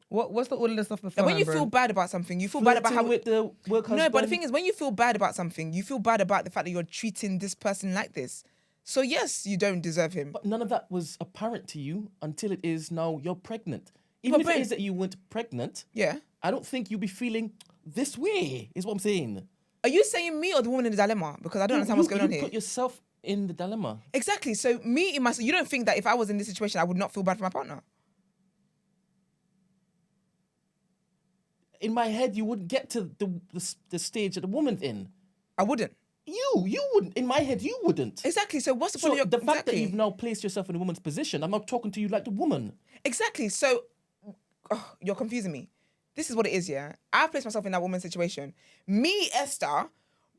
What's all of the stuff before? Like when you feel bad about something, you feel bad about how with the work husband. No, but the thing is, when you feel bad about something, you feel bad about the fact that you're treating this person like this. So yes, you don't deserve him. But none of that was apparent to you until it is now you're pregnant. Even if it is that you weren't pregnant, yeah, I don't think you'll be feeling this way, is what I'm saying. Are you saying me or the woman in the dilemma? Because I don't understand what's going on here. You put yourself in the dilemma. Exactly. So me in myself, you don't think that if I was in this situation, I would not feel bad for my partner? In my head, you wouldn't get to the stage that the woman's in. I wouldn't. You wouldn't. In my head, you wouldn't. Exactly. So what's the point of your... the fact that you've now placed yourself in a woman's position, I'm not talking to you like the woman. Exactly. So you're confusing me. This is what it is, yeah? I've placed myself in that woman's situation. Me, Esther,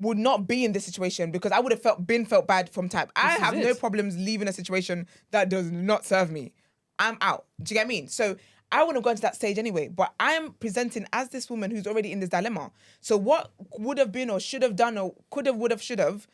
would not be in this situation because I would have felt bad from time. I have no problems leaving a situation that does not serve me. I'm out. Do you get me? So I wouldn't have gone to that stage anyway, but I am presenting as this woman who's already in this dilemma. So what would have been or should have done or could have, would have, should have,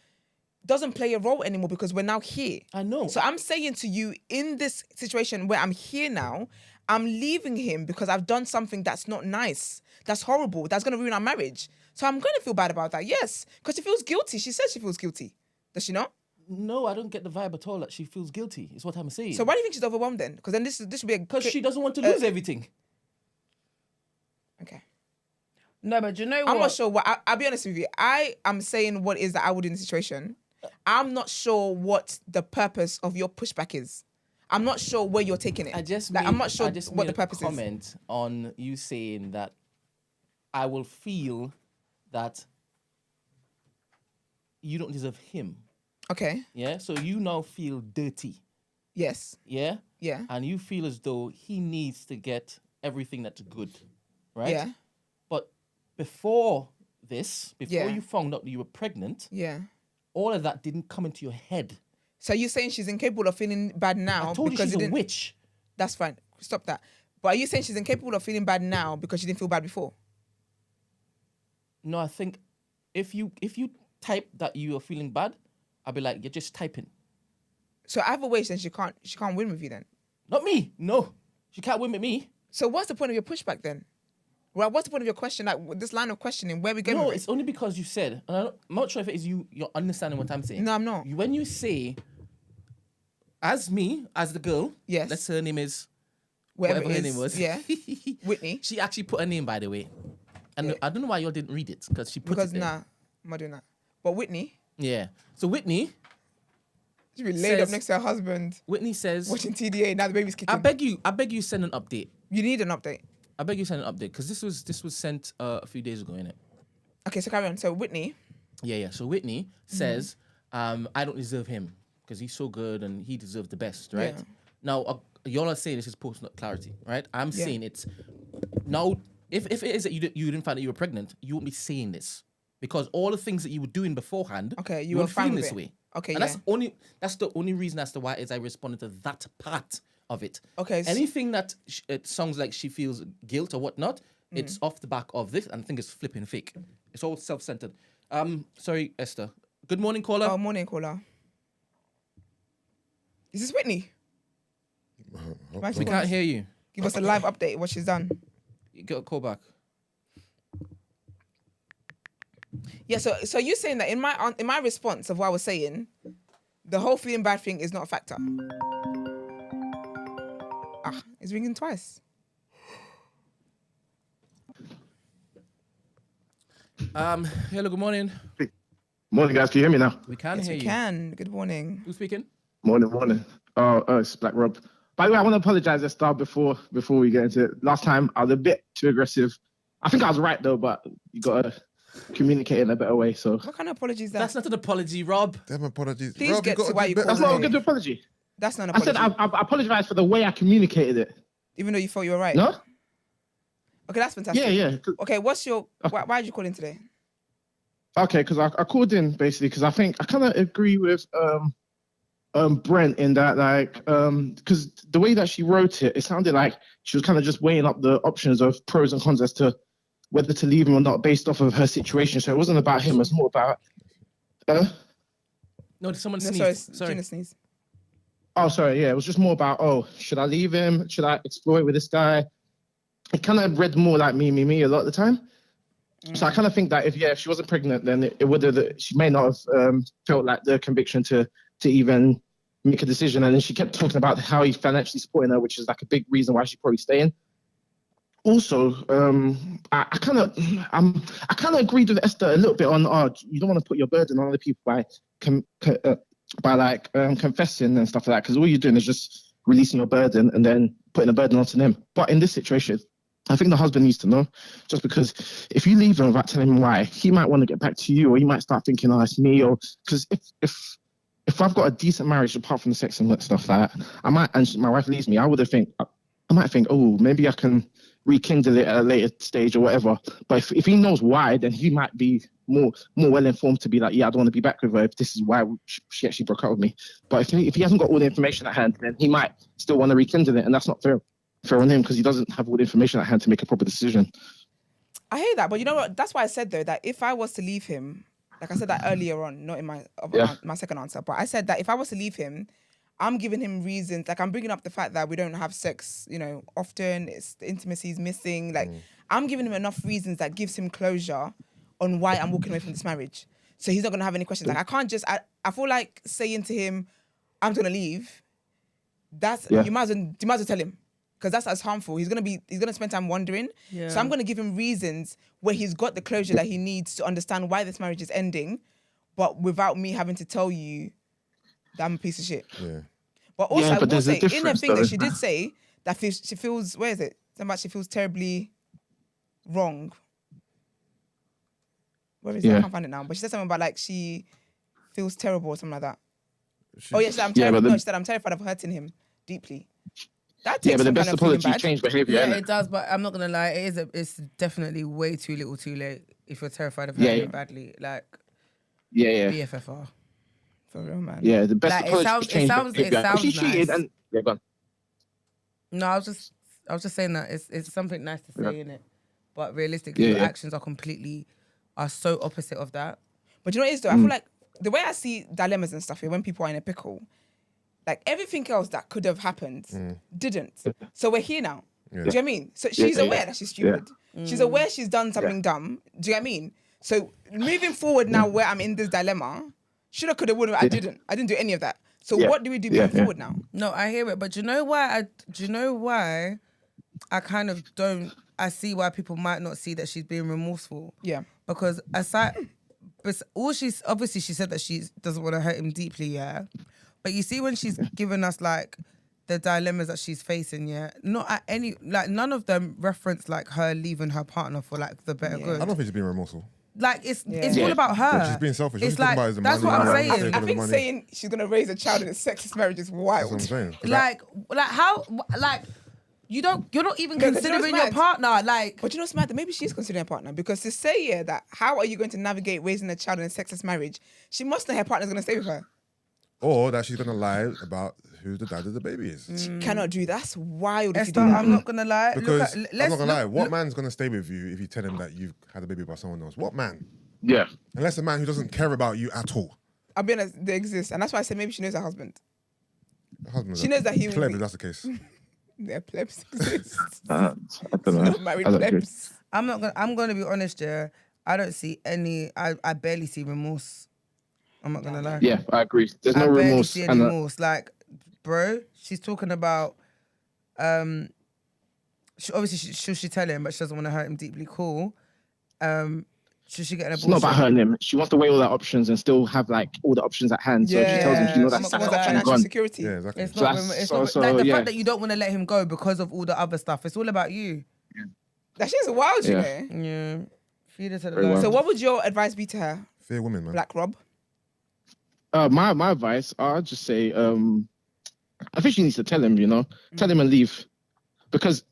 doesn't play a role anymore because we're now here. I know. So I'm saying to you, in this situation where I'm here now, I'm leaving him because I've done something that's not nice, that's horrible, that's going to ruin our marriage. So I'm going to feel bad about that, yes, because she feels guilty. She says she feels guilty. Does she not? No, I don't get the vibe at all that she feels guilty, is what I'm saying. So why do you think she's overwhelmed then? Because then this should be a... Because she doesn't want to lose everything. Okay. No, but you know what? I'm not sure what... I'll be honest with you. I am saying what is that I would do in the situation. I'm not sure what the purpose of your pushback is. I'm not sure where you're taking it. I'm not sure what the purpose is. Comment on you saying that I will feel that you don't deserve him. Okay. Yeah? So you now feel dirty. Yes. Yeah? Yeah. And you feel as though he needs to get everything that's good. Right? Yeah. But before this, Yeah. you found out that you were pregnant, Yeah. all of that didn't come into your head. So you're saying she's incapable of feeling bad now I told because you she's a witch. That's fine. Stop that. But are you saying she's incapable of feeling bad now because she didn't feel bad before? No, I think if you type that you are feeling bad, I'll be like, you're just typing. So either way, then she can't win with you then. Not me. No, she can't win with me. So what's the point of your pushback then? Well, what's the point of your question? Like this line of questioning, where we going? No, with it's only because you said, and I'm not sure if it is you're understanding what I'm saying. No, I'm not. When you say, as me, as the girl, yes, let's say her name is whatever her name was. Yeah, Whitney. She actually put her name, by the way, and I don't know why y'all didn't read it because she put it there. Because I'm not doing that. But Whitney. Yeah. So Whitney. She be laid up next to her husband. Whitney says, watching TDA. Now the baby's kicking. I beg you, send an update. You need an update. I beg you, send an update because this was sent a few days ago, innit? Okay, so carry on. So Whitney. Yeah. So Whitney says, I don't deserve him because he's so good and he deserves the best, right? Yeah. Now, y'all are saying this is post clarity, right? I'm saying it's now. If it is that you didn't find that you were pregnant, you won't be saying this because all the things that you were doing beforehand, you were feeling this way. Okay, and that's the only reason as to why is I responded to that part of it. Okay. Anything that it sounds like she feels guilt or whatnot, it's off the back of this, and I think it's flipping fake. It's all self-centered. Sorry, Esther. Good morning, caller. Oh, morning, caller. Is this Whitney? We can't hear you. Give us a live update what she's done. You got a call back. Yeah, so you're saying that in my response of what I was saying, the whole feeling bad thing is not a factor. It's ringing twice. Hello, good morning. Morning, guys. Can you hear me now? We can yes, hear we you. Can. Good morning. Who's speaking? Morning. It's Black Rob. By the way, I want to apologize, Esther, before we get into it. Last time, I was a bit too aggressive. I think I was right though, but you gotta communicate in a better way. So What kind of apology is that? That's not an apology, Rob. Them apologies. Please Rob, get you to gotta why do you better. that's not a good apology. That's not an I apology. said I apologize for the way I communicated it. Even though you thought you were right. No? Okay, that's fantastic. Yeah. Okay, what's your... Why did you call in today? Okay, because I called in basically because I think I kind of agree with Brent in that, like, because the way that she wrote it, it sounded like she was kind of just weighing up the options of pros and cons as to whether to leave him or not based off of her situation. So it wasn't about him; it's more about. No, someone No, sneezed. sorry. Gina sneeze. Oh, sorry. Yeah, it was just more about, should I leave him? Should I explore it with this guy? It kind of read more like me a lot of the time. So I kind of think that if she wasn't pregnant, then it would have. She may not have felt like the conviction to even make a decision. And then she kept talking about how he's financially supporting her, which is like a big reason why she's probably staying. Also, I kind of agreed with Esther a little bit on, you don't want to put your burden on other people by confessing and stuff like that, because all you're doing is just releasing your burden and then putting a burden onto them. But in this situation, I think the husband needs to know, just because if you leave him without telling him why, he might want to get back to you, or he might start thinking, it's me, or because if I've got a decent marriage apart from the sex and stuff like that, and my wife leaves me, I might think, maybe I can rekindle it at a later stage or whatever. But if he knows why, then he might be more well informed to be like, yeah, I don't want to be back with her if this is why she actually broke up with me. But if he hasn't got all the information at hand, then he might still want to rekindle it, and that's not fair on him because he doesn't have all the information at hand to make a proper decision. I hear that, but you know what? That's why I said though that if I was to leave him, like I said that earlier on, not in my second answer, but I said that if I was to leave him, I'm giving him reasons. Like I'm bringing up the fact that we don't have sex, often. It's the intimacy is missing. Like I'm giving him enough reasons that gives him closure on why I'm walking away from this marriage. So he's not gonna have any questions. Like I can't just. I feel like saying to him, "I'm gonna leave." You might as well tell him. Because that's as harmful. He's gonna spend time wondering. Yeah. So I'm gonna give him reasons where he's got the closure that he needs to understand why this marriage is ending, but without me having to tell you that I'm a piece of shit. Yeah. But also, I will say in the thing that she did say that she feels, where is it? Something about she feels terribly wrong. Where is it? I can't find it now. But she said something about like she feels terrible or something like that. She said I'm terrified. No, she said I'm terrified of hurting him deeply. That takes but the best kind of apology is change behaviour. Yeah, it does, but I'm not gonna lie, it's definitely way too little, too late if you're terrified of hurting him badly. Like, BFFR. For real, man. Yeah, the best apology is change behaviour. It sounds she cheated nice. and go on. No, I was just saying that it's something nice to say, innit? But realistically, your actions are so opposite of that. But you know what it is though? I feel like the way I see dilemmas and stuff here, when people are in a pickle, like everything else that could have happened didn't. So we're here now. Yeah. Do you know what I mean? So she's aware that she's stupid. Yeah. She's aware she's done something dumb. Do you know what I mean? So moving forward now where I'm in this dilemma, shoulda, coulda, woulda, I didn't do any of that. So what do we do moving forward now? No, I hear it, but do you know why I kind of don't, I see why people might not see that she's being remorseful. Yeah. Because but she said that she doesn't want to hurt him deeply, yeah. But you see when she's given us like the dilemmas that she's facing, not at any, like none of them reference like her leaving her partner for like the better good. I don't think she's being remorseful. Like it's all about her. Yeah, she's being selfish. It's like that's what I'm saying. I think saying she's gonna raise a child in a sexist marriage is wild. That's what I'm saying. Like how you're not even considering your partner. Like, but you know what's mad? Maybe she's considering her partner because to say that how are you going to navigate raising a child in a sexist marriage? She must know her partner's gonna stay with her. Or that she's going to lie about who the dad of the baby is. She cannot do that. That's wild. Esther, I'm not going to lie. Because I'm not going to lie. What man's going to stay with you if you tell him that you've had a baby by someone else? What man? Yeah. Unless a man who doesn't care about you at all. I'll be honest, they exist. And that's why I said maybe she knows her husband. She knows that he pleb, if that's the case. Yeah, plebs exist. I don't know. Married plebs. I'm going to be honest, I don't see any, I barely see remorse. I'm not gonna lie. Yeah, I agree. There's no remorse. See any remorse. Like, bro, she's talking about. Should she tell him, but she doesn't want to hurt him deeply. Cool. Should she get an abortion? It's not about hurting him. She wants to weigh all the options and still have like all the options at hand. So if she tells him she knows that's financial security. Yeah, exactly. It's not like the fact that you don't want to let him go because of all the other stuff. It's all about you. That shit's wild, you Yeah. know. Yeah. Feed her to the Very light. well. So what would your advice be to her, Fear women, man. Black Rob? My advice, I'll just say, I think she needs to tell him, tell him and leave. Because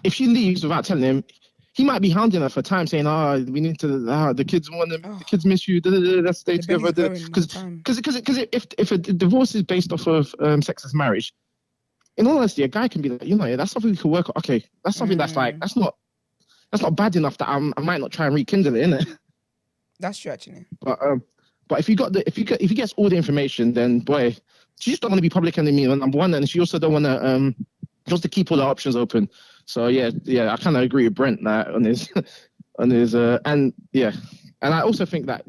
if she leaves without telling him, he might be hounding her for time, saying, we need to, the kids want them, the kids miss you, let's stay together. Because if a divorce is based off of sexless marriage, in all honesty, a guy can be like, that's something we can work on. Okay, that's something that's like, that's not bad enough that I might not try and rekindle it, innit? That's true, actually. But if he gets all the information, then boy, she just don't want to be public enemy number one, and she also don't want to just to keep all the options open. So yeah, I kind of agree with Brent that on his and I also think that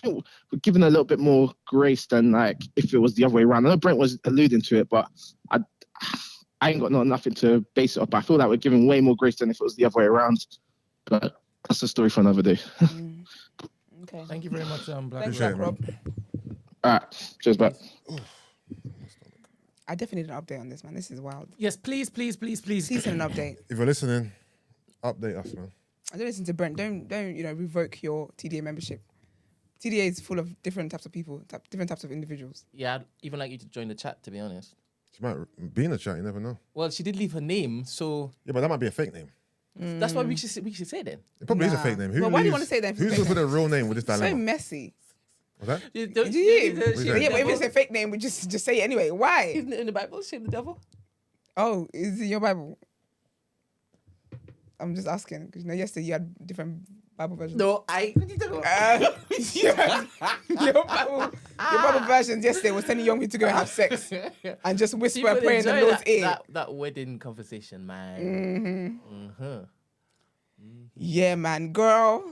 we're given a little bit more grace than like if it was the other way around. I know Brent was alluding to it, but I ain't got nothing to base it off. But I feel like we're giving way more grace than if it was the other way around. But that's a story for another day. Okay. Thank you very much, Black Thank you, Black Rob. All right, cheers, back. I definitely need an update on this, man. This is wild. Yes, please. Please send an update. If you're listening, update us, man. I don't listen to Brent. Don't revoke your TDA membership. TDA is full of different types of people, different types of individuals. Yeah, I'd even like you to join the chat, to be honest. She might be in the chat. You never know. Well, she did leave her name, so Yeah, but that might be a fake name. that's why we should say then. It probably is a Nah. fake name. Well, why do you want to say that if it's Who's fake going to put a real name with this So dilemma? messy. What's that? You Do you? say? Yeah, but if it's a fake name, we just say it anyway. Why? Isn't it in the Bible? Shame the devil. Oh, is it your Bible? I'm just asking because yesterday you had different Bible versions. No, Your Bible versions yesterday was telling young people to go and have sex and just whisper a prayer in the Lord's ear. That wedding conversation, man. Yeah, man, girl.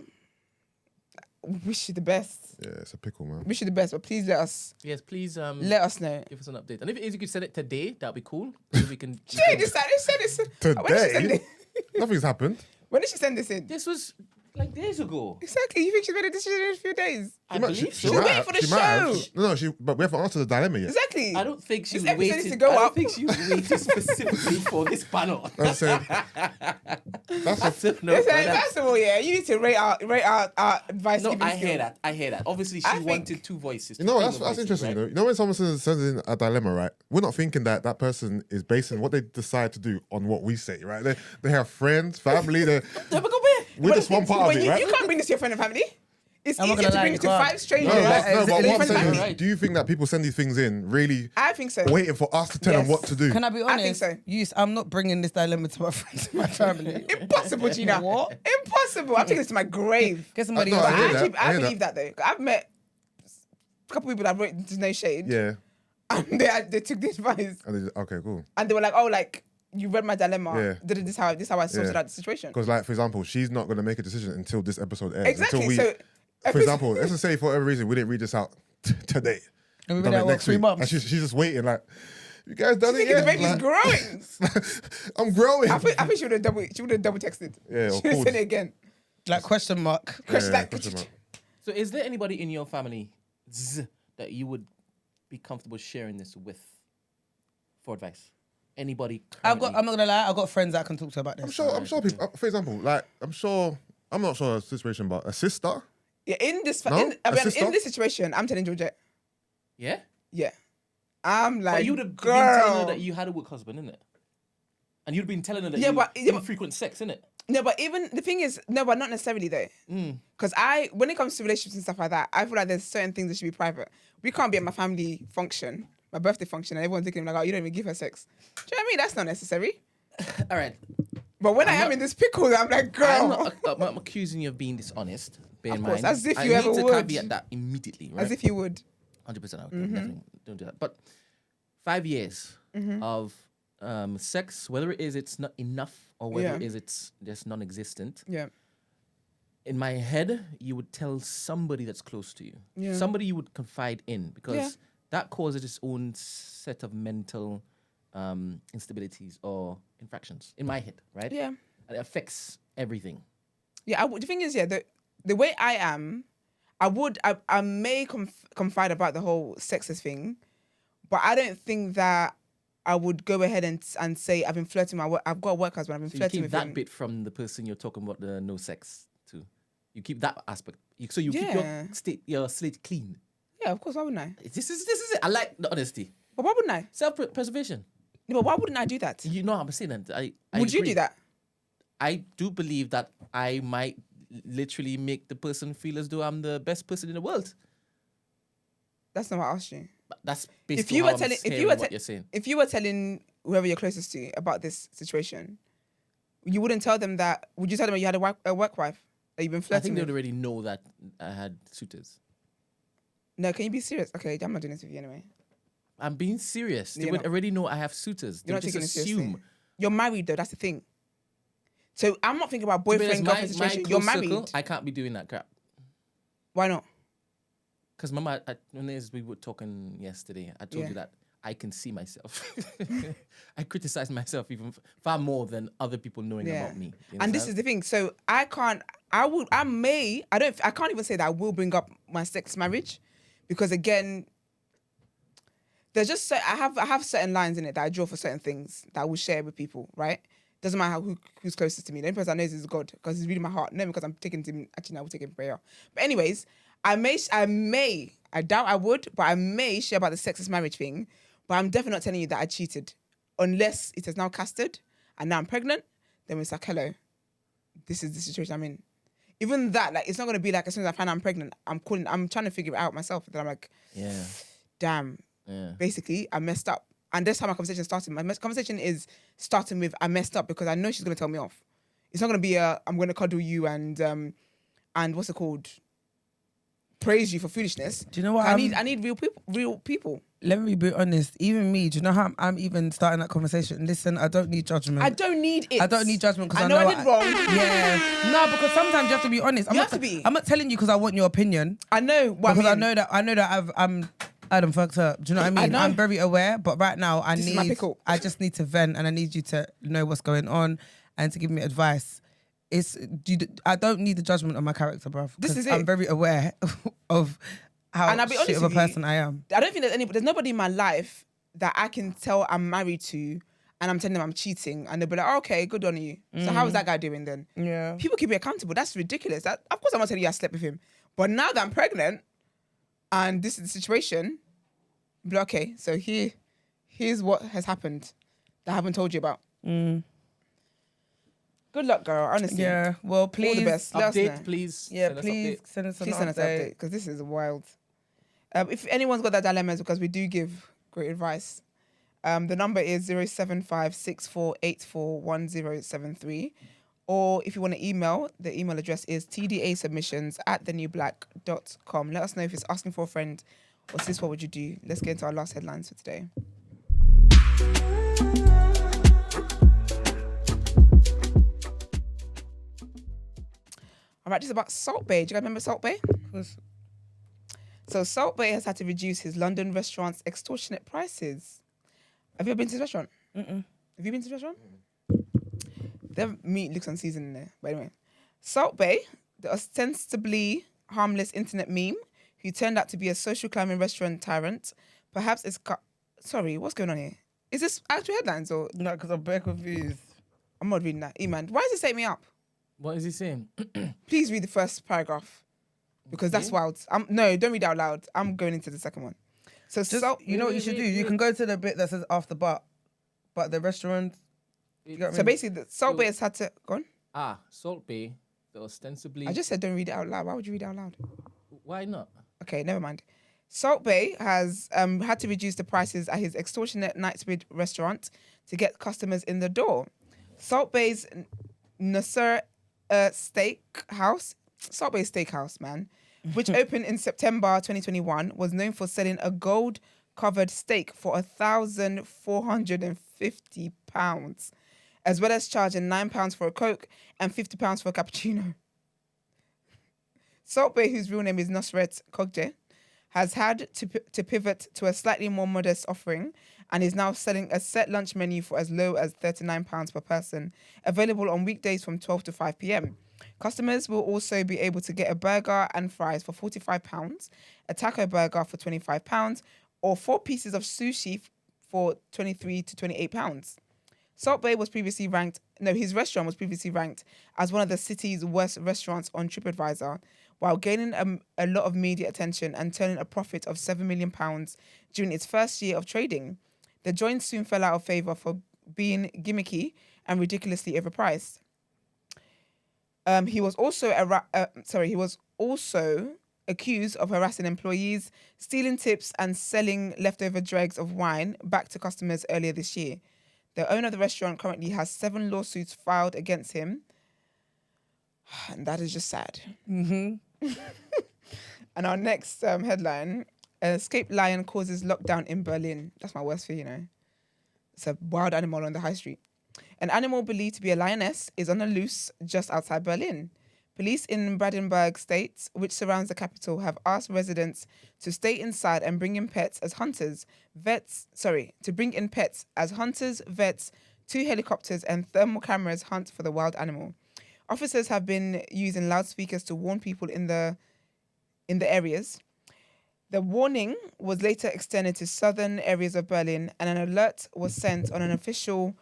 Wish you the best. Yeah, it's a pickle, man. Wish you the best, but please let us Yes, please let us know. give us an update. And if it is, you could send it today. That'd be cool. So we can. She decided. She said this When did she send Today? it? Nothing's happened. When did she send this in? This was like days ago. Exactly. You think she made a decision in a few days? I believe so. She's waiting for the She might have. show. No, but we haven't answered the dilemma yet. Exactly. I don't think she This was episode needs waiting to go I don't up. think she was waiting specifically for this panel. I'm saying that's a, No, Listen, but first of all, yeah, you need to rate our advice. no, giving I hear skills. that. I hear that. Obviously, she I think- wanted two voices. you know, two that's voices, interesting. right? You know when someone sends in a dilemma, right? We're not thinking that person is basing what they decide to do on what we say, right? They have friends, family. We're just one part of it, you, right? you can't bring this to your friend and family. It's I'm not easier gonna to lie, bring you it to can't. 5 strangers. No, than but what I'm your saying friend and is, family. do you think that people send these things in really I think so. waiting for us to tell them Yes. what to do? Can I be honest? think so. I'm not bringing this dilemma to my friends and my family. Impossible, Gina. What? Impossible. I'm taking this to my grave. Get somebody No, else. I But hear I, that. actually, I I hear believe that though. I've met a couple people that wrote there's no shade. Yeah. And they took the advice. And okay, cool. And they were like, oh, like, you read my dilemma. Yeah. This is how I sorted Yeah. out the situation. Because, like, for example, she's not going to make a decision until this episode airs. Exactly. Until we, So, for example, let's just say for whatever reason we didn't read this out today. And we've Done been it out next 3 week. months. And she's just waiting, like, you guys done I think it the yet? baby's Like, growing. I'm growing. I think she would have double texted. Yeah, She of would have course. said it again. Like question mark. Question Yeah, like, question mark. So, is there anybody in your family that you would be comfortable sharing this with for advice? Anybody? I'm currently? not gonna lie. I've got friends that I can talk to about this. I'm sure people, for example, like, I'm not sure a situation, but a sister. yeah, in this No? in A sister? this situation, I'm telling Georgette. Yeah. Yeah. I'm like, But you'd have been girl. telling her that you had a work husband, innit? And you'd been telling her that Yeah, you but- yeah, but- infrequent sex, innit? No, but even the thing is, no, but not necessarily though. Because when it comes to relationships and stuff like that, I feel like there's certain things that should be private. We can't be at my family function, my birthday function, and everyone's thinking like, oh, you don't even give her sex. Do you know what I mean? That's not necessary. All right. But when I am in this pickle, I'm like, girl, I'm not accusing you of being dishonest. Bear in Of course, mind. as if I you need ever to would. caveat that immediately, right? as if you would. 100%. I would definitely don't do that. But 5 years of sex, whether it is it's not enough or whether Yeah. it is it's just non-existent. Yeah. In my head, you would tell somebody that's close to you, Yeah. somebody you would confide in, because Yeah. that causes its own set of mental instabilities or infractions in my head, right? Yeah. And it affects everything. Yeah, the thing is, yeah, the way I am, I may confide about the whole sexist thing, but I don't think that I would go ahead and say I've been flirting I've got a work husband. I've been So you flirting keep with that him. bit from the person you're talking about the no sex to. You keep that aspect. So you keep Yeah. your slate clean. Yeah, of course. Why wouldn't I? This is it. I like the honesty. But why wouldn't I? Self-preservation. No, but why wouldn't I do that? You know I'm saying that. I Would you agree. do that? I do believe that I might literally make the person feel as though I'm the best person in the world. That's not what I asked you. But that's basically If you were telling, what you're saying. if you were telling whoever you're closest to about this situation, you wouldn't tell them that. Would you tell them you had a work wife that you've been I flirting think they with? would already know that I had suitors. No, can you be serious? Okay, I'm not doing this with you anyway. I'm being serious. They You're would not. already know I have suitors. They You're would not just taking it seriously. assume. You're married though. That's the thing. So I'm not thinking about To be honest, boyfriend girlfriend situation. You're close married. circle, I can't be doing that crap. Why not? Because Mama, when we were talking yesterday, I told you that I can see myself. I criticize myself even far more than other people knowing about me. You And this understand? is the thing. So I can't. I can't even say that I will bring up my sex marriage, because again, there's just I have certain lines in it that I draw for certain things that I will share with people. Right? Doesn't matter who's closest to me. The only person I know is God, because he's reading my heart. No, because I'm taking to him. Actually, I will take him prayer. But anyways, I doubt I would, but I may share about the sexist marriage thing. But I'm definitely not telling you that I cheated, unless it is now casted and now I'm pregnant. Then it's like, hello, this is the situation I'm in. Even that, like, it's not gonna be like as soon as I find out I'm pregnant, I'm trying to figure it out myself. Then I'm like, damn. Yeah. Basically, I messed up. And that's how my conversation started. My conversation is starting with I messed up, because I know she's gonna tell me off. It's not gonna be I'm gonna cuddle you and what's it called? Praise you for foolishness. Do you know what? I need real people. Let me be honest. Even me, do you know how I'm even starting that conversation? Listen, I don't need judgment. I don't need it. I don't need judgment, because I know I did wrong. Yeah. No, because sometimes you have to be honest. You have to be. I'm not telling you because I want your opinion. I know what Because I mean. I know that I done fucked up. Do you know what I mean? know. I'm very aware, but right now This is my pickle. I just need to vent, and I need you to know what's going on and to give me advice. I don't need the judgment of my character, bruv. This is I'm it. very aware of how And I'll be shit honest of a with you, person I am. I don't think there's nobody in my life that I can tell I'm married to and I'm telling them I'm cheating, and they'll be like, oh, okay, good on you. So how is that guy doing then? Yeah. People keep me accountable. That's ridiculous. Of course I'm not telling you I slept with him. But now that I'm pregnant and this is the situation, I'll be like, okay, so here's what has happened that I haven't told you about. Good luck, girl, honestly. Yeah. Well, please. All the best. Let us know. Update, please. Yeah, Send us please update. send us an Please send us an update, because this is wild. If anyone's got that dilemmas, because we do give great advice, the number is 07564841073. Or if you want to email, the email address is tdasubmissions@thenewblack.com. Let us know if it's asking for a friend or sis, what would you do? Let's get into our last headlines for today. All right, this is about Salt Bay. Do you guys remember Salt Bay? Of course. So Salt Bay has had to reduce his London restaurant's extortionate prices. Have you ever been to this restaurant? Mm-mm. Have you been to this restaurant? Their meat looks unseasoned in there. But anyway, Salt Bay, the ostensibly harmless internet meme who turned out to be a social climbing restaurant tyrant, perhaps is... Sorry, what's going on here? Is this actual headlines or... No, because I'm very confused. I'm not reading that. E-man, why does it set me up? What is he saying? Please read the first paragraph, because that's wild. No, don't read it out loud. I'm going into the second one. So You know what you should do? You can go to the bit that says after but the restaurant. You got So me? basically, the Salt Bay has had to... Go on. Salt Bay, the ostensibly... I just said don't read it out loud. Why would you read it out loud? Why not? Okay, never mind. Salt Bay has had to reduce the prices at his extortionate Knightsbridge restaurant to get customers in the door. Salt Bay's Nasser Steakhouse, Salt Bay Steakhouse, man, which opened in September 2021, was known for selling a gold-covered steak for £1,450, as well as charging £9 for a Coke and £50 for a cappuccino. Salt Bay, whose real name is Nusret Kogje, has had to pivot to a slightly more modest offering and is now selling a set lunch menu for as low as £39 per person, available on weekdays from 12 to 5 p.m. Customers will also be able to get a burger and fries for £45, a taco burger for £25, or 4 pieces of sushi for £23 to £28. Salt Bay was previously ranked, his restaurant was previously ranked as one of the city's worst restaurants on TripAdvisor, while gaining a lot of media attention and turning a profit of £7 million during its first year of trading. The joint soon fell out of favour for being gimmicky and ridiculously overpriced. He was also accused of harassing employees, stealing tips, and selling leftover dregs of wine back to customers earlier this year. The owner of the restaurant currently has 7 lawsuits filed against him. And that is just sad. Mm-hmm. And our next headline, an escaped lion causes lockdown in Berlin. That's my worst fear, It's a wild animal on the high street. An animal believed to be a lioness is on the loose just outside Berlin. Police in Brandenburg state, which surrounds the capital, have asked residents to stay inside and bring in pets as hunters. Vets, 2 helicopters and thermal cameras hunt for the wild animal. Officers have been using loudspeakers to warn people in the areas. The warning was later extended to southern areas of Berlin, and an alert was sent on an official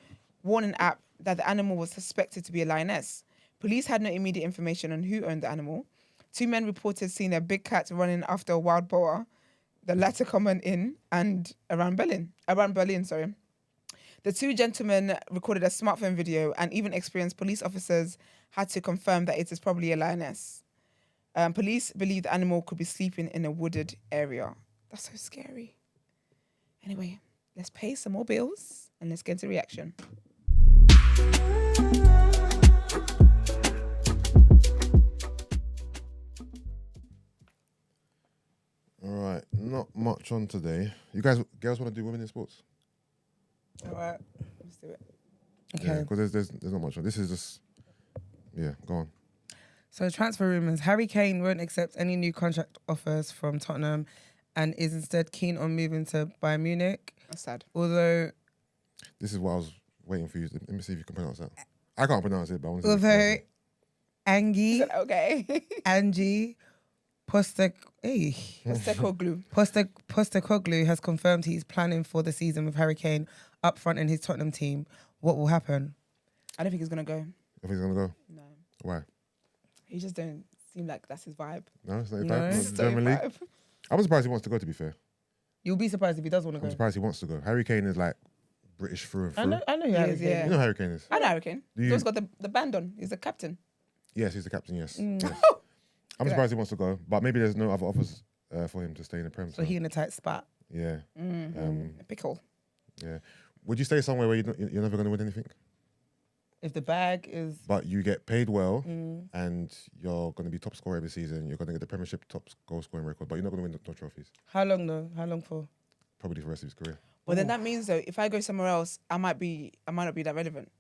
warning app that the animal was suspected to be a lioness. Police had no immediate information on who owned the animal. 2 men reported seeing a big cat running after a wild boar, the latter common in and around Berlin. The 2 gentlemen recorded a smartphone video, and even experienced police officers had to confirm that it is probably a lioness. Police believe the animal could be sleeping in a wooded area. That's so scary. Anyway, let's pay some more bills and let's get into reaction. All right, not much on today. You girls want to do women in sports? All right, let's do it. Okay. Yeah, because there's not much on. This is just, go on. So transfer rumours. Harry Kane won't accept any new contract offers from Tottenham and is instead keen on moving to Bayern Munich. That's sad. Although... This is what I was waiting for you. Let me see if you can pronounce that. I can't pronounce it, but I want to Although Angie... Okay. Angie Postecoglou has confirmed he's planning for the season with Harry Kane up front in his Tottenham team. What will happen? I don't think he's going to go. You think he's going to go? No. Why? He just don't seem like that's his vibe. No, it's not his No. vibe. It's Not not his German League. vibe. I'm surprised he wants to go, to be fair. You'll be surprised if he does want to I'm go. surprised he wants to go. Harry Kane is like British through and through. I know who He Harry is, Kane yeah. You know who Harry Kane is? I know Harry Kane. Do He's you? also got the band on. He's the captain. Yes, he's the captain, yes. Mm. Yes. I'm surprised he wants to go, but maybe there's no other offers for him to stay in the Prem. So he in a tight spot. Yeah. A pickle. Yeah. Would you stay somewhere where you're never going to win anything? If the bag is... But you get paid well and you're going to be top scorer every season. You're going to get the Premiership top goal scoring record, but you're not going to win no trophies. How long though? How long for? Probably for the rest of his career. But then that means though, if I go somewhere else, I might not be that relevant.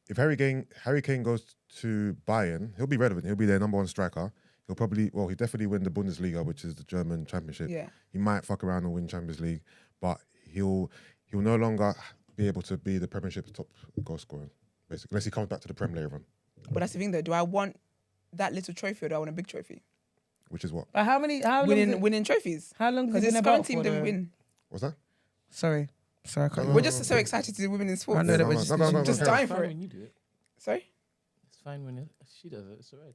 If Harry Kane goes to Bayern, he'll be relevant. He'll be their number 1 striker. He'll definitely win the Bundesliga, which is the German championship. Yeah. He might fuck around and win Champions League, but he'll no longer be able to be the Premiership's top goal scorer, basically, unless he comes back to the Prem later on. But that's the thing though. Do I want that little trophy or do I want a big trophy? Which is what? But how long Winning trophies. How long has Because it his been current about team for didn't though? win. What's that? Sorry, I can't. We're just so excited to do women in sports. I know Yeah, that no, we're no, just, no, no, no, just no. dying It's for fine it. when you do it. Sorry? It's fine when she does it. It's all right.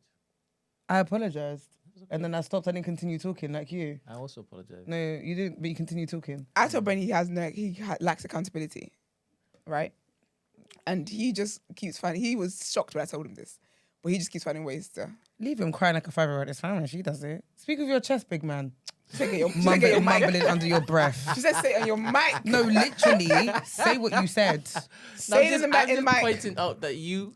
I apologized. And then I stopped. I didn't continue talking like you. I also apologize. No, you didn't, but you continue talking. I told Benny he lacks accountability, right? And he just keeps finding. He was shocked when I told him this, but he just keeps finding ways to. Leave him crying like a 5-year-old. It's fine when she does it. Speak with your chest, big man. She said, get your mic. Mumbling under your breath. She said, say it on your mic. No, literally, say what you said. Say it in the I'm mic. just pointing out that you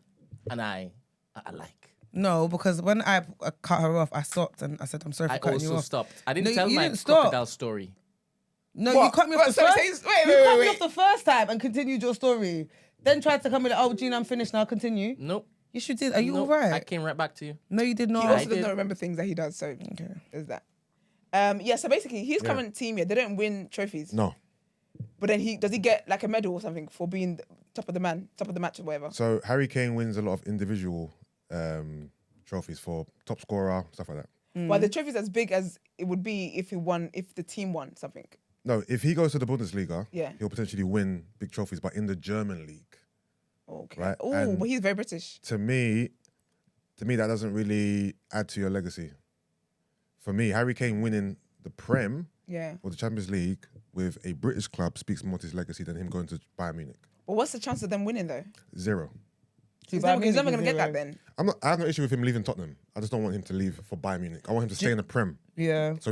and I are alike. No, because when I cut her off, I stopped and I said, I'm sorry for I cutting you also off. stopped. I didn't No, tell you my didn't stop. crocodile story. No, What? you cut me off What? the Sorry, first say- wait, You cut me wait. off the first time and continued your story. Then tried to come in like, oh, Gina, I'm finished now, continue. Nope. Yes, you did. Are you Nope. all right? I came right back to you. No, you did He not. also does did. not remember things that he does, so Okay. there's that. So basically, his current team, they don't win trophies. No. But then does he get like a medal or something for being top of the match or whatever? So Harry Kane wins a lot of individual trophies for top scorer, stuff like that. Well, the trophy's as big as it would be if the team won something. No, if he goes to the Bundesliga, Yeah. he'll potentially win big trophies, but in the German league. Okay. Right, Oh, and- but he's very British. To me, that doesn't really add to your legacy. For me, Harry Kane winning the Prem Yeah. or the Champions League with a British club speaks more to his legacy than him going to Bayern Munich. But what's the chance of them winning though? 0. He's Bayern never Munich going to is get that 0. then. I have no issue with him leaving Tottenham. I just don't want him to leave for Bayern Munich. I want him to stay in the Prem. Yeah. So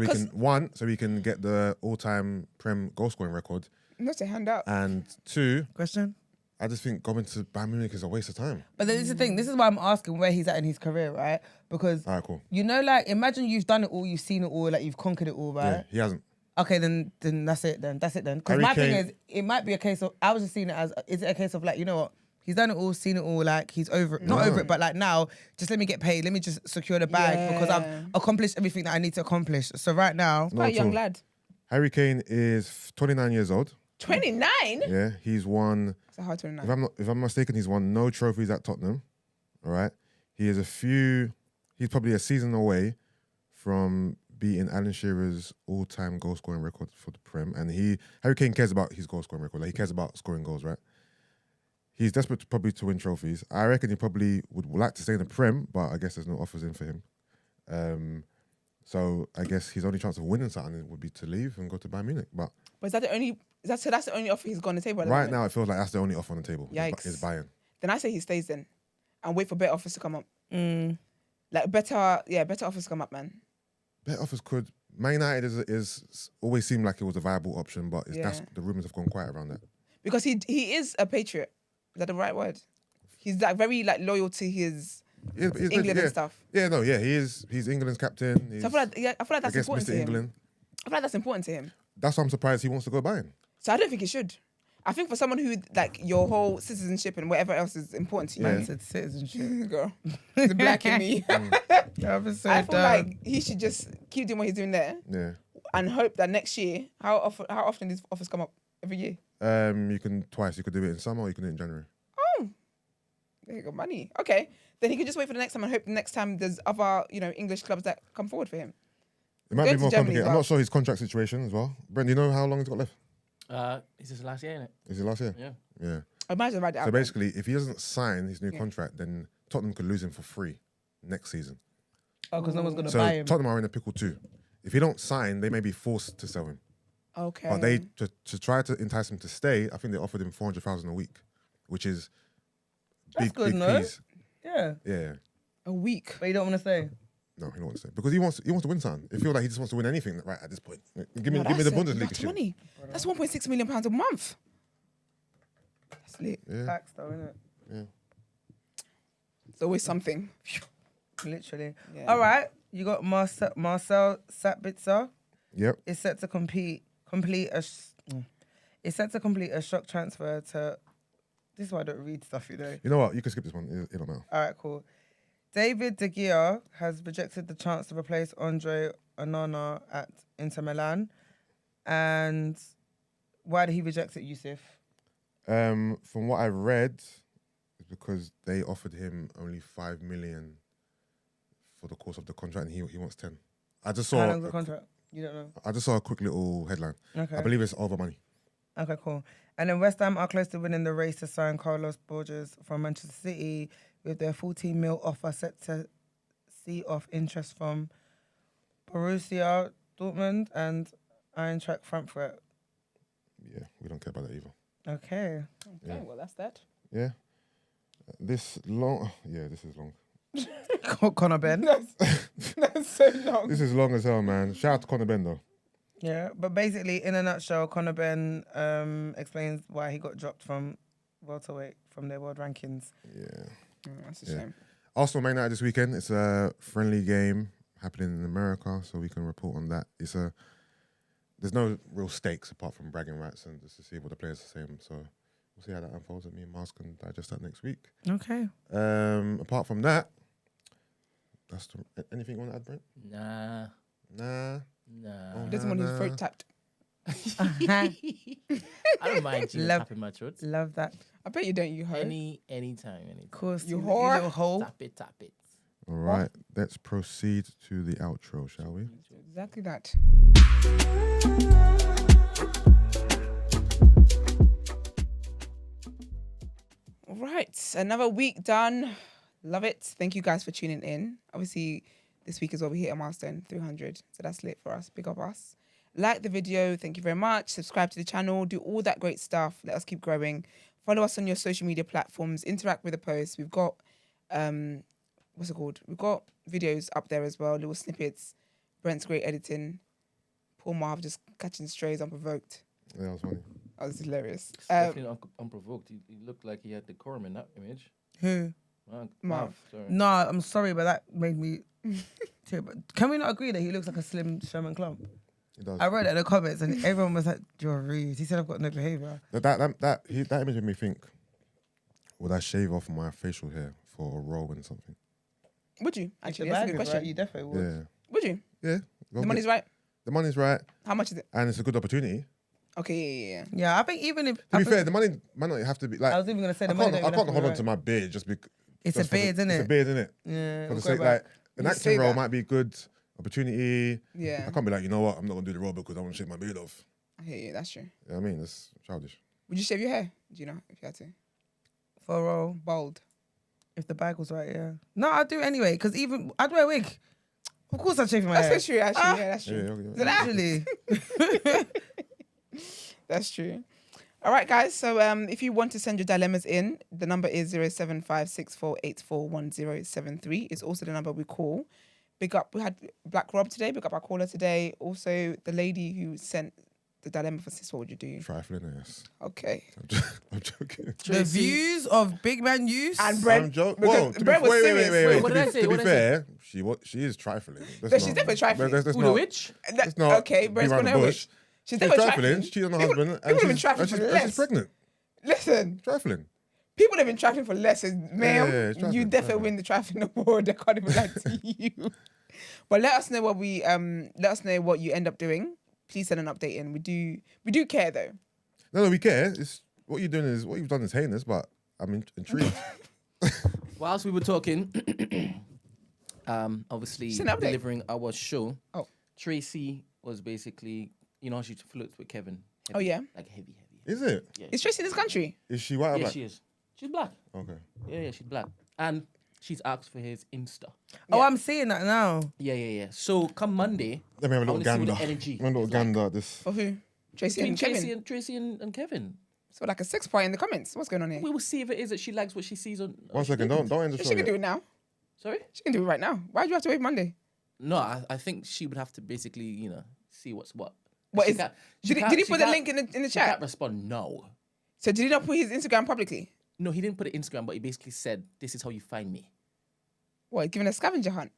we can get the all-time Prem goal scoring record, Not to hand out. and 2, Question? I just think going to Bayern Munich is a waste of time. But then this is the thing. This is why I'm asking where he's at in his career, right? Because All right, cool. you know, like imagine you've done it all, you've seen it all, like you've conquered it all, right? Yeah, he hasn't. Okay, then that's it. That's it. Because Harry my thing Kane- is, it might be a case of I was just seeing it as, is it a case of like, you know what? He's done it all, seen it all, like he's over it. Not No. over it, but like now, just let me get paid. Let me just secure the bag because Yeah. I've accomplished everything that I need to accomplish. So right now, Not Quite a at young all. lad. Harry Kane is 29 years old. 29? Yeah, he's won. It's a hard 29. If I'm mistaken, he's won no trophies at Tottenham. All right, he's probably a season away from beating Alan Shearer's all-time goal-scoring record for the Prem. And Harry Kane cares about his goal-scoring record. Like, he cares about scoring goals, right? He's desperate probably to win trophies. I reckon he probably would like to stay in the Prem, but I guess there's no offers in for him. So I guess his only chance of winning something would be to leave and go to Bayern Munich. But But is that the only? That's the only offer he's got on the table at the right moment? now, it feels like that's the only offer on the table. Yikes. Is Bayern. Then I say he stays then, and wait for better offers to come up. mm, Like better offers to come up, man. Better offers could. Man United is always seemed like it was a viable option, but that's Yeah. the rumours have gone quiet around that. Because he is a patriot. Is that the right word? He's like very like loyal to his England and stuff. Yeah, no, yeah, he's England's captain. So I feel like that's guess important Mr. to him. England. I feel like that's important to him. That's why I'm surprised he wants to go Bayern. So I don't think he should. I think for someone who like your whole citizenship and whatever else is important to you, Yeah. man said citizenship. girl, the black in me. That was so I feel dumb. like he should just keep doing what he's doing there Yeah. and hope that next year, how often these offers come up? Every year. You can twice. You could do it in summer or you can do it in January. There you go, money. Okay, then he could just wait for the next time and hope the next time there's other English clubs that come forward for him. It might Going be to more Germany complicated. as I'm well. not sure his contract situation as well. Brent, do you know how long he's got left? It's his last year, isn't it? Is it last year? Yeah. Yeah. I might as well write it out. So then. basically, if he doesn't sign his new contract, then Tottenham could lose him for free next season. Oh, because no one's gonna So buy him. Tottenham are in a pickle too. If he don't sign, they may be forced to sell him. Okay. But they to try to entice him to stay, I think they offered him 400,000 a week, which is That's big, good, big no? fees. Yeah, Yeah. a week. but you don't want to say. No, he don't want to stay because he wants to win something. It feels like he just wants to win anything right at this point. Give me No, the that's Bundesliga that's shit. money. That's 1.6 million pounds a month. That's lit. Yeah. Facts though, innit? Yeah. It's always something. Literally. Yeah. All right, you got Marcel Sabitzer. Yep. Is set to complete a shock transfer to. This is why I don't read stuff, you know. You know what? You can skip this one. It don't matter. All right, cool. David De Gea has rejected the chance to replace Andre Onana at Inter Milan. And why did he reject it, Yusuf? From what I read, it's because they offered him only 5 million for the course of the contract, and he wants 10. I just How saw. long's the contract? You don't know. I just saw a quick little headline. Okay. I believe it's over money. Okay, cool. And then West Ham are close to winning the race to sign Carlos Borges from Manchester City with their 14 mil offer set to see off interest from Borussia Dortmund and Eintracht Frankfurt. Yeah, we don't care about that either. Okay. Okay, well that's that. Yeah. This is long. Conor Benn. That's so long. This is long as hell, man. Shout out to Conor Benn, though. Yeah, but basically, in a nutshell, Conor Benn explains why he got dropped from welterweight from their world rankings. Yeah. That's a Yeah. shame. Arsenal Man United this weekend. It's a friendly game happening in America, so we can report on that. There's no real stakes apart from bragging rights and just to see what the players are saying. So we'll see how that unfolds. And me and Miles can digest that next week. Okay. Apart from that, anything you want to add, Brent? Nah. Nah. Nah. He doesn't want his throat tapped. I don't mind you Love- tapping my throat. Love that. I bet you don't, you hoe. Anytime. Of course. You you whore. little hole. Tap it. All right, let's proceed to the outro, shall we? Exactly that. another week done. Love it. Thank you guys for tuning in. Obviously, this week as well, we hit a milestone, 300. So that's lit for us. Big up us. Like the video. Thank you very much. Subscribe to the channel. Do all that great stuff. Let us keep growing. Follow us on your social media platforms. Interact with the posts. We've got, what's it called? We've got videos up there as well. Little snippets. Brent's great editing. Poor Marv just catching strays unprovoked. Yeah, that was funny. Oh, this is hilarious. It's definitely unprovoked. He looked like he had decorum in that image. Who? Marv. Sorry. No, I'm sorry, but that made me terrible. Can we not agree that he looks like a slim Sherman Clump? He does. I wrote that in the comments and everyone was like, "You're rude." He said, "I've got no behaviour." That image made me think, would I shave off my facial hair for a role in something? Would you? Actually, If the that's a bag good is question. right, you definitely would. Yeah. Would you? Yeah. The money's right. The money's right, How much is it? and it's a good opportunity. Okay, yeah. Yeah, I think even if To be fair, the money might not have to be like. I was even gonna say the I money. can't, don't I even can't have to hold be on to my beard just because. It's a beard, isn't It's a it? beard, isn't it? Yeah. For the it'll sake, grow back. like an You acting say role that. might be good opportunity. Yeah. I can't be like, you know what, I'm not gonna do the role because I want to shave my beard off. I hear you. That's true. You know what I mean? That's childish. Would you shave your hair? Do you know if you had to? For a role, Bald. if the bag was right, yeah. No, I'd do it anyway because even I'd wear a wig. Of course, I'd shave my hair. That's so true, actually. Yeah, that's Yeah, true. okay. Literally. That's true. All right, guys. So if you want to send your dilemmas in, the number is 07564841073. It's also the number we call. Big up. We had Black Rob today. Big up our caller today. Also, the lady who sent the dilemma for sis, what would you do? Trifling, yes. Okay. I'm joking. The views of big man use And Brent. I'm joking. Whoa, because Brent was wait. serious. What did I say? To What be did I say? fair, she is trifling. No, she's definitely trifling. Let's Who, the not- witch? let's not Okay, beat Brent's around gonna the know bush. it. She's She's definitely trifling. trifling. She cheated on her People- husband, people have been trifling for and less. she's pregnant. Listen, Trifling. people have been trifling for less. Ma'am, yeah, it's you trifling, definitely trifling. win the trifling award. I can't even lie to you. But let us know what you end up doing. Please send an update in. We do care though. No, we care. It's what you're doing is what you've done is heinous, but I'm intrigued. Whilst we were talking, obviously Just an update. delivering our show. Oh. Tracy was basically, you know, she flirts with Kevin. Oh, yeah? Like heavy. Is it? Is Tracy in this country? Is she white or Yeah, black? she is. She's black. Okay. Yeah, she's black. And she's asked for his Insta. Oh, I'm seeing that now. Yeah. So come Monday, Let me have a I little wanna see what gander. the energy Have a little is like. gander at this. For who? Tracy between and Kevin. Tracy and Kevin. So like a 6 point in the comments. What's going on here? We will see if it is that she likes what she sees on. One second, don't end the She show can yet. do it now. Sorry? She can do it right now. Why do you have to wait Monday? No, I think she would have to basically, you know, see what's what. What She is? can't- Did she he can't- put the she link in the She chat? can't respond. No. So did he not put his Instagram publicly? No, he didn't put it Instagram, but he basically said, "This is how you find me." What? Giving a scavenger hunt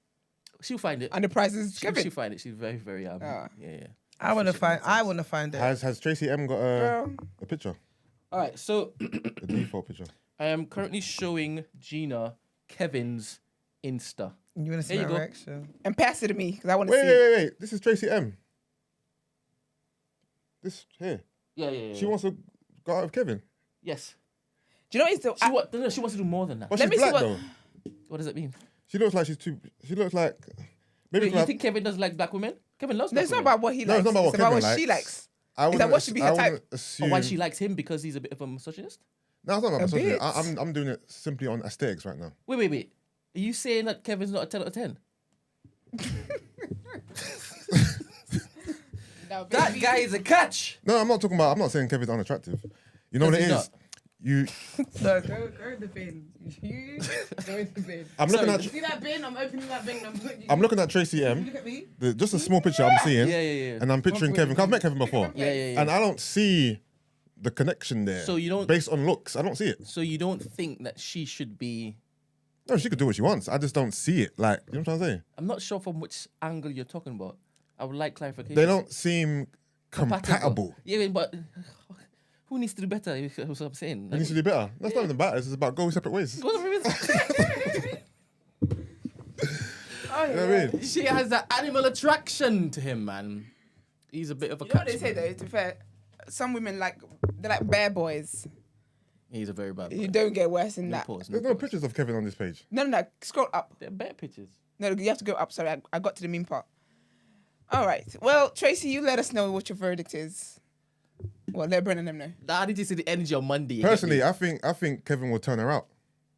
She'll find it. and the prize is She'll Kevin. find it. She's very, very yeah. I want to Appreciate find. that. I want to find it. Has Tracy M got Girl. a picture? All right, so The default picture. I am currently showing Gina Kevin's Insta. You want to see There my you go. reaction? And pass it to me because I want to see it. Wait. This is Tracy M. This here. Yeah. She wants to go out with Kevin. Yes. Do you know what? It's the, She wants to do more than that. But Let she's me see black what- though. What does it mean? She looks like she's too. She looks like. Maybe Wait, you like- think Kevin doesn't like black women? Kevin loves no, black it's not women. about what he No, likes. it's not about what about Kevin what she likes. likes. I Is that what should be her type? wouldn't assume. Or why she likes him because he's a bit of a misogynist? No, it's not about A misogyny. bit. I'm doing it simply on aesthetics right now. Wait. Are you saying that Kevin's not a 10 out of 10? That guy is a catch. No, I'm not talking about. I'm not saying Kevin's unattractive. You know what Does it he is. You. No, go in the bin. You go in the bin. I'm looking at. See that bin? I'm opening that bin. And I'm putting you. I'm looking at Tracy M. Look at me. Just a small picture I'm seeing. Yeah. And I'm picturing Kevin. 'Cause I've met Kevin before. Yeah. And I don't see the connection there. So you don't- Based on looks, I don't see it. So you don't think that she should be... No, she could do what she wants. I just don't see it. Like, you know what I'm trying to say? I'm not sure from which angle you're talking about. I would like clarification. They don't seem compatible. Yeah, but who needs to do better? That's what I'm saying. It needs to do better. That's not even about it. It's about going separate ways. You know what I mean? She has that animal attraction to him, man. He's a bit of a You know what catch. they say though? To be fair, some women they're like bear boys. He's a very bad boy. You don't get worse than No that. pause. There's no pictures of Kevin on this page. No. Scroll up. They're better pictures. No, you have to go up. Sorry, I got to the mean part. All right. Well, Tracy, you let us know what your verdict is. Well, let Brennan them know. Nah, I need to see the energy on Monday. you get Personally, me? I think Kevin will turn her out.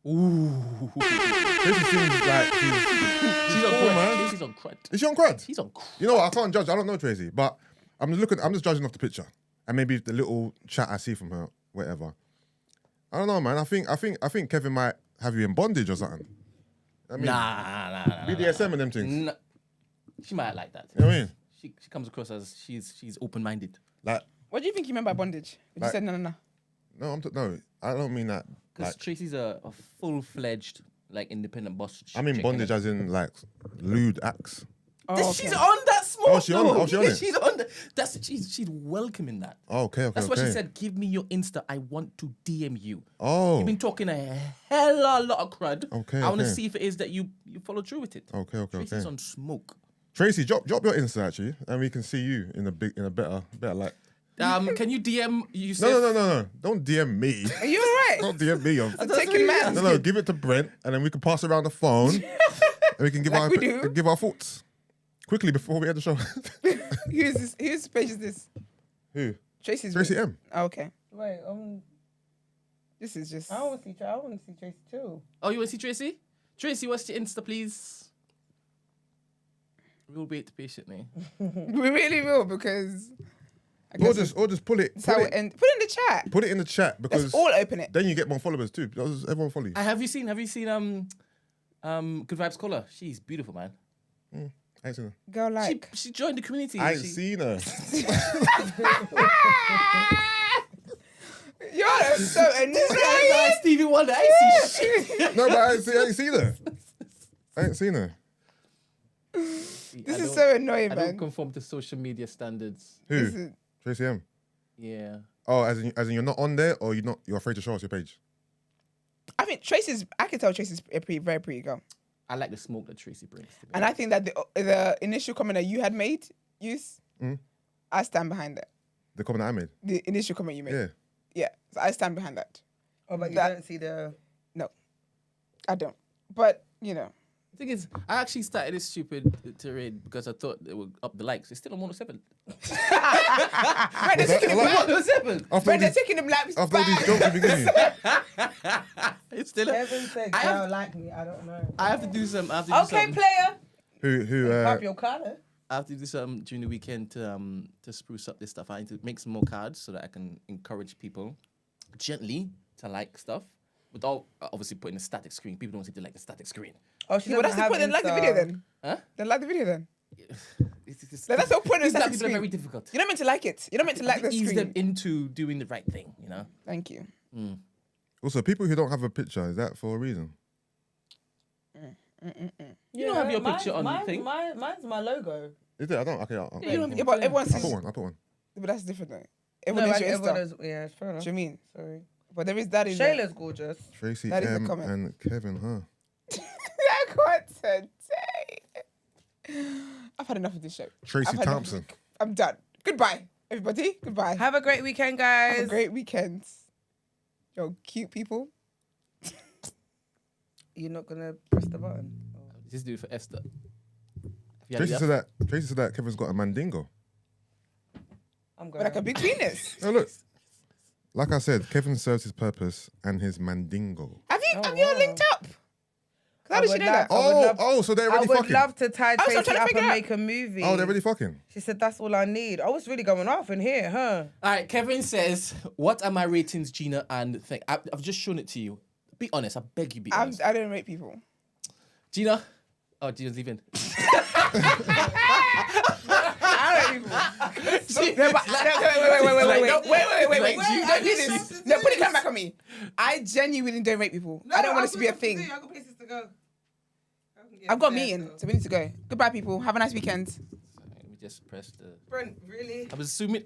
Ooh. Tracy seems like She's on cool, crud. man. She's on crud. Is she on crud? She's on crud. You know what? I can't judge. I don't know Tracy, but I'm just judging off the picture and maybe the little chat I see from her, whatever. I don't know, man. I think Kevin might have you in bondage or something. I mean, Nah. BDSM and them things. Nah. She might like that. You know what I mean? She comes across as she's open-minded. Like, What do you think you meant by bondage? You Like- said no. no, no, I don't mean that. Because Like, Tracy's a full-fledged, like, independent boss. I mean chick, bondage innit? as in like lewd acts. Oh, She's okay. on that smoke. Oh, she on it? though. Oh, she on it? She's on that. She's welcoming that. Oh, okay. That's what she said. Give me your Insta. I want to DM you. Oh, You've been talking a hella lot of crud. Okay, I want to okay. see if it is that you follow through with it. okay. Tracy's on smoke. Tracy, drop your Insta actually, and we can see you in a better light. Can you DM you? No. Don't DM me. Are you alright? Don't DM me. I'm taking man. No, give it to Brent, and then we can pass around the phone, and we can give Like we do. give our thoughts quickly before we end the show. Who's this? Whose page is this? Who? Tracy's. Tracy page. M. Oh, okay. Wait, This is just. I want to see Tracy too. Oh, you want to see Tracy? Tracy, what's your Insta, please? We'll wait patiently. We really will because. I Or guess just pull it. it's how it ends. Put it in the chat. Put it in the chat because Let's all open it. then you get more followers too. Everyone follow you. Have you seen Good Vibes Caller? She's beautiful, man. I ain't seen her. Girl, like. She joined the community. I ain't She- seen her. You're so annoying. Stevie Wonder. I see shit. No, but I ain't seen her. I ain't seen her. This is so annoying, I don't man. conform to social media standards. Who? This is- Tracy M. Yeah. Oh, as in you're not on there, or you're afraid to show us your page. I think I can tell Tracy's a very pretty girl. I like the smoke that Tracy brings. To me. And I think that the initial comment that you had made, I stand behind that. The comment I made. The initial comment you made. Yeah. Yeah. So I stand behind that. Oh, but you That- don't see the. No. I don't. But, you know. The thing is, I actually started this stupid tirade because I thought it would up the likes. It's still on 107. Right, they're taking them like- laps. 107. Right, they're taking them laps. After all these back. jokes we be giving you. It's still. Kevin said, I have- "Girl, like me." I don't know. I have to do some. I have to do Okay, some. player. Who? Pop your collar. I have to do some during the weekend to spruce up this stuff. I need to make some more cards so that I can encourage people gently to like stuff without obviously putting a static screen. People don't seem to like the static screen. Oh, she Yeah, well, that's doesn't the have point. Then like the Insta. video then. Huh? Then like the video then. It's That's the whole point of these black static people are very screen. difficult. You're not meant to like it. You're not meant to like the Ease them screen. into doing the right thing, you know. Thank you. Also, people who don't have a picture, is that for a reason? You don't have your picture on the thing. Mine's my logo. Is it? I don't. Okay, I'll You don't have Yeah, but everyone I'll sees. put one. I'll put one. But that's different though. No, Everyone knows like, your everyone Insta. is, yeah, it's fair enough. Do you mean? Sorry. But there is that is. Shayla's gorgeous. Tracy That is the M comment. and Kevin, huh? I can't today. I've had enough of this show. Tracy I've had enough of Thompson. it. I'm done. Goodbye, everybody. Goodbye. Have a great weekend, Have guys. a great weekend. Yo, cute people. You're not gonna press the button. Just do it for Esther. Yeah, Tracy said that Kevin's got a mandingo. I'm But going. like a big penis. Oh look, like I said, Kevin serves his purpose and his mandingo. Have you Oh, have you all wow. linked up? 'Cause How did she would know that? I would love- So they're I already would fucking. love to tie I was Tracy trying to up figure and out. make a movie. Oh, they're already fucking. She said that's all I need. I was really going off in here, huh? All right, Kevin says, "What are my ratings, Gina?" And thing. I've just shown it to you. Be honest. I beg you, be honest. I don't rate people. Gina. Oh, Gina's leaving. I don't rate people. No, but, wait. You don't do this. No, put the camera back on me. I genuinely don't rate people. I don't want this to be a thing. I've got places to go. I've got a meeting, so we need to go. Goodbye, people. Have a nice weekend. Let me just press the. Brent, really? I was assuming.